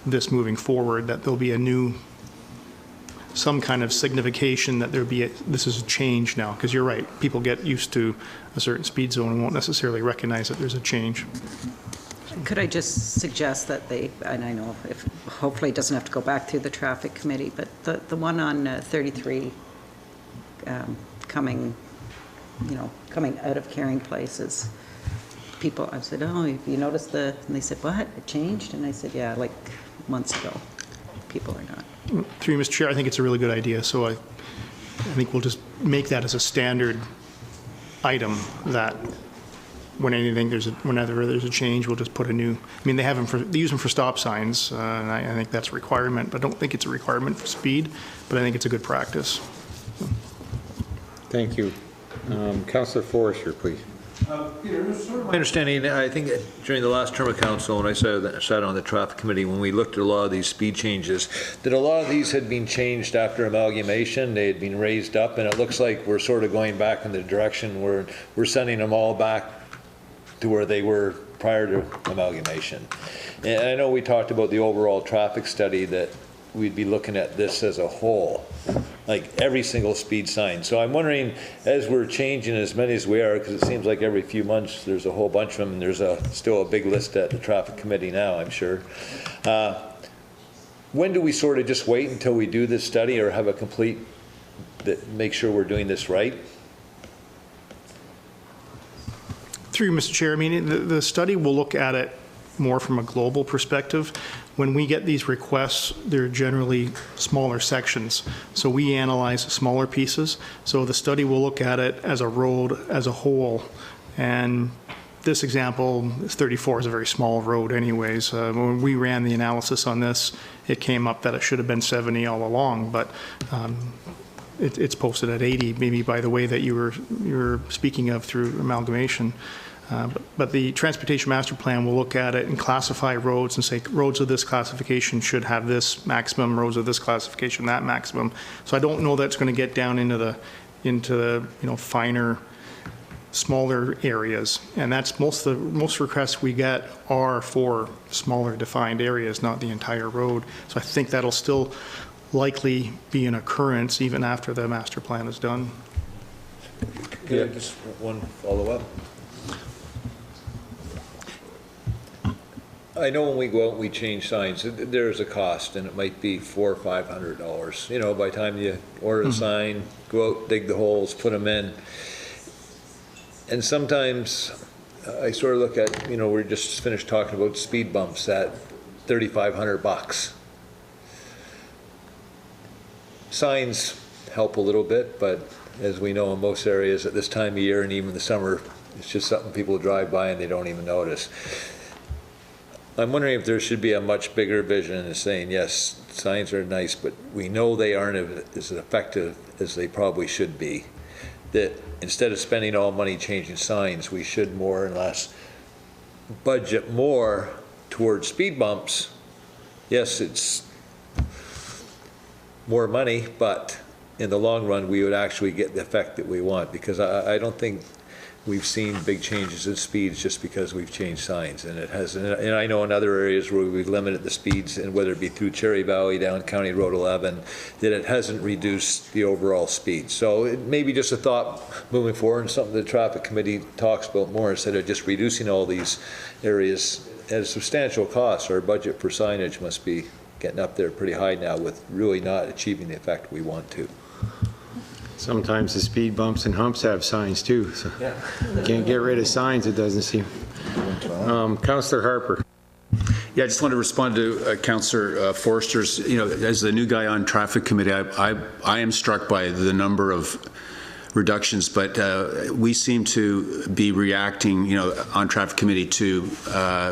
F: this moving forward, that there'll be some kind of signification that this is a change now, because you're right, people get used to a certain speed zone and won't necessarily recognize that there's a change.
P: Could I just suggest that and I know hopefully it doesn't have to go back through the traffic committee, but the one on 33 coming out of Caring Places, people, I said, oh, you noticed and they said, what, it changed? And I said, yeah, like months ago. People are not.
F: Through you, Mr. Chair, I think it's a really good idea, so I think we'll just make that as a standard item, that whenever there's a change, we'll just put a new, I mean, they use them for stop signs, and I think that's a requirement, but I don't think it's a requirement for speed, but I think it's a good practice.
A: Thank you. Councillor Forrester, please.
L: Peter, sort of my understanding, I think during the last term of council, when I sat on the traffic committee, when we looked at a lot of these speed changes, that a lot of these had been changed after amalgamation. They had been raised up, and it looks like we're sort of going back in the direction where we're sending them all back to where they were prior to amalgamation. And I know we talked about the overall traffic study, that we'd be looking at this as a whole, like every single speed sign. So I'm wondering, as we're changing as many as we are, because it seems like every few months there's a whole bunch of them, and there's still a big list at the traffic committee now, I'm sure. When do we sort of just wait until we do this study, or have a complete, make sure we're doing this right?
F: Through you, Mr. Chair, I mean, the study will look at it more from a global perspective. When we get these requests, they're generally smaller sections. So we analyze smaller pieces. So the study will look at it as a road as a whole. And this example, 34 is a very small road anyways. When we ran the analysis on this, it came up that it should have been 70 all along, but it's posted at 80, maybe by the way that you were speaking of through amalgamation. But the Transportation Master Plan will look at it and classify roads and say roads of this classification should have this maximum, roads of this classification that maximum. So I don't know that's going to get down into the into, finer, smaller areas. And that's most requests we get are for smaller defined areas, not the entire road. So I think that'll still likely be an occurrence even after the master plan is done.
L: Yeah, just one follow-up. I know when we go out and we change signs, there's a cost, and it might be $400 or $500. By the time you order the sign, go out, dig the holes, put them in. And sometimes I sort of look at, we're just finished talking about speed bumps at $3,500. Signs help a little bit, but as we know in most areas at this time of year and even the summer, it's just something people drive by and they don't even notice. I'm wondering if there should be a much bigger vision in saying, yes, signs are nice, but we know they aren't as effective as they probably should be. That instead of spending all money changing signs, we should more or less budget more towards speed bumps. Yes, it's more money, but in the long run, we would actually get the effect that we want, because I don't think we've seen big changes in speeds just because we've changed signs, and it hasn't. And I know in other areas where we've limited the speeds, and whether it be through Cherry Valley down County Road 11, that it hasn't reduced the overall speed. So it may be just a thought moving forward, and something the traffic committee talks about more, instead of just reducing all these areas at a substantial cost. Our budget for signage must be getting up there pretty high now, with really not achieving the effect we want to.
A: Sometimes the speed bumps and humps have signs too, so
L: yeah.
A: You can't get rid of signs, it doesn't seem. Councillor Harper.
N: Yeah, I just want to respond to Councillor Forster's, as the new guy on traffic committee, I am struck by the number of reductions, but we seem to be reacting, on traffic committee to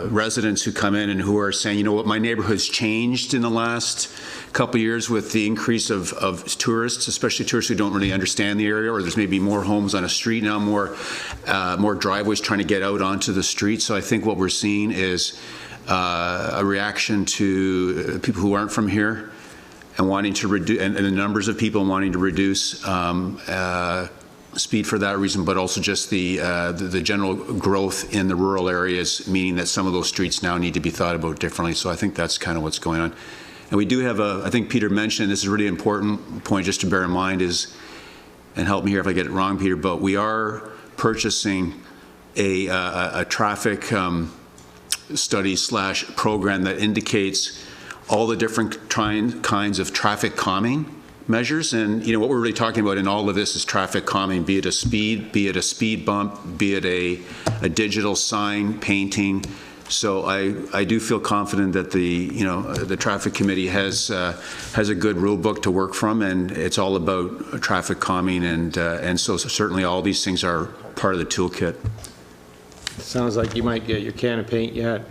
N: residents who come in and who are saying, what, my neighborhood's changed in the last couple of years with the increase of tourists, especially tourists who don't really understand the area, or there's maybe more homes on a street now, more driveways trying to get out onto the street. So I think what we're seeing is a reaction to people who aren't from here and wanting to reduce, and the numbers of people wanting to reduce speed for that reason, but also just the general growth in the rural areas, meaning that some of those streets now need to be thought about differently. So I think that's kind of what's going on. And we do have I think Peter mentioned, and this is a really important point just to bear in mind is, and help me here if I get it wrong, Peter, but we are purchasing a traffic study / program that indicates all the different kinds of traffic calming measures. And what we're really talking about in all of this is traffic calming, be it a speed bump, be it a digital sign painting. So I do feel confident that the traffic committee has a good rule book to work from, and it's all about traffic calming, and so certainly all these things are part of the toolkit.
A: Sounds like you might get your can of paint yet.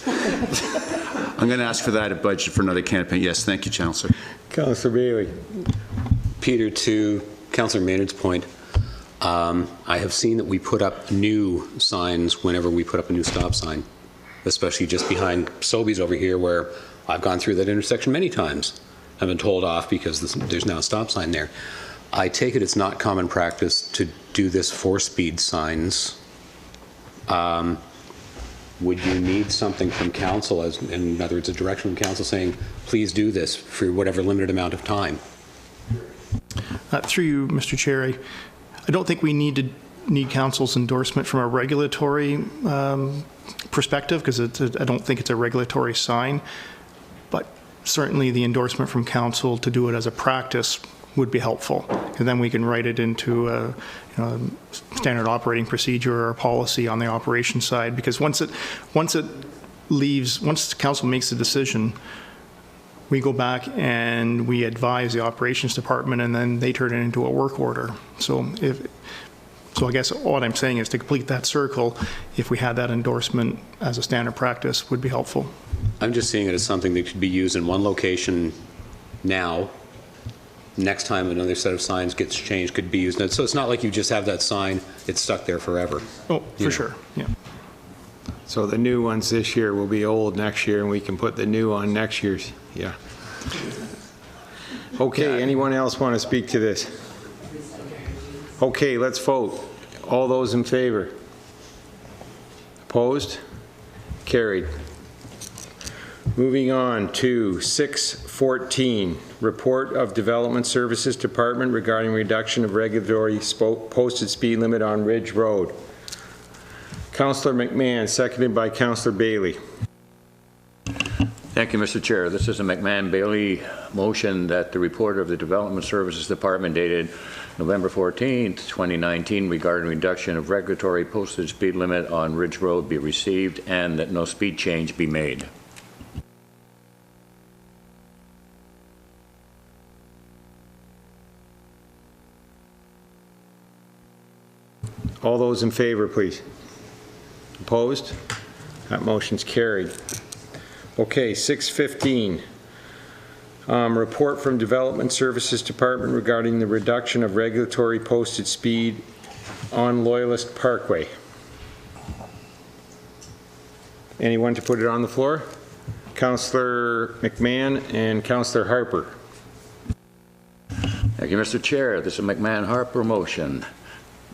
N: I'm going to ask for that at budget for another can of paint. Yes, thank you, Councillor.
A: Councillor Bailey.
H: Peter, to Councillor Maynard's point, I have seen that we put up new signs whenever we put up a new stop sign, especially just behind Sobeys over here, where I've gone through that intersection many times. I've been told off because there's now a stop sign there. I take it it's not common practice to do this for speed signs. Would you need something from council, in other words, a direction from council saying, please do this for whatever limited amount of time?
F: Through you, Mr. Chair, I don't think we need council's endorsement from a regulatory perspective, because I don't think it's a regulatory sign, but certainly the endorsement from council to do it as a practice would be helpful, and then we can write it into a standard operating procedure or policy on the operation side. Because once council makes the decision, we go back and we advise the operations department, and then they turn it into a work order. So I guess what I'm saying is, to complete that circle, if we had that endorsement as a standard practice, would be helpful.
H: I'm just seeing it as something that could be used in one location now. Next time another set of signs gets changed, could be used. So it's not like you just have that sign, it's stuck there forever.
F: Oh, for sure, yeah.
A: So the new ones this year will be old next year, and we can put the new on next year's, yeah. Okay, anyone else want to speak to this? Okay, let's vote. All those in favor? Opposed? Carried. Moving on to 6:14, Report of Development Services Department regarding reduction of regulatory posted speed limit on Ridge Road. Councillor McMahon, seconded by Councillor Bailey.
J: Thank you, Mr. Chair. This is a McMahon-Bailey motion that the report of the Development Services Department dated November 14th, 2019 regarding reduction of regulatory posted speed limit on Ridge Road be received and that no speed change be made.
A: All those in favor, please. Opposed? That motion's carried. Okay, 6:15. Report from Development Services Department regarding the reduction of regulatory posted speed on Loyalist Parkway. Anyone to put it on the floor? Councillor McMahon and Councillor Harper.
J: Thank you, Mr. Chair. This is a McMahon-Harper motion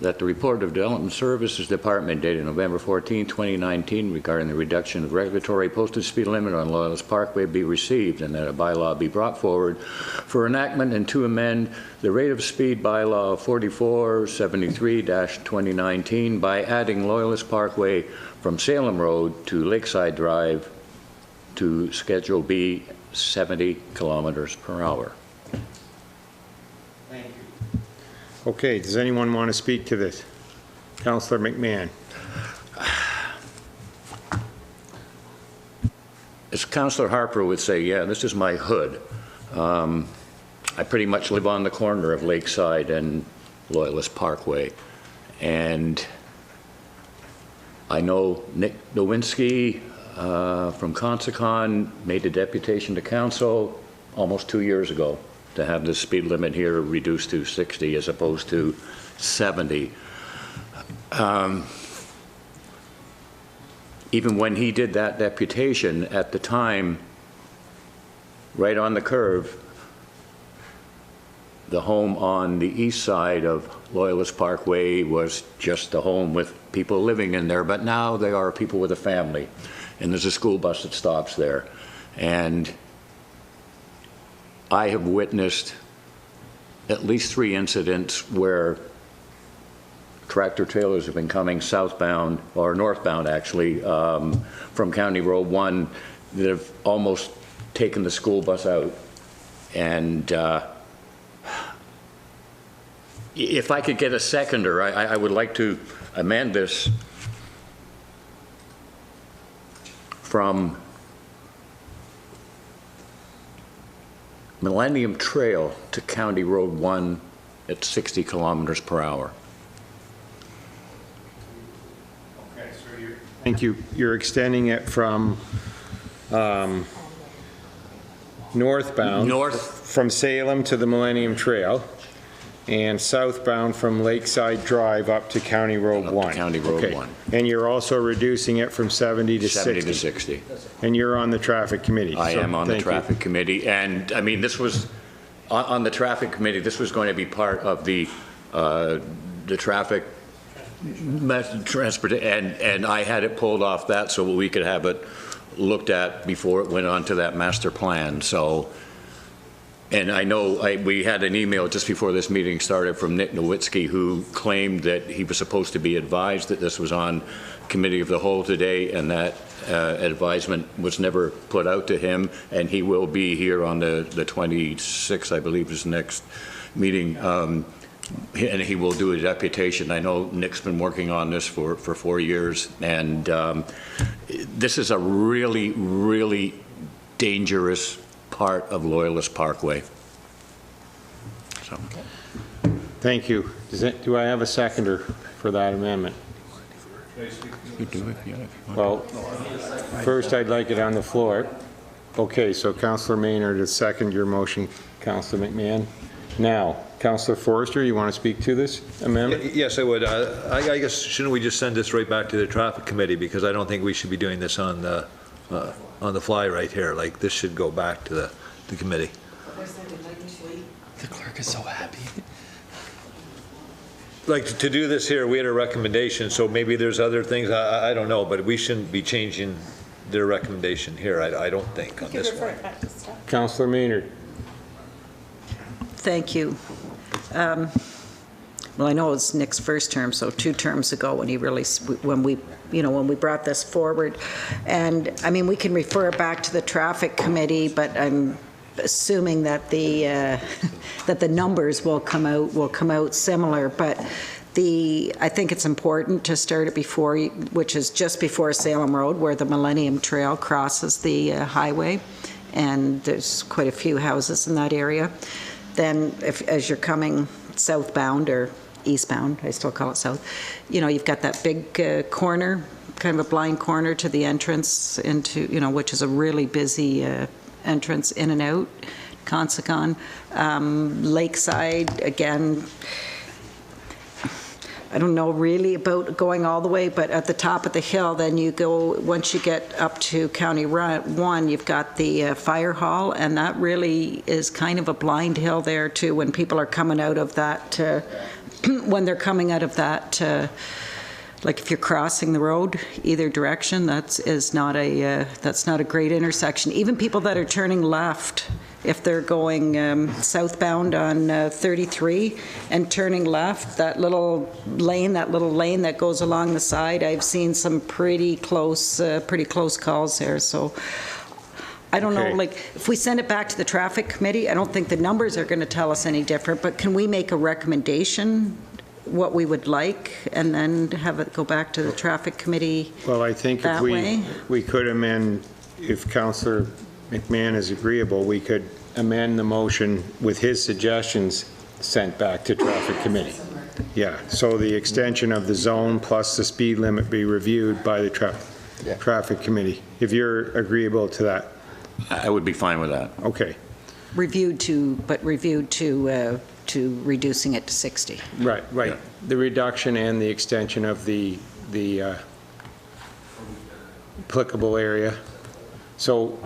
J: that the report of Development Services Department dated November 14, 2019 regarding the reduction of regulatory posted speed limit on Loyalist Parkway be received and that a bylaw be brought forward for enactment and to amend the rate of speed bylaw 4473-2019 by adding Loyalist Parkway from Salem Road to Lakeside Drive to Schedule B 70 kilometers per hour.
A: Thank you. Okay, does anyone want to speak to this? Councillor McMahon.
J: As Councillor Harper would say, yeah, this is my hood. I pretty much live on the corner of Lakeside and Loyalist Parkway. And I know Nick Nowinski from Consicon made a deputation to council almost 2 years ago to have the speed limit here reduced to 60 as opposed to 70. Even when he did that deputation, at the time, right on the curve, the home on the east side of Loyalist Parkway was just a home with people living in there, but now they are people with a family, and there's a school bus that stops there. And I have witnessed at least 3 incidents where tractor trailers have been coming southbound, or northbound actually, from County Road 1 that have almost taken the school bus out. And if I could get a seconder, I would like to amend this from Millennium Trail to County Road 1 at 60 kilometers per hour.
A: Okay, so thank you. You're extending it from northbound, from Salem to the Millennium Trail, and southbound from Lakeside Drive up to County Road 1.
J: County Road 1.
A: And you're also reducing it from 70 to 60.
J: 70 to 60.
A: And you're on the traffic committee.
J: I am on the traffic committee, and I mean, this was on the traffic committee. This was going to be part of the traffic transport, and I had it pulled off that so we could have it looked at before it went on to that master plan. So. And I know we had an email just before this meeting started from Nick Nowinski, who claimed that he was supposed to be advised that this was on Committee of the Whole today, and that advisement was never put out to him, and he will be here on the 26th, I believe, is the next meeting, and he will do a deputation. I know Nick's been working on this for 4 years, and this is a really, really dangerous part of Loyalist Parkway. So.
A: Thank you. Do I have a seconder for that amendment?
J: You do it, yeah.
A: Well, first I'd like it on the floor. Okay, so Councillor Maynard has seconded your motion, Councillor McMahon. Now, Councillor Forrester, you want to speak to this amendment?
L: Yes, I would. I guess, shouldn't we just send this right back to the traffic committee, because I don't think we should be doing this on the fly right here. Like, this should go back to the committee.
Q: The clerk is so happy.
L: like to do this here, we had a recommendation, so maybe there's other things, I don't know, but we shouldn't be changing their recommendation here, I don't think, on this one.
A: Councillor Maynard.
P: Thank you. Well, I know it's Nick's first term, so 2 terms ago when we brought this forward. And I mean, we can refer it back to the traffic committee, but I'm assuming that the numbers will come out similar. But I think it's important to start it before, which is just before Salem Road, where the Millennium Trail crosses the highway, and there's quite a few houses in that area. Then, as you're coming southbound or eastbound, I still call it south, you've got that big corner, kind of a blind corner to the entrance into, which is a really busy entrance in and out, Consacon. Lakeside, again, I don't know really about going all the way, but at the top of the hill, then you go, once you get up to County 1, you've got the fire hall, and that really is kind of a blind hill there too when people are coming out of that, when they're coming out of that, like if you're crossing the road either direction, that's not a great intersection. Even people that are turning left, if they're going southbound on 33 and turning left, that little lane that goes along the side, I've seen some pretty close calls there. So I don't know, like if we send it back to the traffic committee, I don't think the numbers are going to tell us any different, but can we make a recommendation what we would like and then have it go back to the traffic committee?
A: Well, I think if we could amend, if Councillor McMahon is agreeable, we could amend the motion with his suggestions sent back to traffic committee. Yeah, so the extension of the zone plus the speed limit be reviewed by the traffic committee, if you're agreeable to that.
J: I would be fine with that.
A: Okay.
P: Reviewed to reducing it to 60.
A: Right. Yeah. The reduction and the extension of the applicable area. So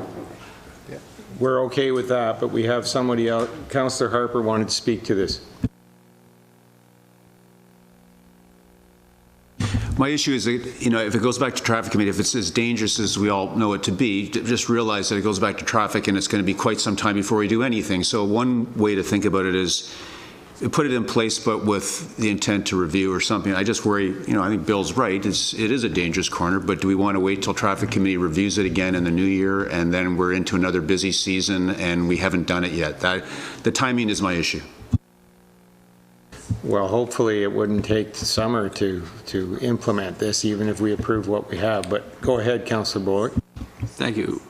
A: we're okay with that, but we have somebody else. Councillor Harper wanted to speak to this.
N: My issue is that, if it goes back to traffic committee, if it's as dangerous as we all know it to be, just realize that it goes back to traffic and it's going to be quite some time before we do anything. So one way to think about it is put it in place, but with the intent to review or something. I just worry, I think Bill's right. It is a dangerous corner, but do we want to wait till traffic committee reviews it again in the new year and then we're into another busy season and we haven't done it yet? The timing is my issue.
A: Well, hopefully it wouldn't take the summer to implement this, even if we approve what we have. But go ahead, Councillor Bullock.
Q: Thank you,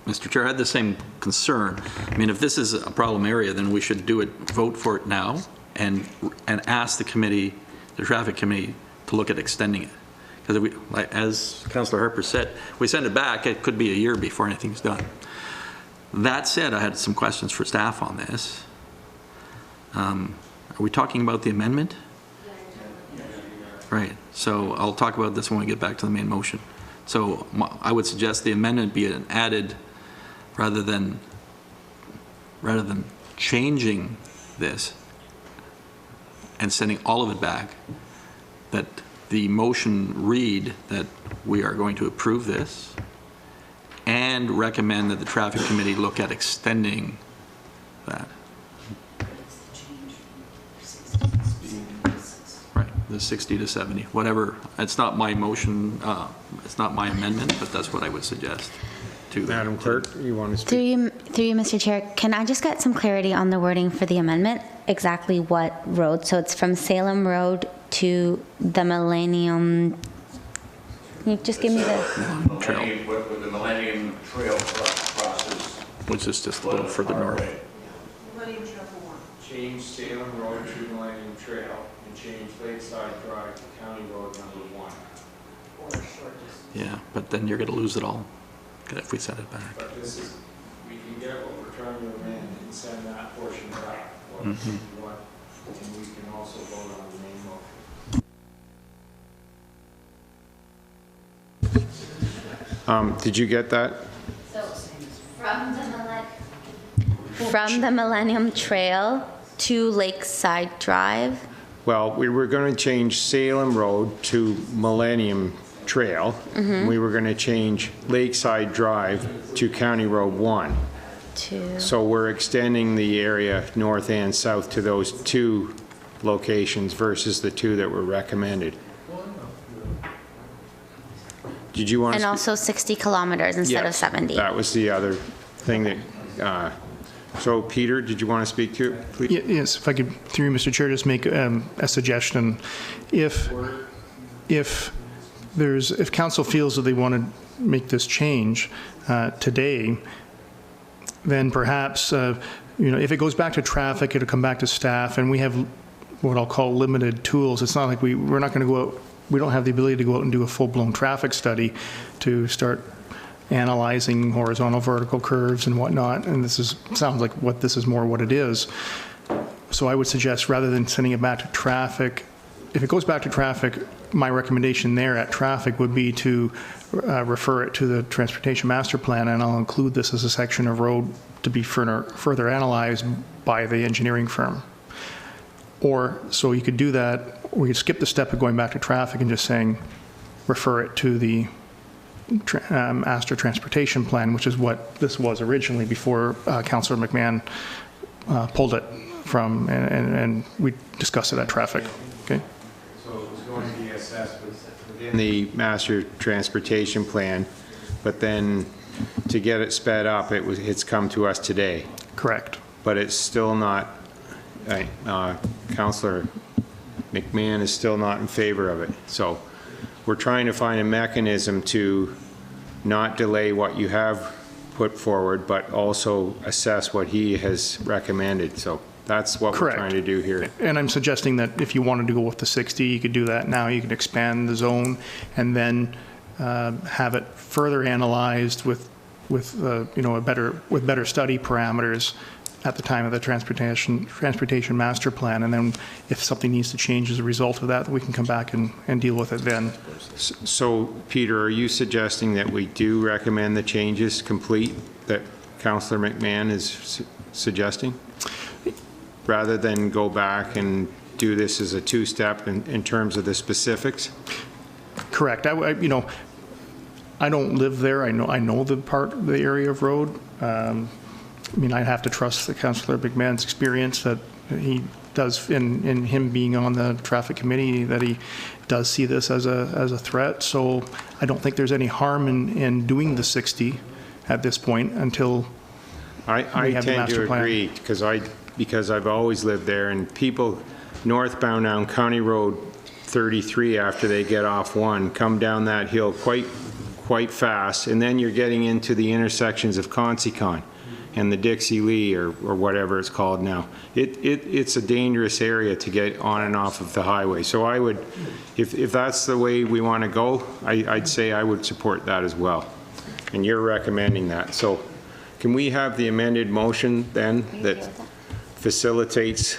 Q: Mr. Chair. I had the same concern. I mean, if this is a problem area, then we should vote for it now and ask the traffic committee to look at extending it. Because as Councillor Harper said, we send it back, it could be a year before anything's done. That said, I had some questions for staff on this. Are we talking about the amendment? Right. So I'll talk about this when we get back to the main motion. So I would suggest the amendment be added rather than changing this and sending all of it back, that the motion read that we are going to approve this and recommend that the traffic committee look at extending that. The 60 to 70, whatever. It's not my motion, it's not my amendment, but that's what I would suggest.
A: Madam Clerk, you want to speak?
T: Through you, Mr. Chair, can I just get some clarity on the wording for the amendment? Exactly what road? So it's from Salem Road to the Millennium. Can you just give me the
J: trail? With the Millennium Trail crosses,
Q: which is just a little further north.
A: Millennium Trail for one. Change Salem Road to Millennium Trail. Change Lakeside Drive to County Road number 1.
Q: Yeah, but then you're going to lose it all if we send it back.
A: But we can get what we're trying to amend and send that portion back. And we can also vote on the main motion. Did you get that?
T: So from the Millennium Trail to Lakeside Drive.
A: well, we were going to change Salem Road to Millennium Trail. We were going to change Lakeside Drive to County Road 1. So we're extending the area north and south to those 2 locations versus the 2 that were recommended. Did you want to
T: And also 60 kilometers instead of 70.
A: That was the other thing that, so Peter, did you want to speak to it, please?
F: Yes, if I could, through you, Mr. Chair, just make a suggestion. If council feels that they want to make this change today, then perhaps, if it goes back to traffic, it'll come back to staff, and we have what I'll call limited tools. It's not like we're not going to go out, we don't have the ability to go out and do a full-blown traffic study to start analyzing horizontal, vertical curves and whatnot, and sounds like this is more what it is. So I would suggest, rather than sending it back to traffic, if it goes back to traffic, my recommendation there at traffic would be to refer it to the Transportation Master Plan, and I'll include this as a section of road to be further analyzed by the engineering firm. Or, so you could do that, or you could skip the step of going back to traffic and just saying, refer it to the Astor Transportation Plan, which is what this was originally before Councillor McMahon pulled it from, and we discussed it at traffic. Okay.
A: So it was going to be assessed within the Master Transportation Plan, but then to get it sped up, it's come to us today.
F: Correct.
A: But it's still not. Councillor McMahon is still not in favor of it. So we're trying to find a mechanism to not delay what you have put forward, but also assess what he has recommended. So that's what
F: Correct.
A: We're trying to do here.
F: And I'm suggesting that if you wanted to go with the 60, you could do that now. You could expand the zone and then have it further analyzed with better study parameters at the time of the transportation master plan, and then if something needs to change as a result of that, we can come back and deal with it then.
A: So, Peter, are you suggesting that we do recommend the changes complete that Councillor McMahon is suggesting, rather than go back and do this as a 2-step in terms of the specifics?
F: Correct. I don't live there. I know the area of road. I have to trust the Councillor McMahon's experience that he does in him being on the traffic committee, that he does see this as a threat. So I don't think there's any harm in doing the 60 at this point until
A: I
F: have the master plan.
A: I tend to agree because I've always lived there, and people northbound down County Road 33 after they get off 1 come down that hill quite fast, and then you're getting into the intersections of Consicon and the Dixie Lee or whatever it's called now. It's a dangerous area to get on and off of the highway. So I would, if that's the way we want to go, I'd say I would support that as well. And you're recommending that. So can we have the amended motion then that facilitates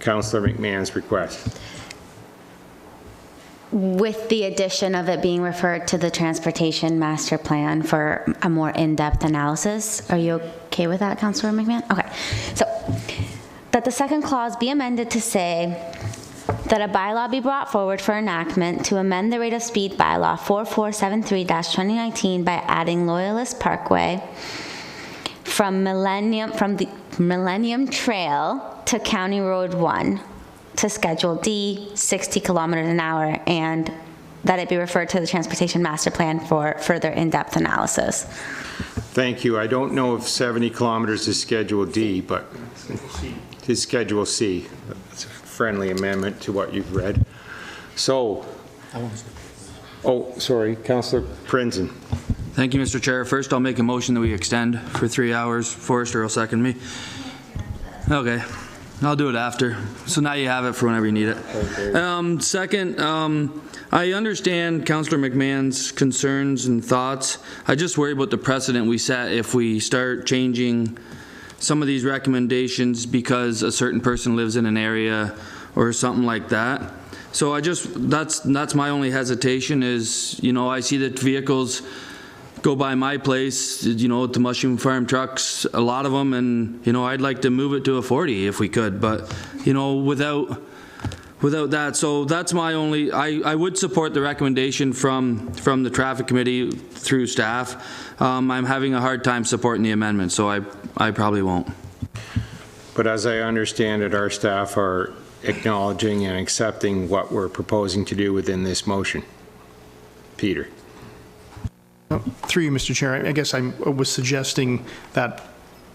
A: Councillor McMahon's request?
T: With the addition of it being referred to the Transportation Master Plan for a more in-depth analysis. Are you okay with that, Councillor McMahon? Okay. So, that the second clause be amended to say that a bylaw be brought forward for enactment to amend the rate of speed bylaw 4473-2019 by adding Loyalist Parkway from the Millennium Trail to County Road 1. To Schedule D, 60 kilometers an hour, and that it be referred to the Transportation Master Plan for further in-depth analysis.
A: Thank you. I don't know if 70 kilometers is Schedule D, but it's Schedule C. It's a friendly amendment to what you've read. So, sorry, Councillor Prinzen.
B: Thank you, Mr. Chair. First, I'll make a motion that we extend for 3 hours. Forrester will second me. Okay. I'll do it after. So now you have it for whenever you need it. Okay. Second, I understand Councillor McMahon's concerns and thoughts. I just worry about the precedent we set if we start changing some of these recommendations because a certain person lives in an area or something like that. So that's my only hesitation is, I see that vehicles go by my place, to Mushroom Farm trucks, a lot of them, and, I'd like to move it to a 40 if we could, but, without Without that, so that's my only, I would support the recommendation from the traffic committee through staff. I'm having a hard time supporting the amendment, so I probably won't.
A: But as I understand it, our staff are acknowledging and accepting what we're proposing to do within this motion. Peter.
F: Through you, Mr. Chair, I guess I was suggesting that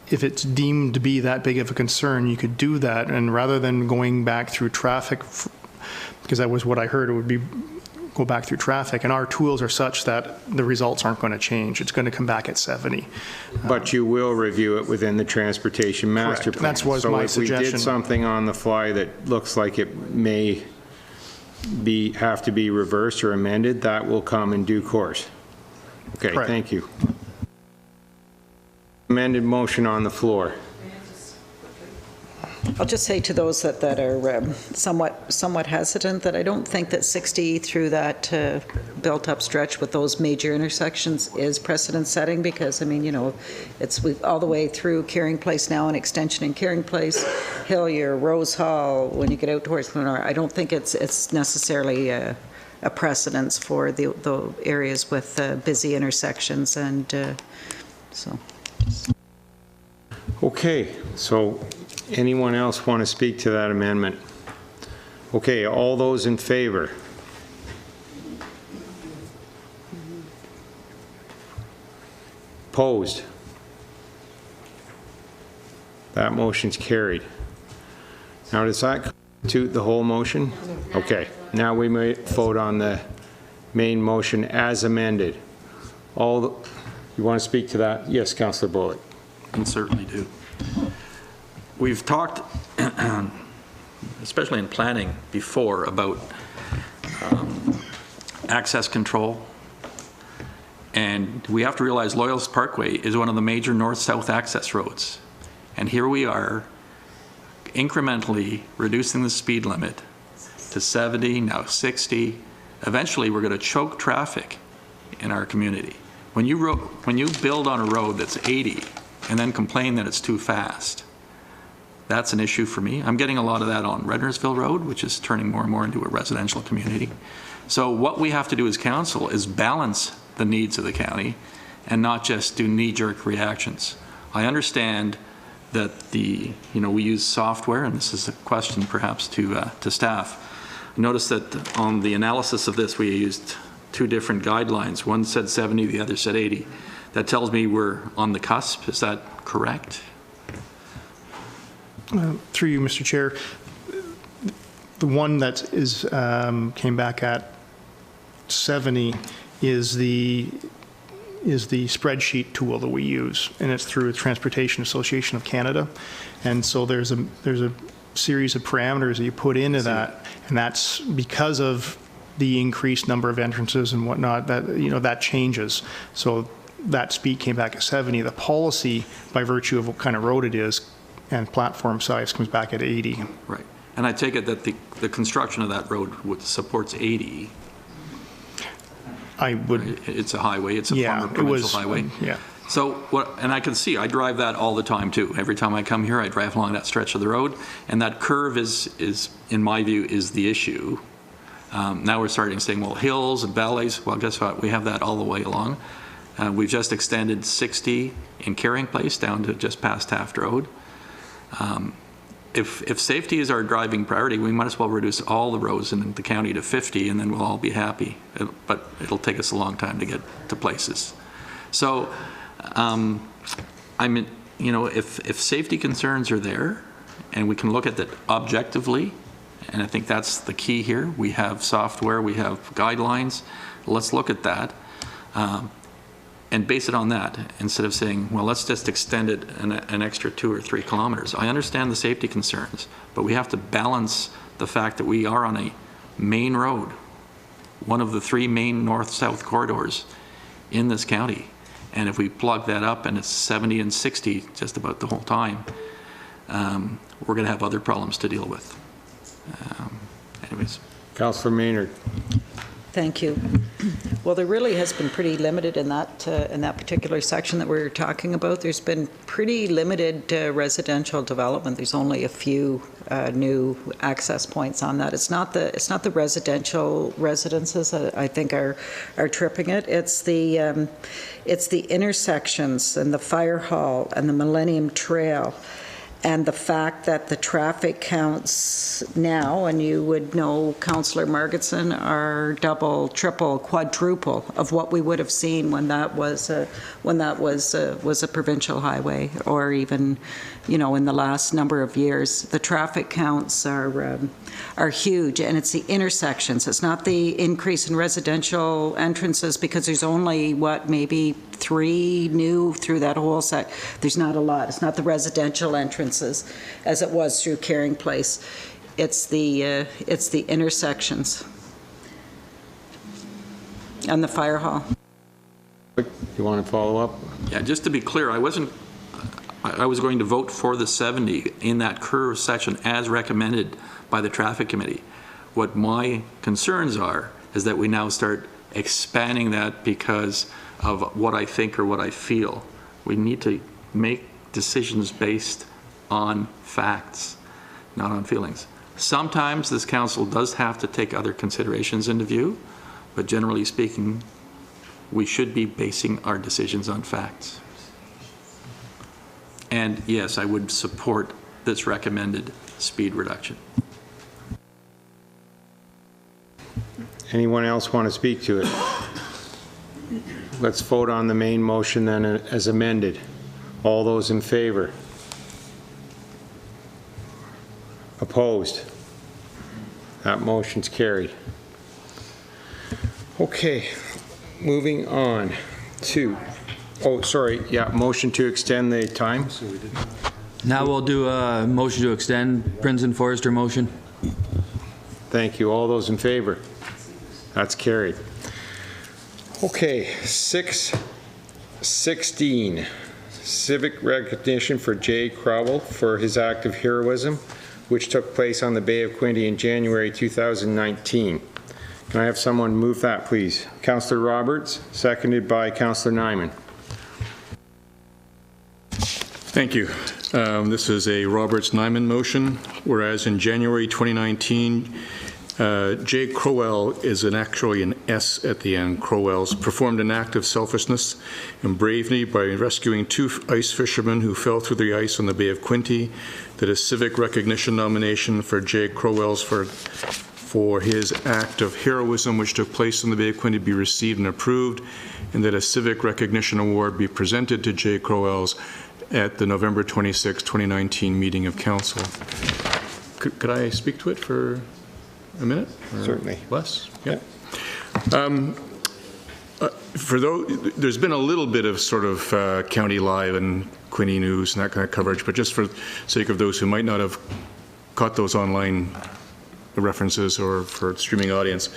F: if it's deemed to be that big of a concern, you could do that, and rather than going back through traffic, because that was what I heard, it would be go back through traffic, and our tools are such that the results aren't going to change. It's going to come back at 70.
A: But you will review it within the transportation master plan.
F: That was my suggestion.
A: So if we did something on the fly that looks like it may have to be reversed or amended, that will come in due course. Okay,
F: Correct.
A: Thank you. Amended motion on the floor.
P: I'll just say to those that are somewhat hesitant that I don't think that 60 through that built-up stretch with those major intersections is precedent-setting, because, I mean, you know, it's all the way through Caring Place now, an extension in Caring Place, Hillier, Rose Hall, when you get out towards Glenar. I don't think it's necessarily a precedence for the areas with busy intersections, and so.
A: Okay, so anyone else want to speak to that amendment? Okay, all those in favor? Opposed? That motion's carried. Now, does that constitute the whole motion? Okay, now we may vote on the main motion as amended. You want to speak to that? Yes, Councillor Bullock.
Q: I certainly do. We've talked, especially in planning before, about access control. And we have to realize Loyalist Parkway is one of the major north-south access roads. And here we are incrementally reducing the speed limit to 70, now 60. Eventually, we're going to choke traffic in our community. When you build on a road that's 80 and then complain that it's too fast, that's an issue for me. I'm getting a lot of that on Rednersville Road, which is turning more and more into a residential community. So what we have to do as council is balance the needs of the county and not just do knee-jerk reactions. I understand that we use software, and this is a question perhaps to staff. I noticed that on the analysis of this, we used two different guidelines. One said 70, the other said 80. That tells me we're on the cusp. Is that correct?
F: Through you, Mr. Chair, the one that came back at 70 is the spreadsheet tool that we use, and it's through the Transportation Association of Canada. And so there's a series of parameters that you put into that, and that's because of the increased number of entrances and whatnot, that changes. So that speed came back at 70. The policy, by virtue of what kind of road it is and platform size, comes back at 80.
Q: Right. And I take it that the construction of that road supports 80.
F: I would.
Q: It's a highway. It's a former provincial highway.
F: Yeah.
Q: So and I can see, I drive that all the time too. Every time I come here, I drive along that stretch of the road, and that curve is in my view, is the issue. Now we're starting saying, well, hills and valleys. Well, guess what? We have that all the way along. We've just extended 60 in Caring Place down to just past Taft Road. If safety is our driving priority, we might as well reduce all the roads in the county to 50, and then we'll all be happy. But it'll take us a long time to get to places. So, if safety concerns are there, and we can look at that objectively, and I think that's the key here. We have software, we have guidelines. Let's look at that and base it on that instead of saying, well, let's just extend it an extra 2 or 3 kilometers. I understand the safety concerns, but we have to balance the fact that we are on a main road, one of the 3 main north-south corridors in this county. And if we plug that up and it's 70 and 60 just about the whole time, we're going to have other problems to deal with. Anyways.
A: Councillor Maynard.
P: Thank you. Well, there really has been pretty limited in that particular section that we're talking about. There's been pretty limited residential development. There's only a few new access points on that. It's not the residential residences that I think are tripping it. It's the intersections and the fire hall and the Millennium Trail. And the fact that the traffic counts now, and you would know, Councillor Margetson, are double, triple, quadruple of what we would have seen when that was a provincial highway, or even, you know, in the last number of years. The traffic counts are huge, and it's the intersections. It's not the increase in residential entrances, because there's only, what, maybe 3 new through that whole set. There's not a lot. It's not the residential entrances as it was through Caring Place. It's the intersections and the fire hall.
A: You want to follow up?
Q: Yeah, just to be clear, I was going to vote for the 70 in that curve section as recommended by the traffic committee. What my concerns are is that we now start expanding that because of what I think or what I feel. We need to make decisions based on facts, not on feelings. Sometimes this council does have to take other considerations into view, but generally speaking, we should be basing our decisions on facts. And yes, I would support this recommended speed reduction.
A: Anyone else want to speak to it? Let's vote on the main motion then as amended. All those in favor? Opposed? That motion's carried. Okay, moving on to, motion to extend the time.
B: Now we'll do a motion to extend Prince and Forrester motion.
A: Thank you. All those in favor? That's carried. Okay, 6:16, civic recognition for Jay Crowell for his act of heroism, which took place on the Bay of Quinte in January 2019. Can I have someone move that, please? Councillor Roberts, seconded by Councillor Nyman.
I: Thank you. This is a Roberts-Nyman motion, whereas in January 2019, Jay Crowell is actually an S at the end. Crowell's performed an act of selflessness and bravery by rescuing 2 ice fishermen who fell through the ice on the Bay of Quinte. That a civic recognition nomination for Jay Crowell's for his act of heroism which took place on the Bay of Quinte be received and approved, and that a civic recognition award be presented to Jay Crowell's at the November 26, 2019 meeting of council. Could I speak to it for a minute?
A: Certainly.
I: Less? Yeah. For those, there's been a little bit of sort of County Live and Quinte News and that kind of coverage, but just for the sake of those who might not have caught those online references or for streaming audience,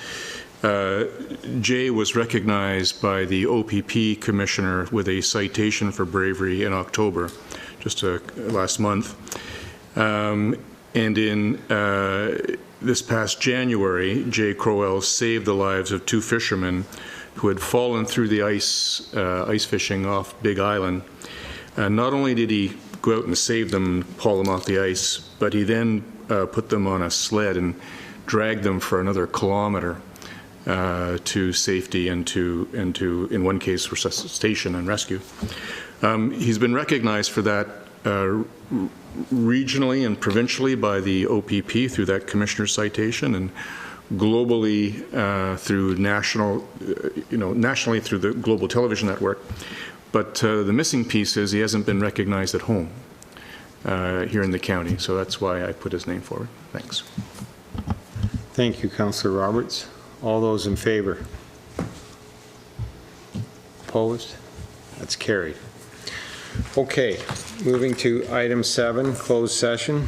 I: Jay was recognized by the OPP Commissioner with a citation for bravery in October, just last month. And in this past January, Jay Crowell saved the lives of 2 fishermen who had fallen through the ice fishing off Big Island. Not only did he go out and save them, haul them off the ice, but he then put them on a sled and dragged them for another kilometer to safety and to, in one case, resuscitation and rescue. He's been recognized for that regionally and provincially by the OPP through that commissioner's citation, and globally through nationally through the Global Television Network. But the missing piece is he hasn't been recognized at home here in the county, so that's why I put his name forward. Thanks.
A: Thank you, Councillor Roberts. All those in favor? Opposed? That's carried. Okay, moving to item 7, closed session.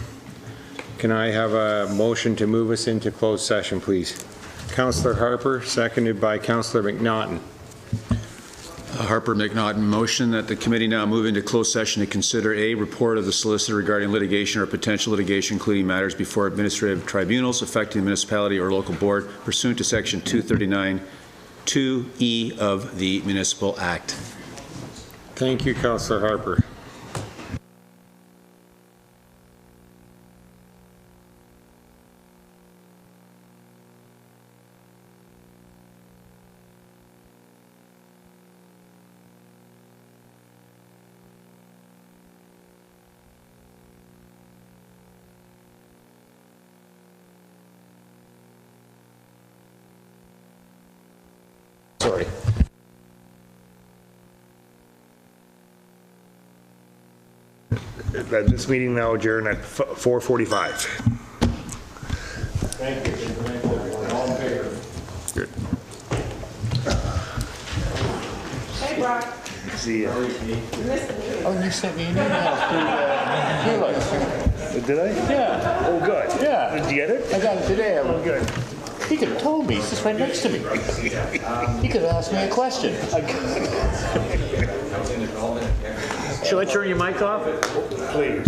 A: Can I have a motion to move us into closed session, please? Councillor Harper, seconded by Councillor McNaughton.
N: Harper McNaughton motion that the committee now move into closed session to consider a report of the solicitor regarding litigation or potential litigation, including matters before administrative tribunals affecting the municipality or local board pursuant to section 239 2E of the Municipal Act.
A: Thank you, Councillor Harper.
G: Sorry. This meeting now adjourned at 4:45.
A: Thank you. All in favor?
G: Good.
K: Hey, Brock.
G: See ya.
K: You missed the meeting.
G: Oh, you sent me an email through Did I? Yeah. Oh, good. Yeah. Did you get it? I got it today. Oh, good.
V: He could have told me. He's just right next to me. He could have asked me a question.
G: Should I turn your mic off? Please.